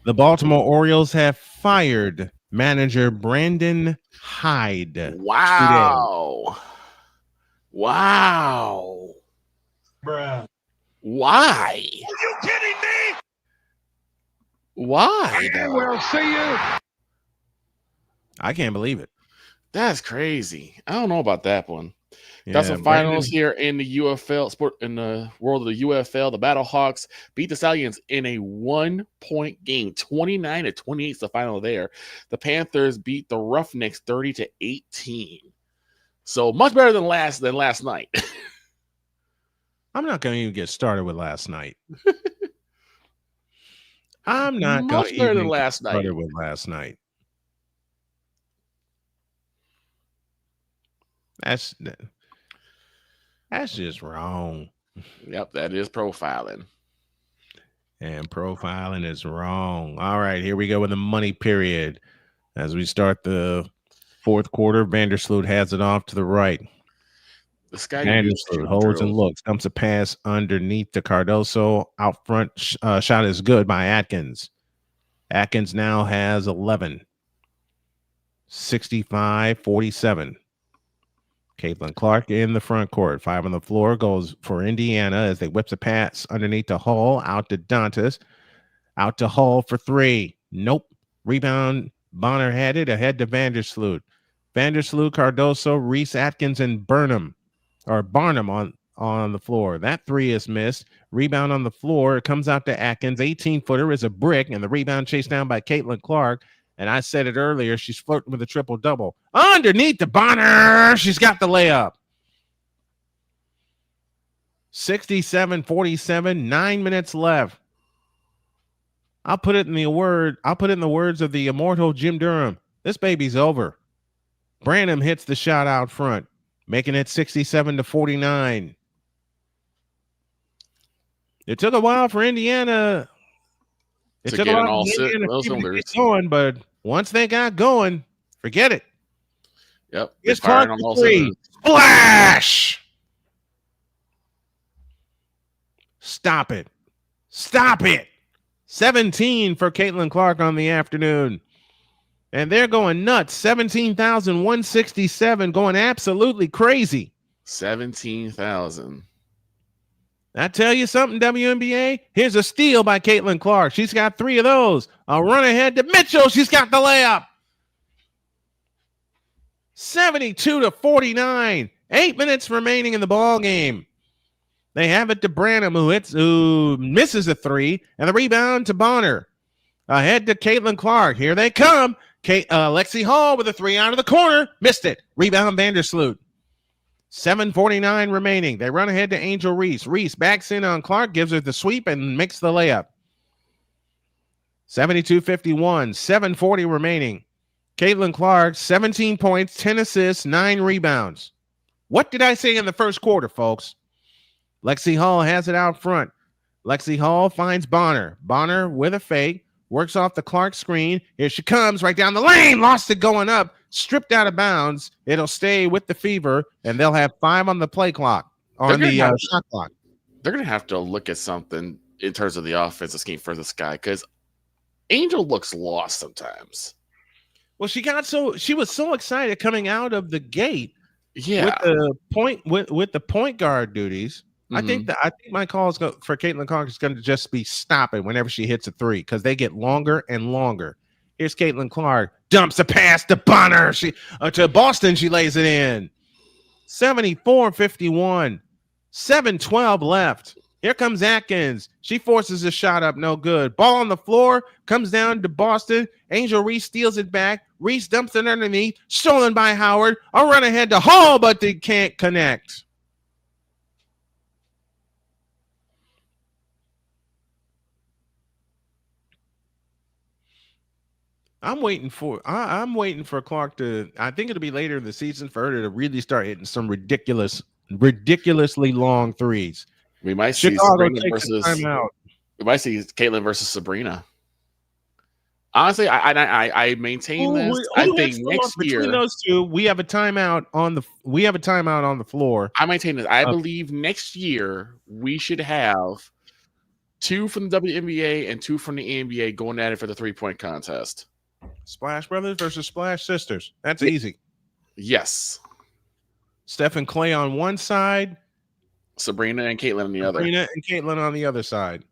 Baltimore Orioles have fired manager Brandon Hyde. Wow. Wow. Bruh. Why? Are you kidding me? Why? I will see you. I can't believe it. That's crazy. I don't know about that one. Got some finals here in the UFL sport in the world of the UFL. The Battlehawks beat the Stallions in a 1-point game, 29-28 is the final there. The Panthers beat the Roughnecks 30-18. So much better than last night. I'm not going to even get started with last night. I'm not going to even get started with last night. That's just wrong. Yep, that is profiling. And profiling is wrong. All right, here we go with the money period. As we start the fourth quarter, Vandersloot has it off to the right. Vandersloot holds and looks, dumps a pass underneath to Cardoso. Out front, shot is good by Atkins. Atkins now has 11. 65-47. Caitlin Clark in the front court. 5 on the floor, goes for Indiana as they whips a pass underneath to Hall. Out to Dantas. Out to Hall for 3. Nope. Rebound. Bonner had it ahead to Vandersloot. Vandersloot, Cardoso, Reese, Atkins, and Barnum on the floor. That 3 is missed. Rebound on the floor. It comes out to Atkins. 18-footer is a brick, and the rebound chased down by Caitlin Clark. And I said it earlier, she's flirting with a triple-double. Underneath the Bonner, she's got the layup. 67-47, 9 minutes left. I'll put it in the words of the immortal Jim Durham. This baby's over. Branham hits the shot out front, making it 67-49. It took a while for Indiana. It took a while for Indiana to get going, but once they got going, forget it. Yep. It's Clark on all 3. Splash! Stop it. Stop it. 17 for Caitlin Clark on the afternoon. And they're going nuts. 17,167, going absolutely crazy. 17,000. I tell you something, WNBA. Here's a steal by Caitlin Clark. She's got 3 of those. A run ahead to Mitchell. She's got the layup. 72-49. 8 minutes remaining in the ball game. They have it to Branham, who misses a 3, and the rebound to Bonner. Ahead to Caitlin Clark. Here they come. Lexi Hall with a 3 out of the corner. Missed it. Rebound Vandersloot. 7:49 remaining. They run ahead to Angel Reese. Reese backs in on Clark, gives her the sweep, and makes the layup. 72-51. 7:40 remaining. Caitlin Clark, 17 points, 10 assists, 9 rebounds. What did I say in the first quarter, folks? Lexi Hall has it out front. Lexi Hall finds Bonner. Bonner with a fake. Works off the Clark screen. Here she comes right down the lane. Lost it going up. Stripped out of bounds. It'll stay with the Fever, and they'll have 5 on the play clock, on the shot clock. They're going to have to look at something in terms of the offensive scheme for this guy, because Angel looks lost sometimes. Well, she was so excited coming out of the gate. Yeah. With the point guard duties. I think my call for Caitlin Clark is going to just be stop it whenever she hits a 3, because they get longer and longer. Here's Caitlin Clark, dumps a pass to Bonner. To Boston, she lays it in. 74-51, 7:12 left. Here comes Atkins. She forces a shot up, no good. Ball on the floor, comes down to Boston. Angel Reese steals it back. Reese dumps it underneath, stolen by Howard. A run ahead to Hall, but they can't connect. I'm waiting for Clark to. I think it'll be later in the season for her to really start hitting some ridiculously long threes. We might see Chicago Sabrina takes a timeout. We might see Caitlin versus Sabrina. Honestly, I maintain this. I think next year between those two, we have a timeout on the floor. I maintain this. I believe next year we should have 2 from the WNBA and 2 from the NBA going at it for the 3-point contest. Splash Brothers versus Splash Sisters. That's easy. Yes. Steph and Clay on one side, Sabrina and Caitlin on the other. Sabrina and Caitlin on the other side.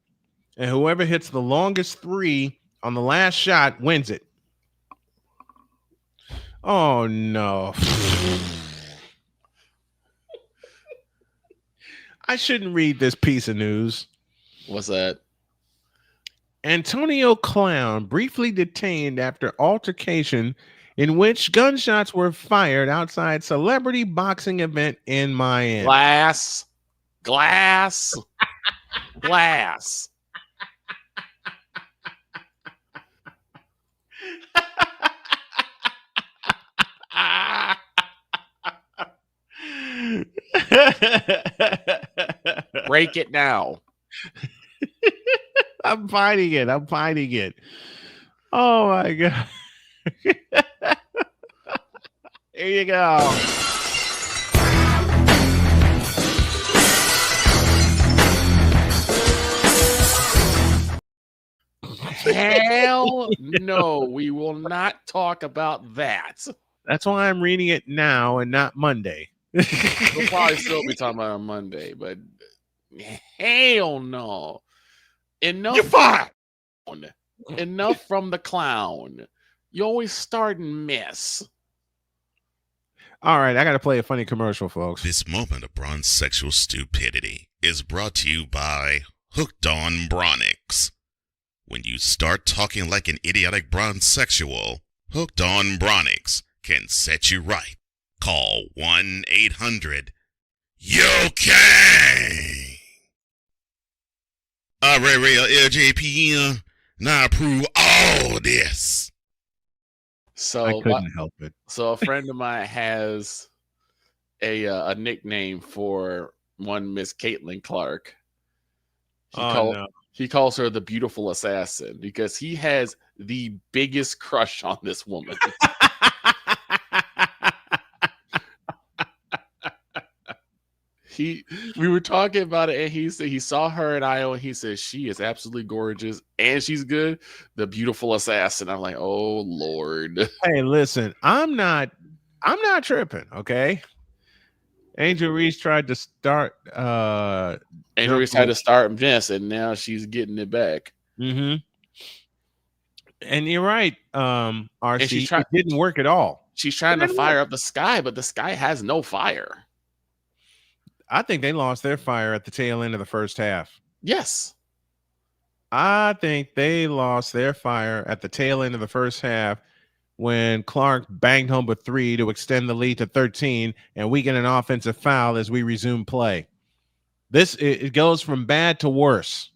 And whoever hits the longest 3 on the last shot wins it. Oh, no. I shouldn't read this piece of news. What's that? Antonio Clown briefly detained after altercation in which gunshots were fired outside celebrity boxing event in Miami. Glass. Break it now. I'm fighting it. Oh my God. Here you go. Hell no, we will not talk about that. That's why I'm reading it now and not Monday. We'll probably still be talking about it on Monday, but hell no. Enough. You're fired. Enough from the clown. You always start and miss. All right, I got to play a funny commercial, folks. This moment of bronze sexual stupidity is brought to you by Hooked on Bronix. When you start talking like an idiotic bronze sexual, Hooked on Bronix can set you right. Call 1-800-YO-KAY. Real LJPM. Now approve all this. I couldn't help it. So a friend of mine has a nickname for one Miss Caitlin Clark. He calls her the beautiful assassin because he has the biggest crush on this woman. We were talking about it, and he said he saw her in Iowa, and he said she is absolutely gorgeous and she's good. The beautiful assassin. I'm like, oh Lord. Hey, listen, I'm not tripping. Okay. Angel Reese tried to start. Angel Reese tried to start Vince, and now she's getting it back. Mm-hmm. And you're right, RC. It didn't work at all. She's trying to fire up the Sky, but the Sky has no fire. I think they lost their fire at the tail end of the first half. Yes. I think they lost their fire at the tail end of the first half when Clark banged home a 3 to extend the lead to 13, and we get an offensive foul as we resume play. It goes from bad to worse.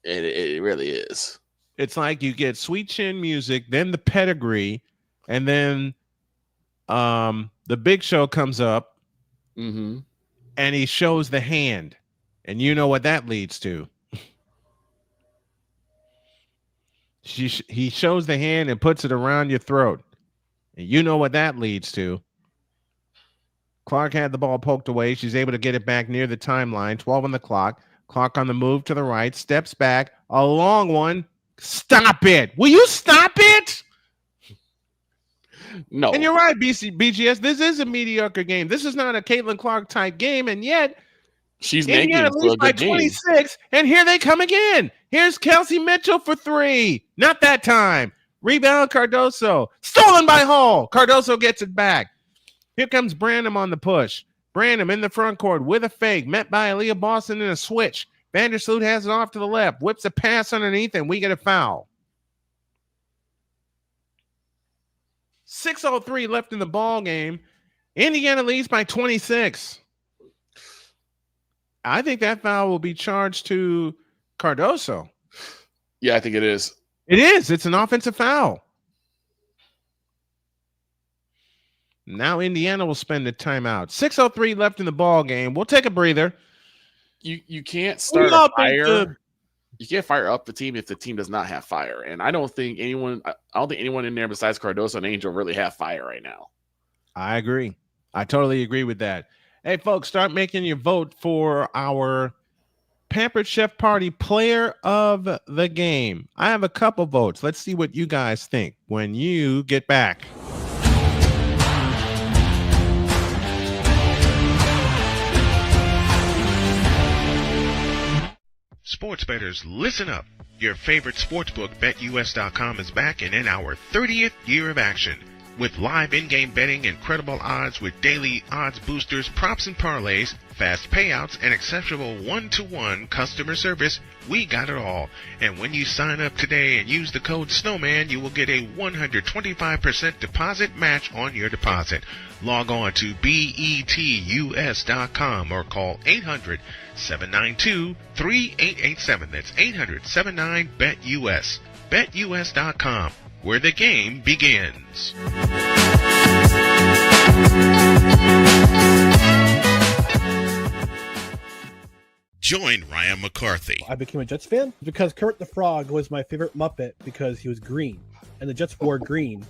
It really is. It's like you get Sweet Chin Music, then the Pedigree, and then the Big Show comes up. Mm-hmm. And he shows the hand, and you know what that leads to. He shows the hand and puts it around your throat, and you know what that leads to. Clark had the ball poked away. She's able to get it back near the timeline. 12 on the clock. Clark on the move to the right, steps back, a long one. Stop it! Will you stop it? No. And you're right, BGS. This is a mediocre game. This is not a Caitlin Clark type game, and yet she's making it for a good game. 26, and here they come again. Here's Kelsey Mitchell for 3. Not that time. Rebound Cardoso. Stolen by Hall. Cardoso gets it back. Here comes Branham on the push. Branham in the front court with a fake. Met by Aaliyah Boston in a switch. Vandersloot has it off to the left. Whips a pass underneath, and we get a foul. 6:03 left in the ball game. Indiana leads by 26. I think that foul will be charged to Cardoso. Yeah, I think it is. It is. It's an offensive foul. Now Indiana will spend the timeout. 6:03 left in the ball game. We'll take a breather. You can't start a fire. You can't fire up the team if the team does not have fire. And I don't think anyone in there besides Cardoso and Angel really have fire right now. I agree. I totally agree with that. Hey, folks, start making your vote for our Pampered Chef Party Player of the Game. I have a couple votes. Let's see what you guys think when you get back. Sports bettors, listen up. Your favorite sportsbook, BetUS.com, is back and in our 30th year of action. With live in-game betting, incredible odds with daily odds boosters, props and parlays, fast payouts, and exceptional one-to-one customer service, we got it all. And when you sign up today and use the code Snowman, you will get a 125% deposit match on your deposit. Log on to betus.com or call 800-792-3887. That's 800-79-BET-US. BetUS.com, where the game begins. Join Ryan McCarthy. I became a Jets fan because Kurt the Frog was my favorite Muppet because he was green, and the Jets wore green.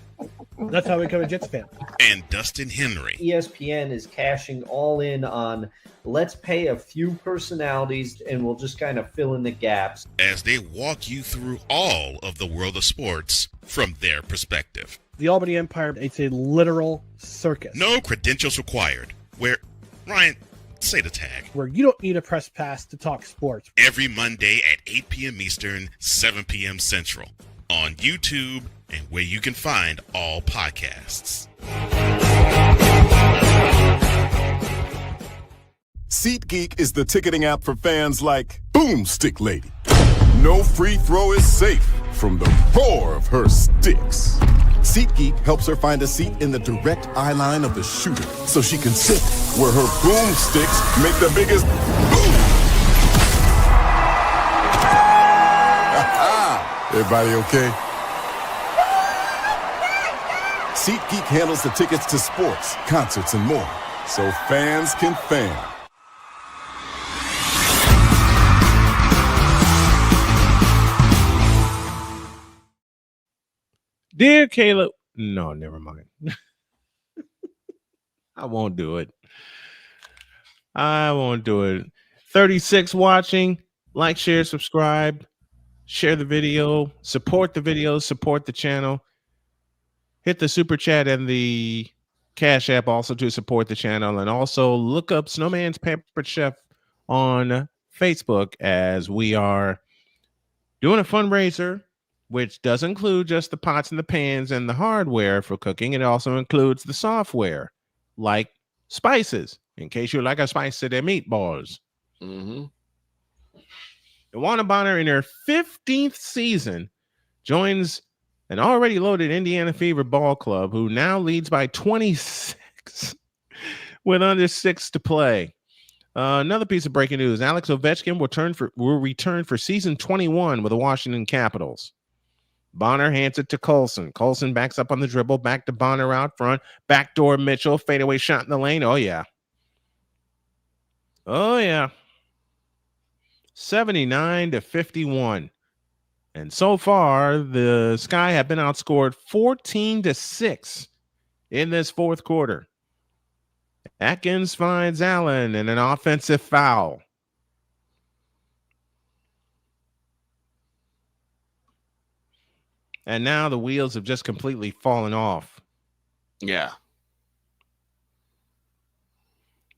That's how I became a Jets fan. And Dustin Henry. ESPN is cashing all in on let's pay a few personalities and we'll just kind of fill in the gaps. As they walk you through all of the world of sports from their perspective. The Albany Empire, it's a literal circus. No credentials required. Where, Ryan, say the tag. Where you don't need a press pass to talk sports. Every Monday at 8 p.m. Eastern, 7 p.m. Central. On YouTube and where you can find all podcasts. SeatGeek is the ticketing app for fans like Boomstick Lady. No free throw is safe from the roar of her sticks. SeatGeek helps her find a seat in the direct eye line of the shooter so she can sit where her boomsticks make the biggest boom. Everybody okay? SeatGeek handles the tickets to sports, concerts, and more, so fans can fan. Dear Caleb, no, never mind. I won't do it. 36 watching. Like, share, subscribe. Share the video, support the channel. Hit the super chat and the Cash App also to support the channel. And also look up Snowman's Pampered Chef on Facebook as we are doing a fundraiser, which does include just the pots and the pans and the hardware for cooking. It also includes the software, like spices, in case you like a spice to their meatballs. Mm-hmm. Dewana Bonner, in her 15th season, joins an already loaded Indiana Fever ball club, who now leads by 26 with under 6 to play. Another piece of breaking news: Alex Ovechkin will return for season 21 with the Washington Capitals. Bonner hands it to Colson. Colson backs up on the dribble, back to Bonner out front, backdoor Mitchell, fadeaway shot in the lane. Oh yeah. 79-51. And so far, the Sky have been outscored 14-6 in this fourth quarter. Atkins finds Allen in an offensive foul. And now the wheels have just completely fallen off. Yeah.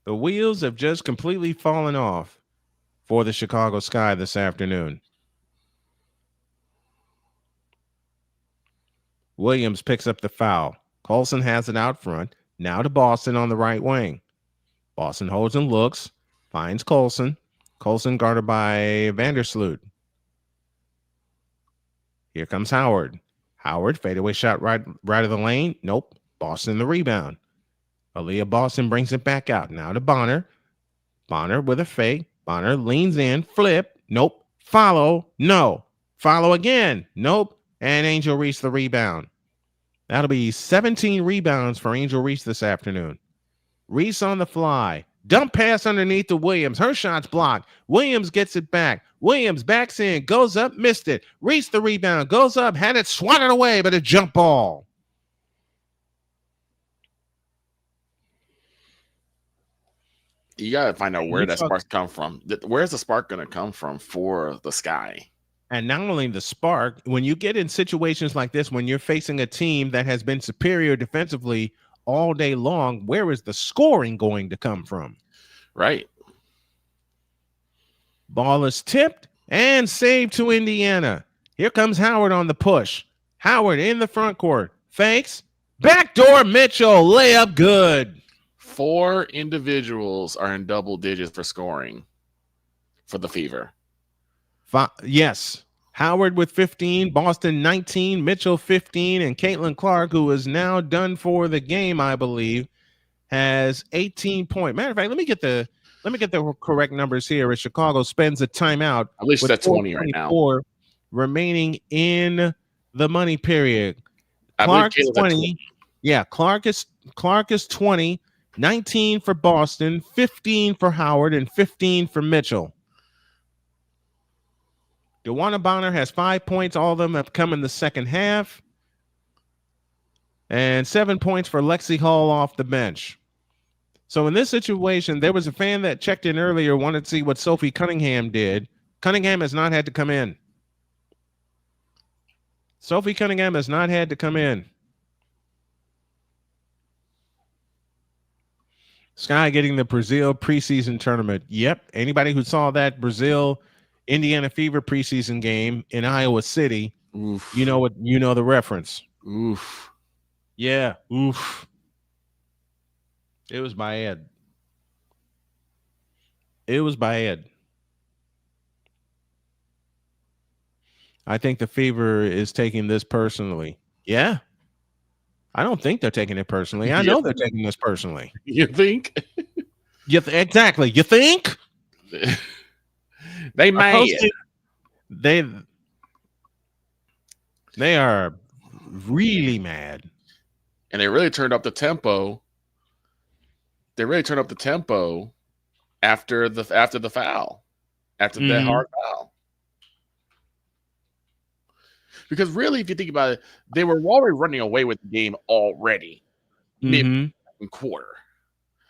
The wheels have just completely fallen off for the Chicago Sky this afternoon. Williams picks up the foul. Colson has it out front. Now to Boston on the right wing. Boston holds and looks. Finds Colson. Colson guarded by Vandersloot. Here comes Howard. Howard, fadeaway shot right of the lane. Nope. Boston the rebound. Aaliyah Boston brings it back out. Now to Bonner. Bonner with a fake. Bonner leans in. Flip. Nope. Follow. No. Follow again. Nope. and Angel Reese the rebound. That'll be 17 rebounds for Angel Reese this afternoon. Reese on the fly. Dump pass underneath to Williams. Her shot's blocked. Williams gets it back. Williams backs in, goes up, missed it. Reese the rebound, goes up, had it swatted away, but a jump ball. You got to find out where that spark come from. Where's the spark going to come from for the Sky? And not only the spark, when you get in situations like this, when you're facing a team that has been superior defensively all day long, where is the scoring going to come from? Right. Ball is tipped and saved to Indiana. Here comes Howard on the push. Howard in the front court. Fakes. Backdoor Mitchell. Layup good. 4 individuals are in double digits for scoring for the Fever. Yes. Howard with 15, Boston 19, Mitchell 15, and Caitlin Clark, who is now done for the game, I believe, has 18 points. Matter of fact, let me get the correct numbers here as Chicago spends a timeout. At least that's 20 right now. Remaining in the money period. Clark is 20. Yeah, Clark is 20, 19 for Boston, 15 for Howard, and 15 for Mitchell. DeWanna Bonner has 5 points. All of them have come in the second half. And 7 points for Lexi Hall off the bench. So in this situation, there was a fan that checked in earlier, wanted to see what Sophie Cunningham did. Cunningham has not had to come in. Sophie Cunningham has not had to come in. Sky getting the Brazil preseason tournament. Yep. Anybody who saw that Brazil Indiana Fever preseason game in Iowa City, oof. You know the reference. Oof. Yeah. Oof. It was bad. It was bad. I think the Fever is taking this personally. Yeah. I don't think they're taking it personally. I know they're taking this personally. You think? Exactly. You think? They mad. They are really mad. And they really turned up the tempo. After the foul. After that hard foul. Because really, if you think about it, they were already running away with the game already. Mid quarter.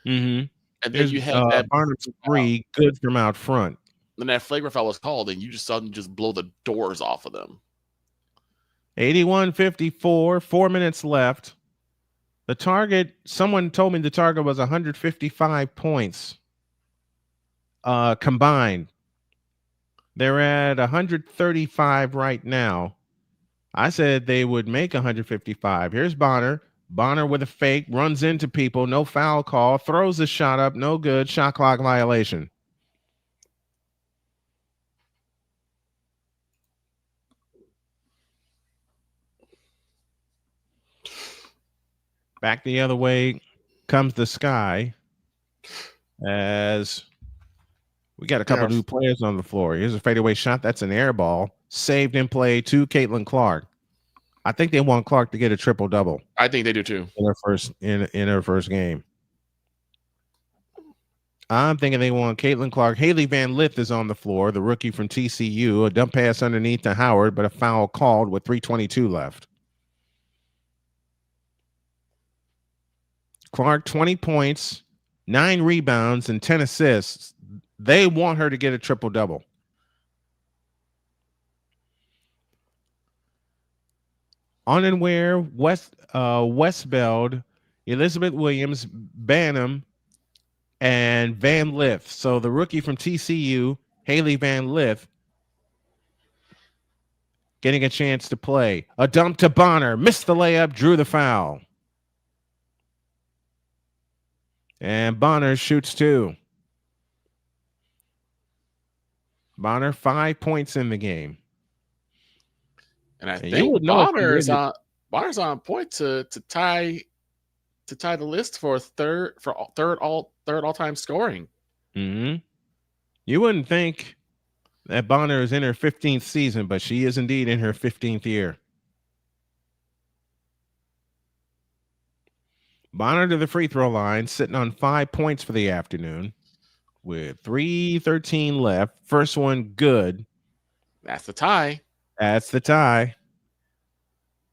Mm-hmm. And then you had that Barnum's 3 good from out front. Then that flagrant foul was called, and you just suddenly just blow the doors off of them. 81-54, 4 minutes left. The target, someone told me the target was 155 points combined. They're at 135 right now. I said they would make 155. Here's Bonner. Bonner with a fake, runs into people, no foul call, throws the shot up, no good, shot clock violation. Back the other way comes the Sky as we got a couple new players on the floor. Here's a fadeaway shot. That's an air ball. Saved in play to Caitlin Clark. I think they want Clark to get a triple-double. I think they do too. In her first game. I'm thinking they want Caitlin Clark. Haley Van Lith is on the floor, the rookie from TCU. A dump pass underneath to Howard, but a foul called with 3:22 left. Clark, 20 points, 9 rebounds, and 10 assists. They want her to get a triple-double. Onenware, Westbeld, Elizabeth Williams, Banham, and Van Lith. So the rookie from TCU, Haley Van Lith, getting a chance to play. A dump to Bonner. Missed the layup, drew the foul. And Bonner shoots 2. Bonner, 5 points in the game. And I think Bonner's on point to tie the list for third all-time scoring. Mm-hmm. You wouldn't think that Bonner is in her 15th season, but she is indeed in her 15th year. Bonner to the free throw line, sitting on 5 points for the afternoon with 3:13 left. First one good. That's the tie. That's the tie.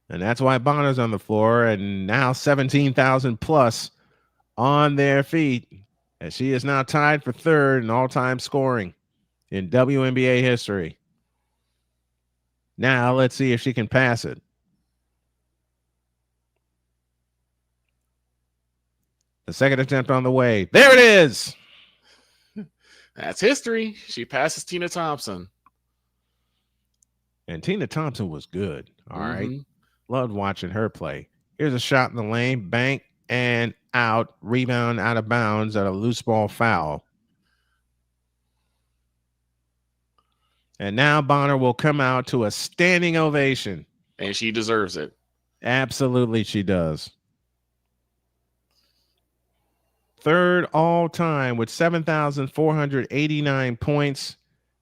And that's why Bonner's on the floor, and now 17,000 plus on their feet, as she is now tied for third in all-time scoring in WNBA history. Now let's see if she can pass it. The second attempt on the way. There it is. That's history. She passes Tina Thompson. And Tina Thompson was good. All right. Loved watching her play. Here's a shot in the lane, bank and out, rebound out of bounds at a loose ball foul. And now Bonner will come out to a standing ovation. And she deserves it. Absolutely, she does. Third all time with 7,489 points.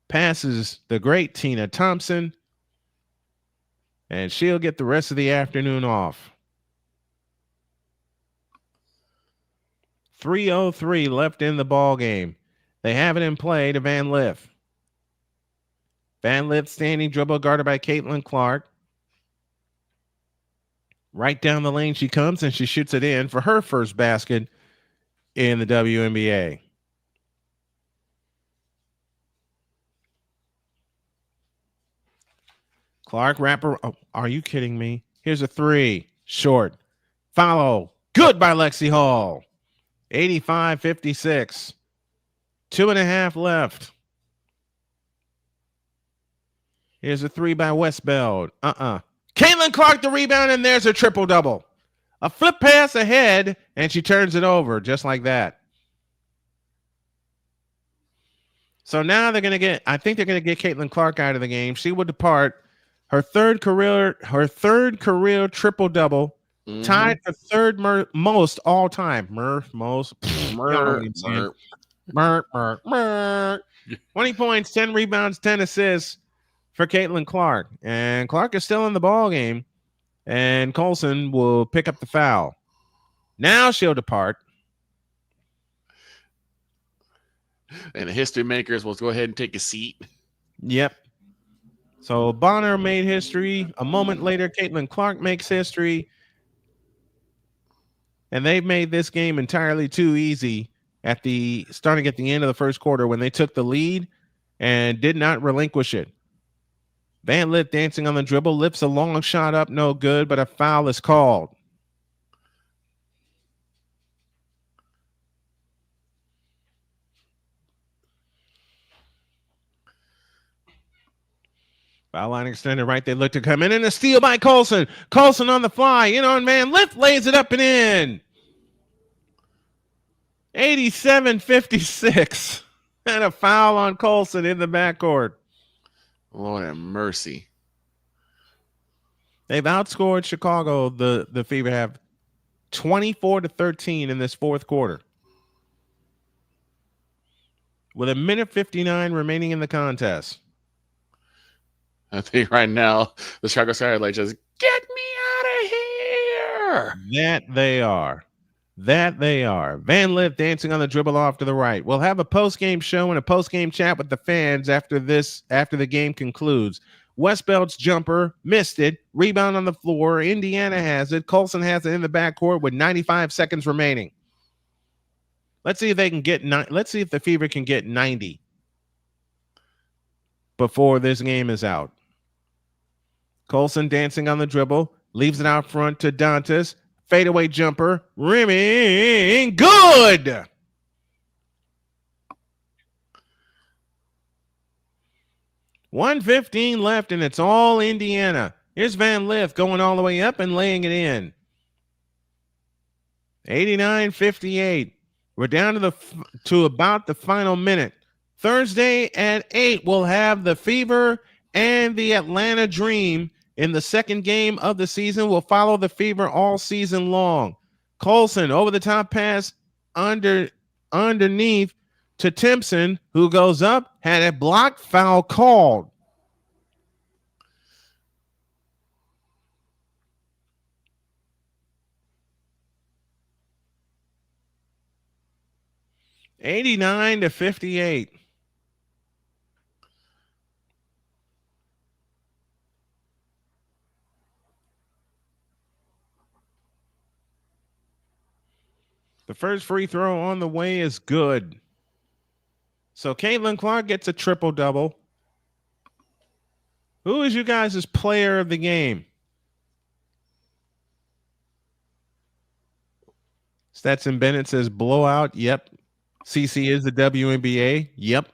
Passes the great Tina Thompson. And she'll get the rest of the afternoon off. 3:03 left in the ball game. They have it in play to Van Lith. Van Lith standing dribble guarded by Caitlin Clark. Right down the lane she comes, and she shoots it in for her first basket in the WNBA. Clark wrapper. Oh, are you kidding me? Here's a three. Short. Follow. Good by Lexi Hall. 85-56. 2.5 left. Here's a three by Westbeld. Caitlin Clark the rebound, and there's a triple-double. A flip pass ahead, and she turns it over just like that. So now they're going to get, I think they're going to get Caitlin Clark out of the game. She will depart. Her third career triple-double, tied for third most all time. 20 points, 10 rebounds, 10 assists for Caitlin Clark. And Clark is still in the ball game, and Colson will pick up the foul. Now she'll depart. And the history makers will go ahead and take a seat. Yep. So Bonner made history. A moment later, Caitlin Clark makes history. And they've made this game entirely too easy starting at the end of the first quarter when they took the lead and did not relinquish it. Van Lith dancing on the dribble, lifts a long shot up, no good, but a foul is called. Foul line extended right. They look to come in, and a steal by Colson. Colson on the fly. In on Van Lith, lays it up and in. 87-56. And a foul on Colson in the backcourt. Lord have mercy. They've outscored Chicago. The Fever have 24-13 in this fourth quarter. With 1:59 remaining in the contest. I think right now the Chicago Sky like just get me out of here. That they are. Van Lith dancing on the dribble off to the right. We'll have a post-game show and a post-game chat with the fans after the game concludes. Westbeld's jumper missed it. Rebound on the floor. Indiana has it. Colson has it in the backcourt with 95 seconds remaining. Let's see if they can get let's see if the Fever can get 90 before this game is out. Colson dancing on the dribble, leaves it out front to Dantas. Fadeaway jumper, rimming, good. $1:15 left, and it's all Indiana. Here's Van Lith going all the way up and laying it in. 89-58. We're down to about the final minute. Thursday at 8, we'll have the Fever and the Atlanta Dream in the second game of the season. We'll follow the Fever all season long. Colson over the top pass underneath to Timpson, who goes up, had a blocked foul called. 89-58. The first free throw on the way is good. So Caitlin Clark gets a triple-double. Who is you guys' player of the game? Stetson Bennett says blowout. Yep. CC is the WNBA. Yep.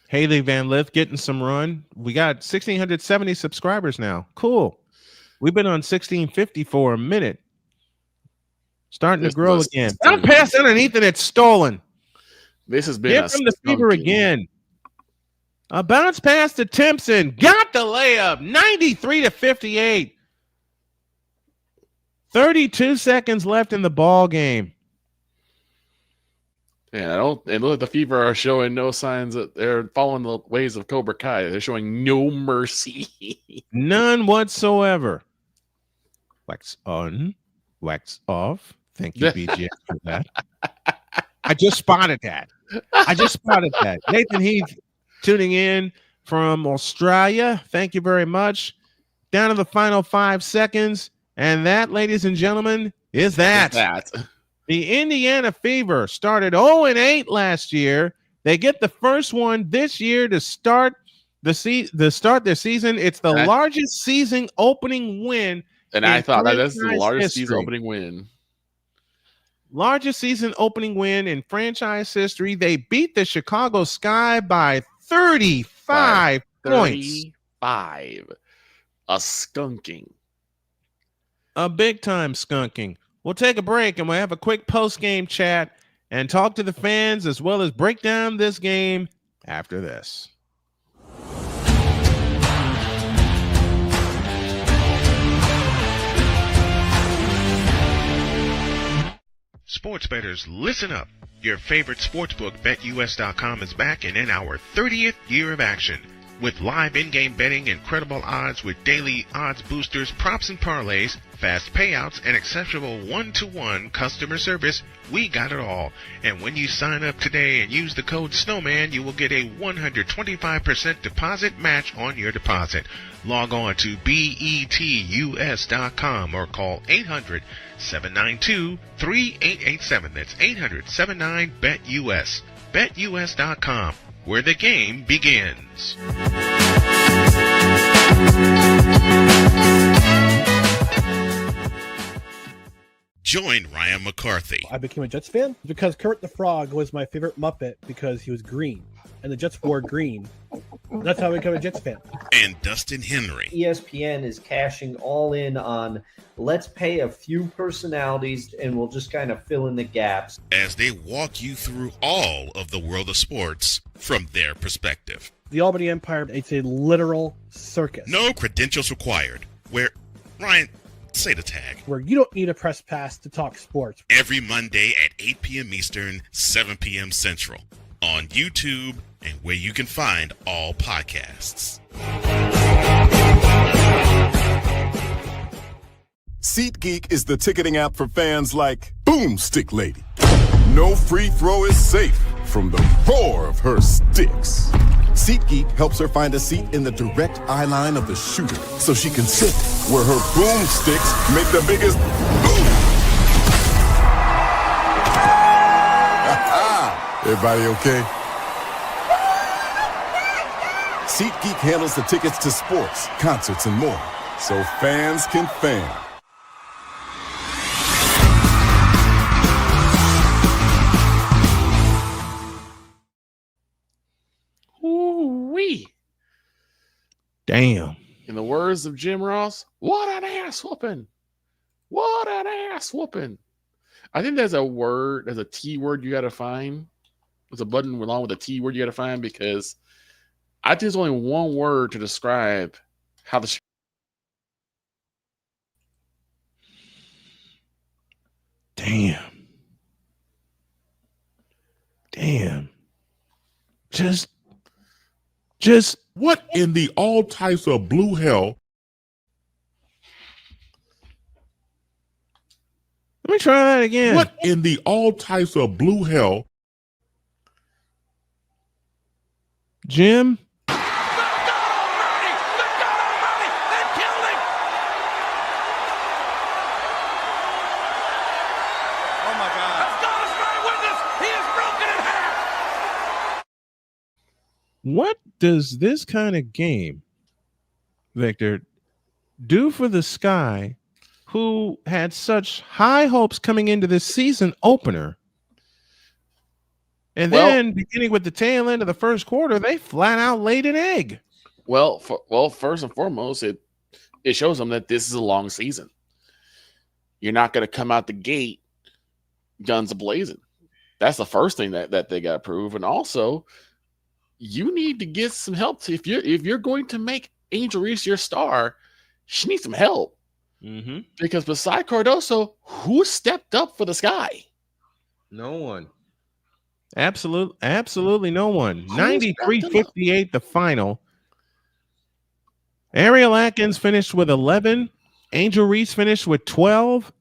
Haley Van Lith getting some run. We got 1,670 subscribers now. Cool. We've been on 1,650 for a minute. Starting to grow again. Don't pass underneath and it's stolen. This has been Get from the fever again. A bounce pass to Timpson. Got the layup. 93-58. 32 seconds left in the ball game. Yeah, look, the Fever are showing no signs that they're following the ways of Cobra Kai. They're showing no mercy. None whatsoever. Wax on, wax off. Thank you, BJ, for that. I just spotted that. Nathan Heath tuning in from Australia. Thank you very much. Down to the final 5 seconds. And that, ladies and gentlemen, is that. The Indiana Fever started 0-8 last year. They get the first one this year to start their season. It's the largest season opening win. And I thought that's the largest season opening win. Largest season opening win in franchise history. They beat the Chicago Sky by 35 points. 35. A skunking. A big time skunking. We'll take a break and we'll have a quick post-game chat and talk to the fans as well as break down this game after this. Sports bettors, listen up. Your favorite sportsbook, BetUS.com, is back and in our 30th year of action. With live in-game betting, incredible odds with daily odds boosters, props and parlays, fast payouts, and exceptional one-to-one customer service, we got it all. And when you sign up today and use the code Snowman, you will get a 125% deposit match on your deposit. Log on to betus.com or call 800-792-3887. That's 800-79-BET-US. BetUS.com, where the game begins. Join Ryan McCarthy. I became a Jets fan because Kurt the Frog was my favorite Muppet because he was green, and the Jets wore green. That's how I became a Jets fan. And Dustin Henry. ESPN is cashing all in on let's pay a few personalities and we'll just kind of fill in the gaps. As they walk you through all of the world of sports from their perspective. The Albany Empire, it's a literal circus. No credentials required. Where, Ryan, say the tag. Where you don't need a press pass to talk sports. Every Monday at 8 p.m. Eastern, 7 p.m. Central. On YouTube and where you can find all podcasts. SeatGeek is the ticketing app for fans like Boomstick Lady. No free throw is safe from the roar of her sticks. SeatGeek helps her find a seat in the direct eye line of the shooter so she can sit where her boomsticks make the biggest boom. Everybody okay? SeatGeek handles the tickets to sports, concerts, and more, so fans can fan. Ooh-wee. Damn. In the words of Jim Ross, what an ass whooping. What an ass whooping. I think there's a T word you got to find. There's a button along with a T word you got to find because I think there's only one word to describe how the Damn. Just what in the all types of blue hell? Let me try that again. What in the all types of blue hell Jim. What does this kind of game, Victor, do for the Sky, who had such high hopes coming into this season opener? And then beginning with the tail end of the first quarter, they flat out laid an egg. Well, first and foremost, it shows them that this is a long season. You're not going to come out the gate guns a-blazing. That's the first thing that they got to prove. And also, you need to get some help. If you're going to make Angel Reese your star, she needs some help. Mm-hmm. Because beside Cardoso, who stepped up for the Sky? No one. Absolutely no one. 93-58 the final. Ariel Atkins finished with 11. Angel Reese finished with 12.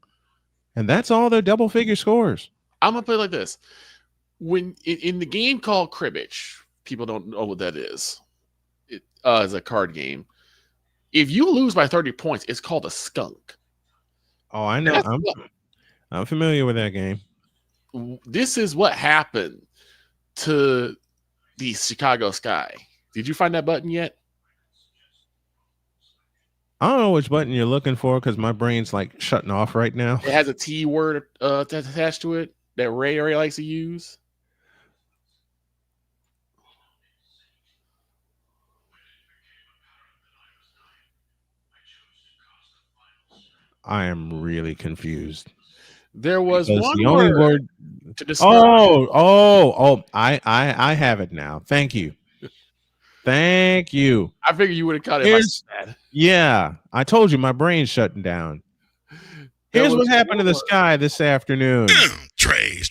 And that's all their double-figure scores. I'm going to put it like this. When in the game called cribbage, people don't know what that is. It is a card game. If you lose by 30 points, it's called a skunk. Oh, I know. I'm familiar with that game. This is what happened to the Chicago Sky. Did you find that button yet? I don't know which button you're looking for because my brain's like shutting off right now. It has a T word attached to it that Ray likes to use. I am really confused. There was because one the only word to describe. I have it now. Thank you. Thank you. I figured you would have caught it. Yeah, I told you my brain's shutting down. Here's what happened to the Sky this afternoon. Trays.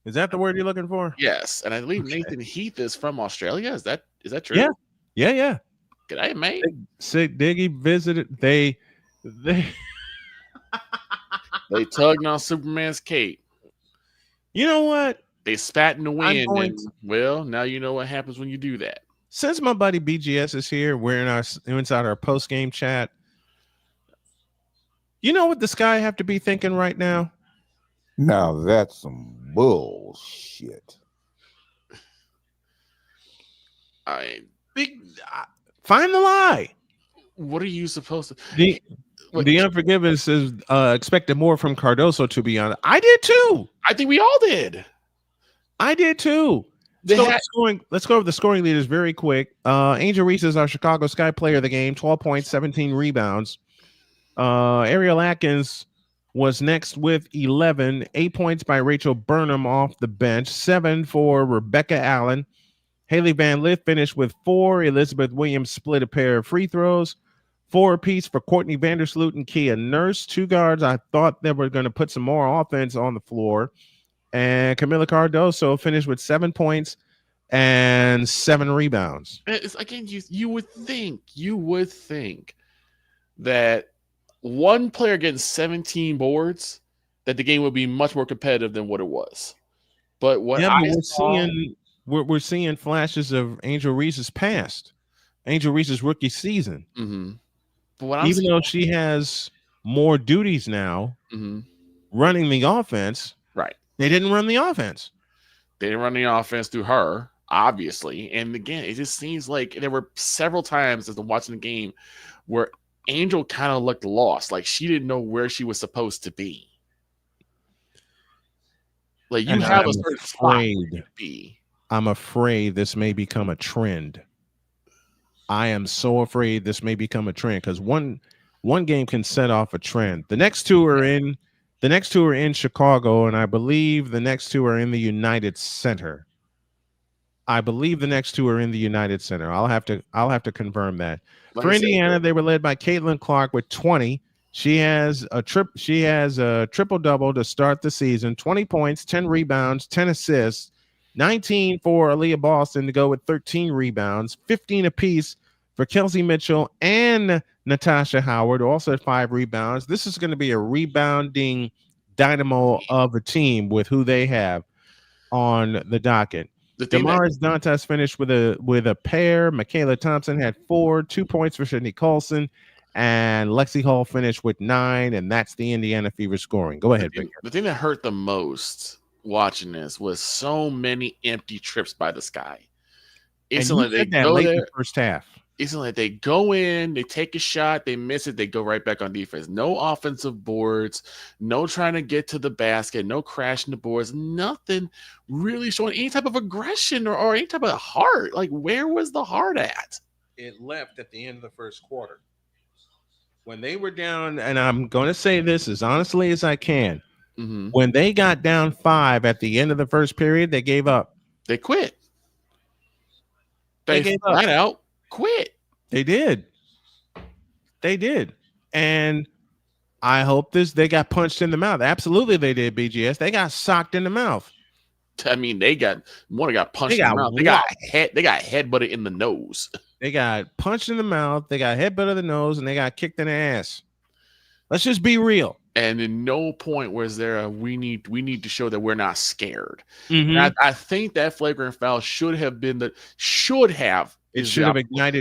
Is that the word you're looking for? Yes, and I believe Nathan Heath is from Australia. Is that true? Yeah. G'day, mate. Sick Diggy visited. They tugged on Superman's cape. You know what? They spat in the wind. Well, now you know what happens when you do that. Since my buddy BGS is here, we're inside our post-game chat. You know what the Sky have to be thinking right now? Now that's some bullshit. Find the lie. What are you supposed to? The Unforgiveness is expected more from Cardoso, to be honest. I did too. I think we all did. I did too. Let's go over the scoring leaders very quick. Angel Reese is our Chicago Sky player of the game, 12 points, 17 rebounds. Ariel Atkins was next with 11, 8 points by Rachel Burnham off the bench, 7 for Rebecca Allen. Haley Van Lith finished with 4. Elizabeth Williams split a pair of free throws. 4 apiece for Courtney Vandersloot and Kia Nurse. 2 guards. I thought they were going to put some more offense on the floor. And Camila Cardoso finished with 7 points and 7 rebounds. It's, again, you would think that one player getting 17 boards, that the game would be much more competitive than what it was. But what we're seeing flashes of Angel Reese's past, Angel Reese's rookie season. Mm-hmm. But even though she has more duties now, running the offense, right? They didn't run the offense. They didn't run the offense through her, obviously. And again, it just seems like there were several times as I'm watching the game where Angel kind of looked lost, like she didn't know where she was supposed to be. Like you have a certain spot to be. I'm afraid this may become a trend. I am so afraid this may become a trend because one game can set off a trend. The next two are in Chicago, and I believe the next two are in the United Center. I'll have to confirm that. For Indiana, they were led by Caitlin Clark with 20. She has a triple double to start the season, 20 points, 10 rebounds, 10 assists, 19 for Aaliyah Boston to go with 13 rebounds, 15 apiece for Kelsey Mitchell and Natasha Howard, also at 5 rebounds. This is going to be a rebounding dynamo of a team with who they have on the docket. Damaris Dantas finished with a pair. Michaela Thompson had 4, 2 points for Sydney Colson. And Lexi Hall finished with 9, and that's the Indiana Fever scoring. Go ahead, Victor. The thing that hurt the most watching this was so many empty trips by the Sky. It's like they go late there, in the first half. It's like they go in, they take a shot, they miss it, they go right back on defense. No offensive boards, no trying to get to the basket, no crashing the boards, nothing really showing any type of aggression or any type of heart. Like, where was the heart at? It left at the end of the first quarter. When they were down, and I'm going to say this as honestly as I can, when they got down 5 at the end of the first period, they gave up. They quit. They gave flat out quit. They did. They did. And I hope they got punched in the mouth. Absolutely, they did, BGS. They got socked in the mouth. I mean, one got punched in the mouth. They got headbutted in the nose. They got punched in the mouth, they got headbutted in the nose, and they got kicked in the ass. Let's just be real. And in no point was there we need to show that we're not scared. Mm-hmm. And I think that flagrant foul should have ignited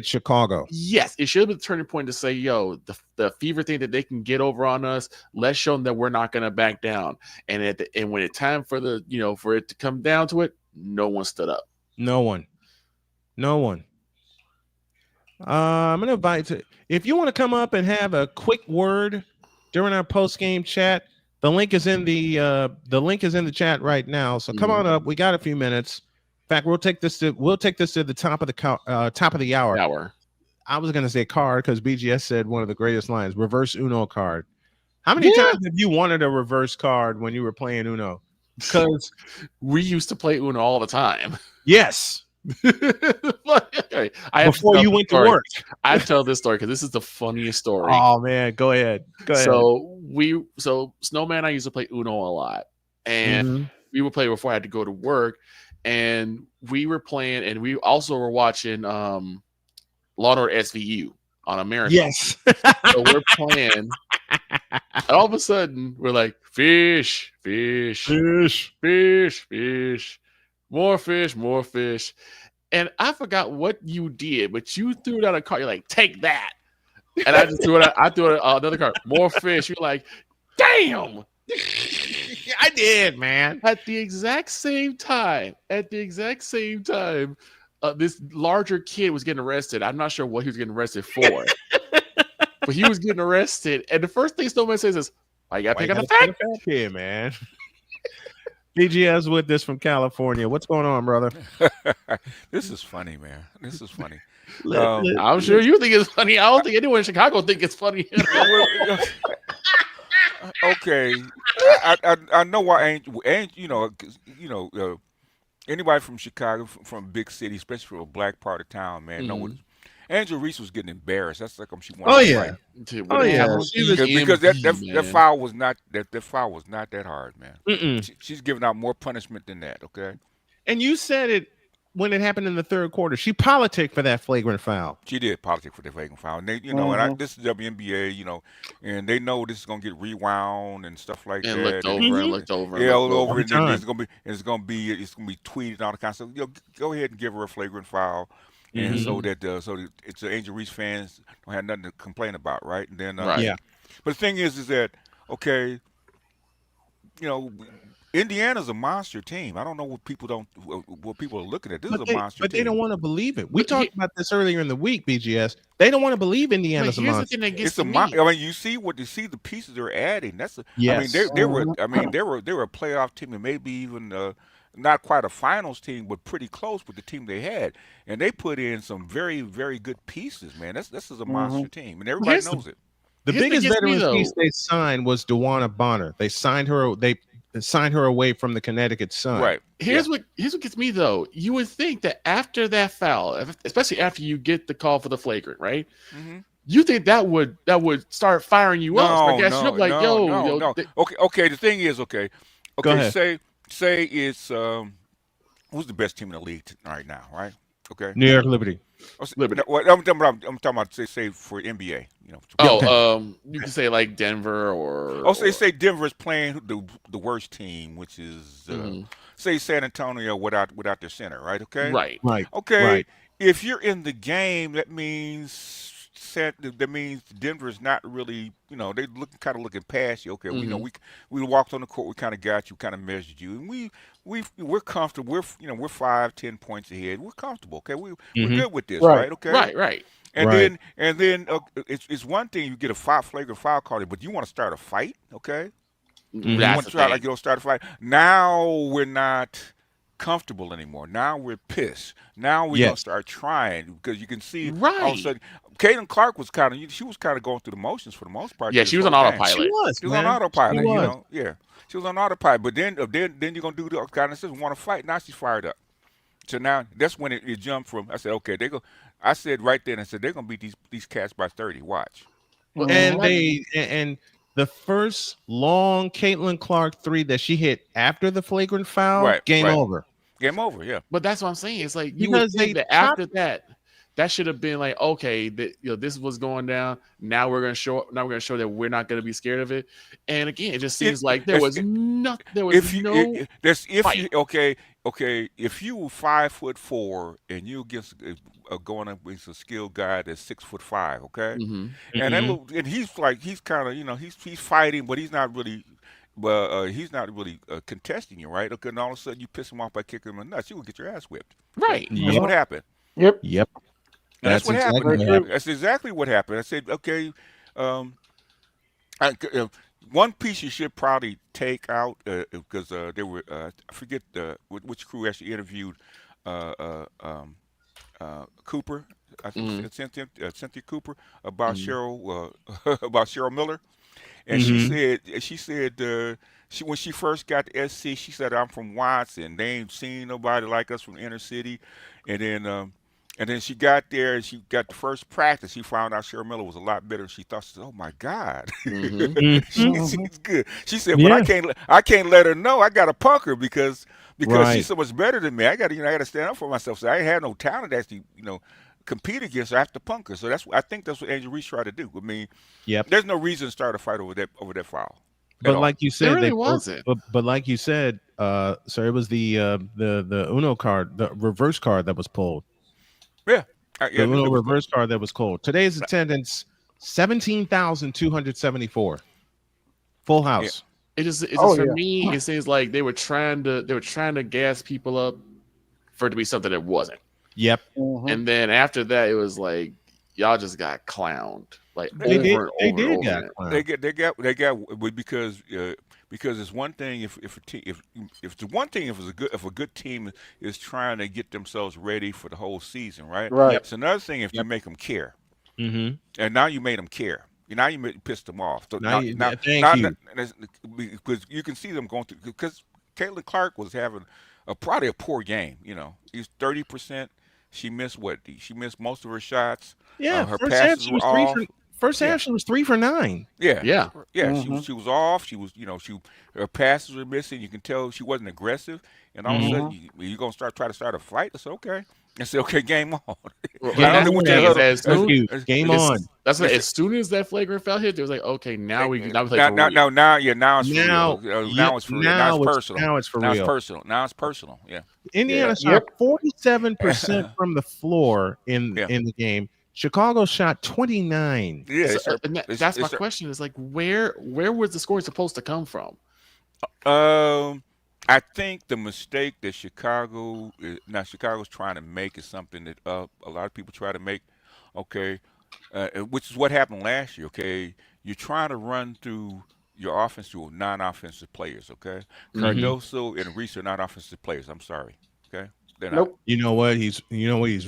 Chicago. Yes, it should have been the turning point to say, yo, the Fever thing that they can get over on us, let's show them that we're not going to back down. And when it's time for for it to come down to it, no one stood up. No one. I'm gonna invite if you want to come up and have a quick word during our post-game chat. The link is in the chat right now. So come on up. We got a few minutes. In fact, we'll take this to the top of the hour. I was gonna say card because BGS said one of the greatest lines: reverse Uno card. How many times have you wanted a reverse card when you were playing Uno? Because we used to play Uno all the time. Yes. Before you went to work, I tell this story because this is the funniest story. Oh man, go ahead. So Snowman and I used to play Uno a lot, and we would play before I had to go to work, and we were playing, and we also were watching Law and Order SVU on America. Yes. So we're playing, and all of a sudden we're like, fish, more fish. And I forgot what you did, but you threw out a card. You're like, take that. And I just threw it out. I threw it another card. More fish. You're like, damn. I did, man. At the exact same time, this larger kid was getting arrested. I'm not sure what he was getting arrested for. But he was getting arrested. And the first thing Snowman says is, I got to pick up the fact here, man. BGS with this from California. What's going on, brother? This is funny, man. This is funny. I'm sure you think it's funny. I don't think anyone in Chicago think it's funny. Okay, I know why Angel, anybody from Chicago, from a big city, especially from a black part of town, man, know what. Angel Reese was getting embarrassed. That's like she wanted to fight. Because that foul was not that hard, man. She's giving out more punishment than that. Okay. And you said it when it happened in the third quarter. She politicked for that flagrant foul. She did politic for the flagrant foul. And they, and this is WNBA, and they know this is gonna get rewound and stuff like that. Looked over. Yeah, over. And it's gonna be tweeted and all the kind of stuff. Go ahead and give her a flagrant foul. And so that it's the Angel Reese fans don't have nothing to complain about, right? And then But the thing is that okay, Indiana's a monster team. I don't know what people are looking at. This is a monster team. But they don't want to believe it. We talked about this earlier in the week, BGS. They don't want to believe Indiana's a monster. It's a monster. I mean, you see the pieces they're adding. That's yes. They were a playoff team and maybe even not quite a finals team, but pretty close with the team they had. And they put in some very, very good pieces, man. This is a monster team, and everybody knows it. The biggest veteran piece they signed was DeWanna Bonner. They signed her. They signed her away from the Connecticut Sun. Right. Here's what gets me though. You would think that after that foul, especially after you get the call for the flagrant, right? you think that would start firing you up? Start gassing you up like, no. Okay. The thing is, okay. Go ahead. Say it's who's the best team in the league right now, right? Okay. New York Liberty. Liberty. I'm talking about say for NBA. You can say like Denver or. Say Denver is playing the worst team, which is say San Antonio without their center, right? Okay. Right. Okay. Right. If you're in the game, that means Denver's not really, they're looking past you. Okay, we walked on the court, we kind of got you, kind of measured you, and we're comfortable. We're 5-10 points ahead. We're comfortable. Okay, we're good with this, right? Okay, right. And then it's one thing you get a flagrant foul call, but you want to start a fight, okay? You want to try start a fight. Now we're not comfortable anymore. Now we're pissed. Now we're gonna start trying because you can see all of a sudden Caitlin Clark was kind of going through the motions for the most part. Yeah, she was on autopilot. She was on autopilot. She was on autopilot. But then you're gonna do the kind of stuff. Want to fight? Now she's fired up. So now that's when it jumped from. I said, okay, they go. I said right then. I said they're gonna beat these cats by 30. Watch. And the first long Caitlin Clark 3 that she hit after the flagrant foul, game over. Game over, yeah. But that's what I'm saying. It's like you would think that after that should have been like, okay, this was going down. Now we're gonna show that we're not gonna be scared of it. And again, it just seems like there was no. If you were 5'4" and you against going up against a skilled guy that's 6'5", okay, and he's fighting, but he's not really. He's not really contesting you, right? Okay, and all of a sudden you piss him off by kicking him in the nuts. You will get your ass whipped. Right. That's what happened. Yep. That's what happened. That's exactly what happened. I said, okay, one piece you should probably take out because there were I forget which crew actually interviewed Cooper. I think Cynthia Cooper about Cheryl Miller. And she said when she first got to SC, she said, I'm from Watson. They ain't seen nobody like us from the inner city. And then she got there and she got the first practice. She found out Cheryl Miller was a lot better than she thought. She said, oh my God. She's good. She said, but I can't let her know. I got to punk her because she's so much better than me. I got to stand up for myself. So I ain't had no talent to actually, compete against her. I have to punk her. So I think that's what Angel Reese tried to do. I mean, there's no reason to start a fight over that foul. But like you said, there really wasn't. But like you said, so it was the Uno card, the reverse card that was pulled. Yeah, the Uno reverse card that was called. Today's attendance 17,274. Full house. Yeah. It just for me, it seems like they were trying to gas people up for it to be something that wasn't. Yep. And then after that, it was like y'all just got clowned. Like they did because it's one thing if a good team is trying to get themselves ready for the whole season, right? Right. It's another thing if you make them care. And now you made them care. Now you pissed them off. So now because you can see them going through because Caitlin Clark was having probably a poor game. He's 30%. She missed She missed most of her shots. Yeah, her passes were off. First half, she was 3 for 9. Yeah. She was off. She was, her passes were missing. You can tell she wasn't aggressive. And all of a sudden, you're gonna try to start a fight. I said, okay. I said, okay, game on. Game on. That's what, as soon as that flagrant foul hit, it was like, okay, now we play for real. Now it's for real. Now it's personal. Now it's for real. Now it's personal. Yeah. Indiana shot 47% from the floor in the game. Chicago shot 29. Yeah, that's my question. Is like where was the scoring supposed to come from? I think the mistake that Chicago's trying to make is something that a lot of people try to make. Okay, which is what happened last year. Okay, you're trying to run through your offense through non-offensive players. Okay, Cardoso and Reese are not offensive players. I'm sorry. Okay, they're not. You know what? He's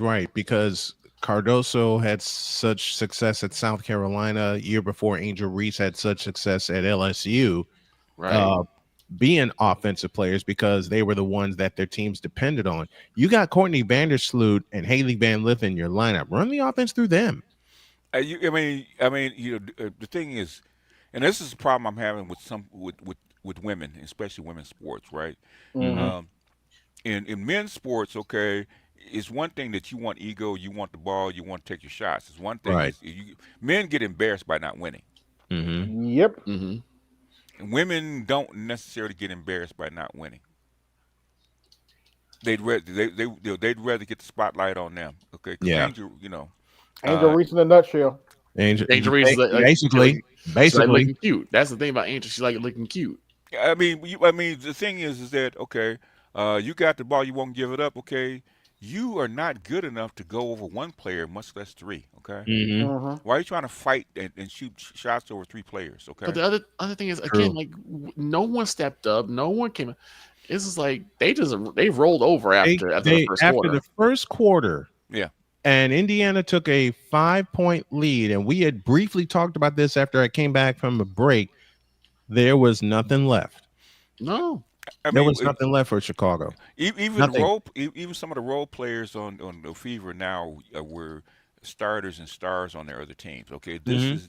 right because Cardoso had such success at South Carolina year before Angel Reese had such success at LSU. Right. Being offensive players because they were the ones that their teams depended on. You got Courtney Vandersloot and Haley Van Lith in your lineup. Run the offense through them. I mean, the thing is, and this is a problem I'm having with women, especially women's sports, right? Mhm. In men's sports, okay, it's one thing that you want ego, you want the ball, you want to take your shots. It's one thing Right. is men get embarrassed by not winning. Mm-hmm. Yep. Mm-hmm. And women don't necessarily get embarrassed by not winning. They'd rather get the spotlight on them. Okay, because Yeah. Angel, Angel Reese in a nutshell. Angel Reese is basically. she like looking cute. That's the thing about Angel. She's like looking cute. I mean, the thing is that okay, you got the ball, you won't give it up. Okay, you are not good enough to go over one player, much less three. Okay, Mm-hmm. why are you trying to fight and shoot shots over three players? Okay, But the other thing is again, like no one stepped up, no one came. It's just like they rolled over after the first quarter. Yeah. And Indiana took a 5-point lead, and we had briefly talked about this after I came back from a break. There was nothing left. No, there was nothing left for Chicago. Even some of the role players on the Fever now were starters and stars on their other teams. Okay, this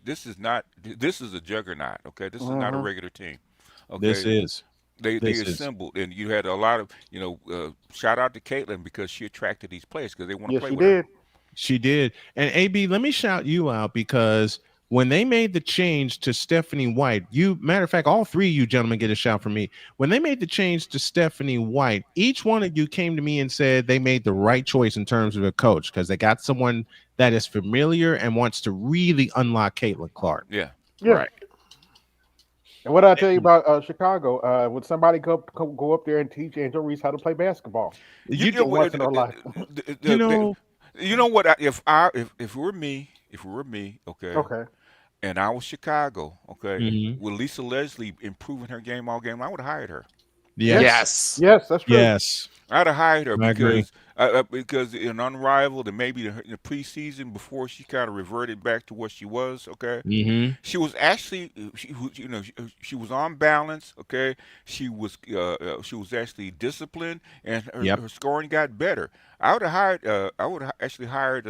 is a juggernaut. Okay, this is not a regular team. Okay, this is. They assembled, and you had a lot of shout out to Caitlin because she attracted these players because they want to play with her. She did. And AB, let me shout you out because when they made the change to Stephanie White, matter of fact, all three of you gentlemen get a shout from me. When they made the change to Stephanie White, each one of you came to me and said they made the right choice in terms of a coach because they got someone that is familiar and wants to really unlock Caitlin Clark. Yeah. Right. And what I tell you about Chicago, would somebody go up there and teach Angel Reese how to play basketball? You know what? You know what? If it were me, okay, and I was Chicago, okay, with Lisa Leslie improving her game all game, I would have hired her. Yes, that's true. Yes, I'd have hired her because in Unrivaled and maybe in the preseason before she kind of reverted back to what she was. Okay, she was actually she was on balance. Okay, she was actually disciplined and her scoring got better. I would have actually hired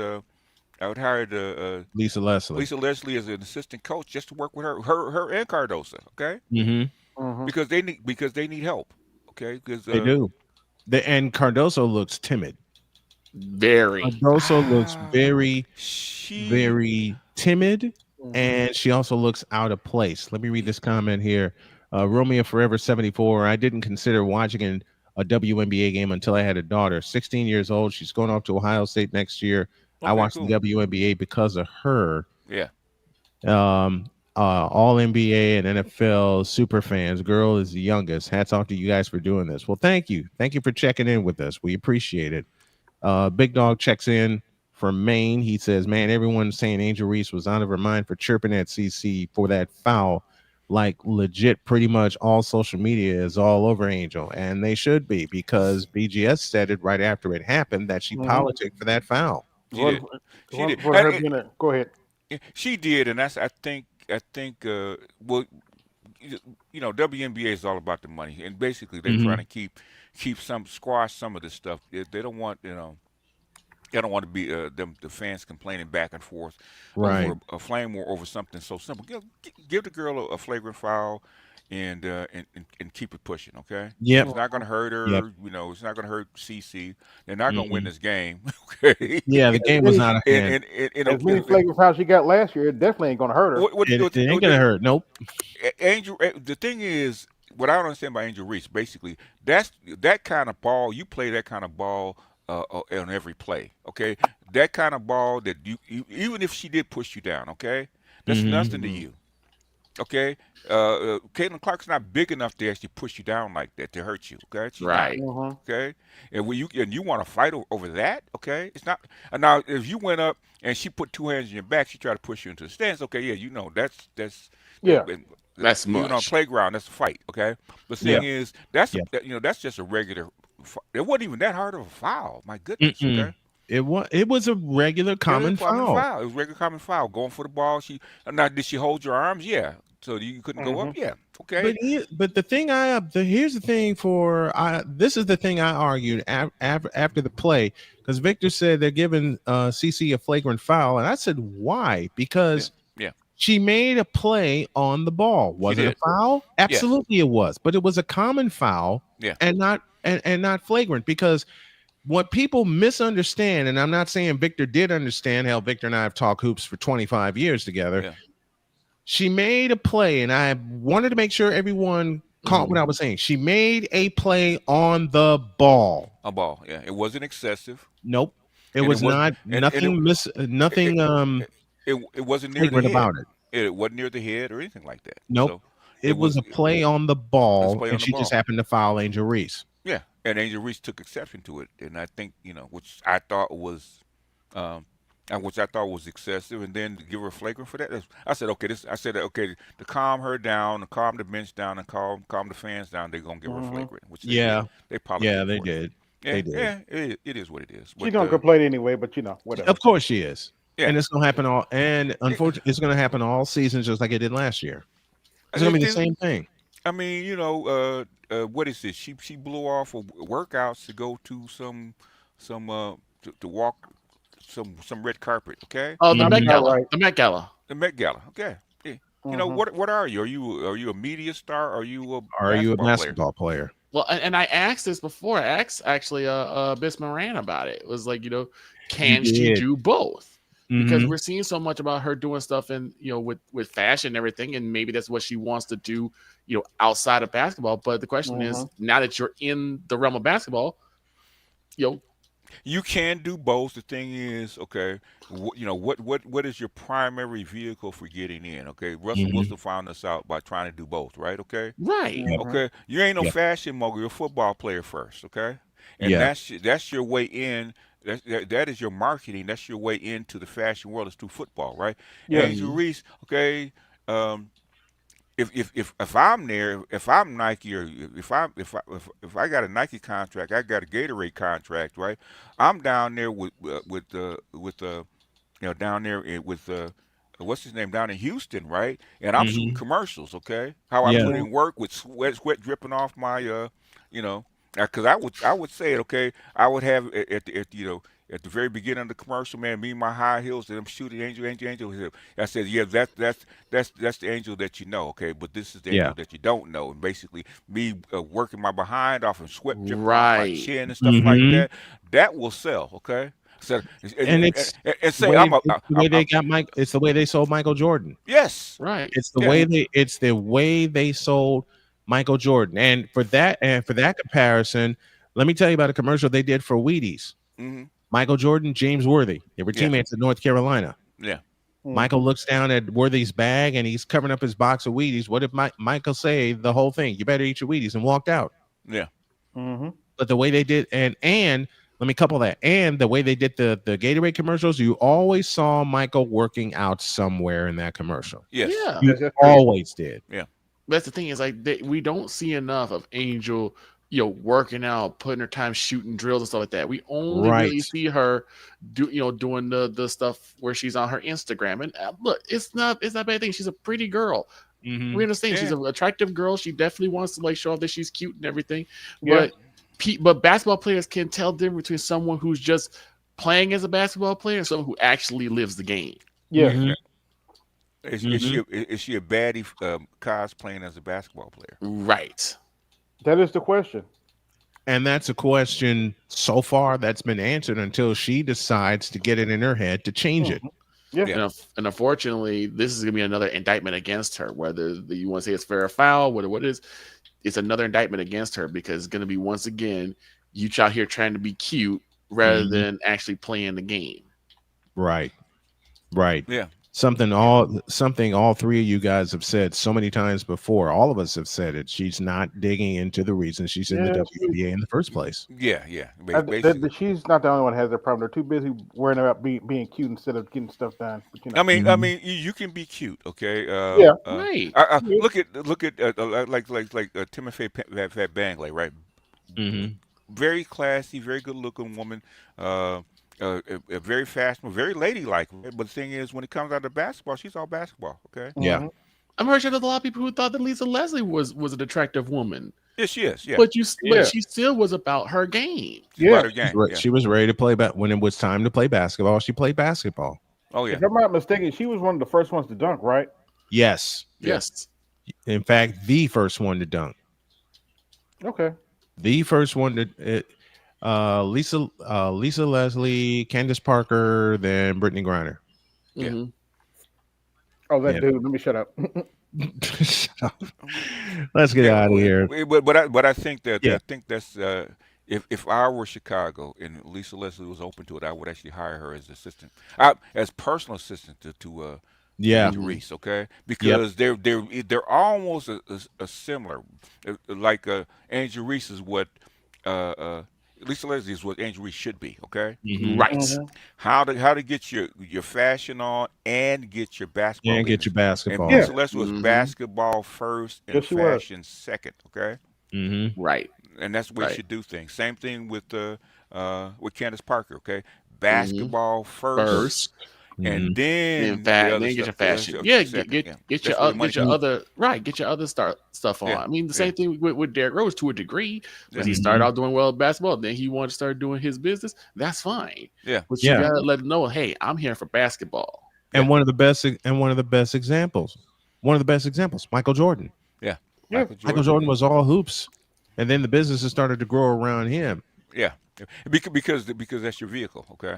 Lisa Leslie as an assistant coach just to work with her and Cardoso. Okay, because they need help. Okay, because they do. And Cardoso looks timid. Very. Cardoso looks very timid, and she also looks out of place. Let me read this comment here. Romeo Forever 74. I didn't consider watching a WNBA game until I had a daughter. 16 years old. She's going off to Ohio State next year. Okay, I watched the WNBA because of her. Yeah. All NBA and NFL super fans. Girl is the youngest. Hats off to you guys for doing this. Well, thank you for checking in with us. We appreciate it. Big Dog checks in from Maine. He says, man, everyone's saying Angel Reese was out of her mind for chirping at CC for that foul. Like legit, pretty much all social media is all over Angel, and they should be because BGS said it right after it happened that she politicked for that foul. She did. Go ahead. She did, and that's I think well, WNBA is all about the money, and basically they're trying to keep squash some of this stuff. They don't want they don't want to be the fans complaining back and forth over a flame war over something so simple. Give the girl a flagrant foul and keep it pushing. Okay. Yeah. It's not going to hurt her. Yep. It's not going to hurt CC. They're not going to win this game. Okay. Yeah, the game was not a hand. As many flagrant fouls she got last year, it definitely ain't going to hurt her. It ain't going to hurt. Nope. Angel. The thing is, what I don't understand about Angel Reese, basically, that's that kind of ball. You play that kind of ball on every play. Okay. That kind of ball that you even if she did push you down. Okay. That's nothing to you. Okay, Caitlin Clark's not big enough to actually push you down like that to hurt you. Okay, she's right. Not, okay, and when you want to fight over that, okay, it's not. Now, if you went up and she put two hands in your back, she tried to push you into the stands. Okay, yeah, that's much. On playground, that's a fight. Okay, the thing is, that's just a regular. It wasn't even that hard of a foul. My goodness. Okay. It was a regular common foul. It was a regular common foul. Going for the ball. Did she hold your arms? Yeah. so you couldn't go up. Yeah, okay. But the thing here's the thing this is the thing I argued after the play, because Victor said they're giving CC a flagrant foul, and I said why? Because she made a play on the ball. Was it a foul? Absolutely, it was, but it was a common foul, and not flagrant, because what people misunderstand, and I'm not saying Victor did understand. Hell, Victor and I have talked hoops for 25 years together. Yeah. She made a play, and I wanted to make sure everyone caught what I was saying. She made a play on the ball. A ball, yeah. It wasn't excessive. Nope. It wasn't near the head about it. It wasn't near the head or anything like that. Nope. So it was a play on the ball, and she just happened to foul Angel Reese. Yeah, and Angel Reese took exception to it, and I think which I thought was excessive, and then to give her a flagrant for that. I said, okay, to calm her down, to calm the bench down, and calm the fans down, they're gonna give her a flagrant. Which they probably did. They did. Yeah, it is what it is. She's gonna complain anyway, but whatever. Of course she is. Yeah. And it's gonna happen unfortunately, it's gonna happen all seasons, just like it did last year. It's gonna be the same thing. I mean, what is this? She blew off of workouts to go to to walk some red carpet. Okay. Oh, the Met Gala. Right. The Met Gala. The Met Gala. Okay. Yeah. What are you? Are you a media star? Are you a basketball player? Well, and I asked this before. I asked actually Miss Moran about it. It was like, can she do both? Because we're seeing so much about her doing stuff in with fashion and everything, and maybe that's what she wants to do outside of basketball. But the question is, now that you're in the realm of basketball, you can do both. The thing is, okay, what is your primary vehicle for getting in? Okay, Russell Wilson found us out by trying to do both, right? Okay, right. Okay, you ain't no fashion mogul. You're a football player first, okay, and that's your way in. That is your marketing. That's your way into the fashion world, is through football, right? Yeah. Angel Reese, okay. If I'm there, if I'm Nike, or if I got a Nike contract, I got a Gatorade contract, right? I'm down there with down there with what's his name down in Houston, right? And I'm shooting commercials, okay? How I put in work with sweat dripping off my because I would say it, okay. I would have at the very beginning of the commercial, man, me and my high heels, and I'm shooting Angel. I said, yeah, that's the Angel that you know, okay, but this is the Angel that you don't know. And basically, me working my behind off and sweat dripping off my chin and stuff like that, that will sell, okay. So, it's the way they sold Michael Jordan. Yes, right. It's the way they sold Michael Jordan. And for that comparison, let me tell you about a commercial they did for Wheaties. Michael Jordan, James Worthy. They were teammates at North Carolina. Yeah. Michael looks down at Worthy's bag and he's covering up his box of Wheaties. What if Michael say the whole thing? You better eat your Wheaties, and walked out. Yeah. But the way they did, and let me couple that, and the way they did the Gatorade commercials, you always saw Michael working out somewhere in that commercial. Yes. Yeah. You always did. Yeah. That's the thing, is like we don't see enough of Angel, working out, putting her time shooting drills and stuff like that. We only really see her doing the stuff where she's on her Instagram. And look, it's not a bad thing. She's a pretty girl. We understand she's an attractive girl. She definitely wants to show off that she's cute and everything. But basketball players can tell the difference between someone who's just playing as a basketball player and someone who actually lives the game. Yeah. Is she a baddie cosplaying as a basketball player? Right. That is the question. And that's a question so far that's been answered until she decides to get it in her head to change it. Yeah. And unfortunately, this is going to be another indictment against her, whether you want to say it's fair or foul, what it is. It's another indictment against her, because it's going to be, once again, you out here trying to be cute rather than actually playing the game. Right. Yeah. Something all three of you guys have said so many times before. All of us have said it. She's not digging into the reason she's in the WNBA in the first place. Yeah. She's not the only one who has that problem. They're too busy worrying about being cute instead of getting stuff done. But, I mean, you can be cute, okay? Right. Look at like Timothy Bangley, right? Very classy, very good looking woman. Very fashionable, very ladylike. But the thing is, when it comes out to basketball, she's all basketball. Okay. Yeah. I'm pretty sure there's a lot of people who thought that Lisa Leslie was an attractive woman. Yes, she is. Yeah, but she still was about her game. About her game. She was ready to play, but when it was time to play basketball, she played basketball. Oh yeah. If I'm not mistaken, she was one of the first ones to dunk, right? Yes. Yes. In fact, the first one to dunk. Okay. The first one to Lisa Leslie, Candace Parker, then Brittany Griner. Yeah. Mm-hmm. Oh, that dude. Let me shut up. Let's get out of here. But I think that I think that's if I were Chicago and Lisa Leslie was open to it, I would actually hire her as assistant, as personal assistant to Angel Reese. Okay, because they're almost a similar. Like Angel Reese is what Lisa Leslie is what Angel Reese should be. Okay, right. How to get your fashion on and get your basketball and get your basketball. And Lisa Leslie was basketball first and fashion second. Okay, right. And that's the way you should do things. Same thing with Candace Parker. Okay, basketball first. And then get your fashion. Get your other stuff on. Yeah. I mean, the same thing with Derrick Rose to a degree. Because he started out doing well at basketball, then he wanted to start doing his business. That's fine. Yeah, but you gotta let him know, hey, I'm here for basketball. And one of the best examples, Michael Jordan. Yeah, Michael Jordan was all hoops, and then the businesses started to grow around him. Yeah. Because that's your vehicle, okay.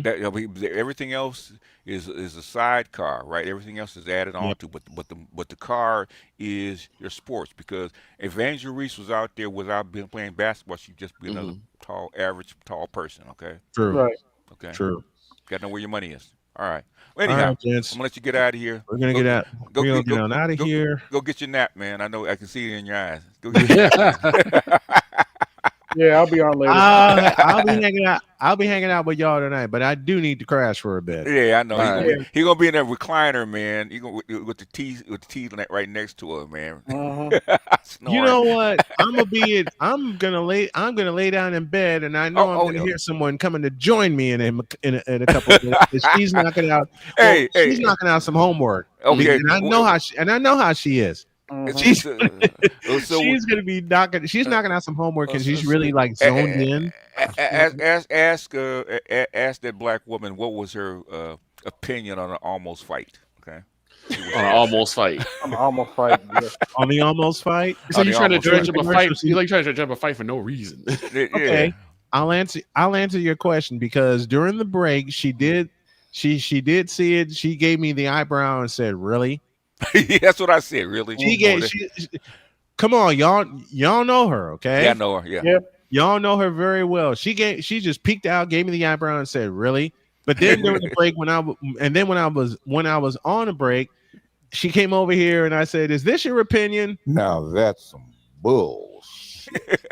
That everything else is a sidecar, right? Everything else is added on to, but the car is your sports. Because if Angel Reese was out there without playing basketball, she'd just be another average tall person, okay. True. Right. Okay. True. Got to know where your money is. All right. Well, anyhow, I'm gonna let you get out of here. We're gonna get out. We're gonna get out of here. Go get your nap, man. I know I can see it in your eyes. Go Yeah, I'll be on later. I'll be hanging out with y'all tonight, but I do need to crash for a bit. Yeah, I know. He's gonna be in that recliner, man. He gonna with the T right next to him, man. You know what? I'm gonna lay down in bed, and I know I'm gonna hear someone coming to join me in a couple of minutes. She's knocking out. She's knocking out some homework. Okay, and I know how she is. She's gonna be knocking. She's knocking out some homework, and she's really like zoned in. Ask that black woman what was her opinion on an almost fight. Okay, on an almost fight. On the almost fight. Yeah. On the almost fight. So you're trying to dredge up a fight? You like trying to dredge up a fight for no reason? Okay, I'll answer your question because during the break she did see it. She gave me the eyebrow and said, "Really?" That's what I said. Really? Come on, y'all know her, okay? Yeah, I know her. Yeah. Yep. Y'all know her very well. She just peeked out, gave me the eyebrow, and said, "Really?" But then during the break, when I was on a break, she came over here and I said, "Is this your opinion?" Now that's some bullshit.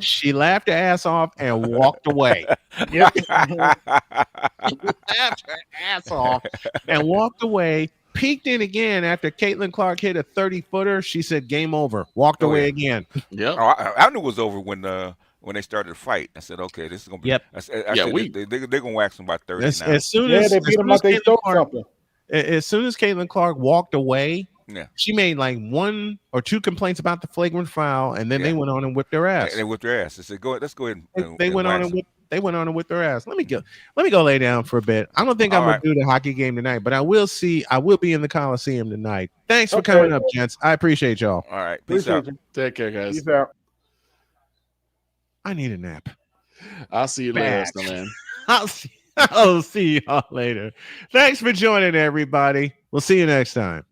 She laughed her ass off and walked away. Yep. Laughed her ass off and walked away. Peeked in again after Caitlin Clark hit a 30-footer. She said, "Game over." Walked away again. Yep. I knew it was over when they started to fight. I said, "Okay, this is gonna be." Yep. They're gonna wax them about 30 now. As soon as they beat them like they stole something. As soon as Caitlin Clark walked away, Yeah. She made like 1 or 2 complaints about the flagrant foul, and then they went on and whipped their ass. They whipped their ass. They said, "Let's go ahead." They went on and whipped their ass. Let me go lay down for a bit. I don't think I'm gonna do the hockey game tonight, but I will be in the Coliseum tonight. Thanks for coming up, gents. I appreciate y'all. All right, peace out. Take care, guys. Peace out. I need a nap. I'll see you later, Snowman. I'll see y'all later. Thanks for joining, everybody. We'll see you next time.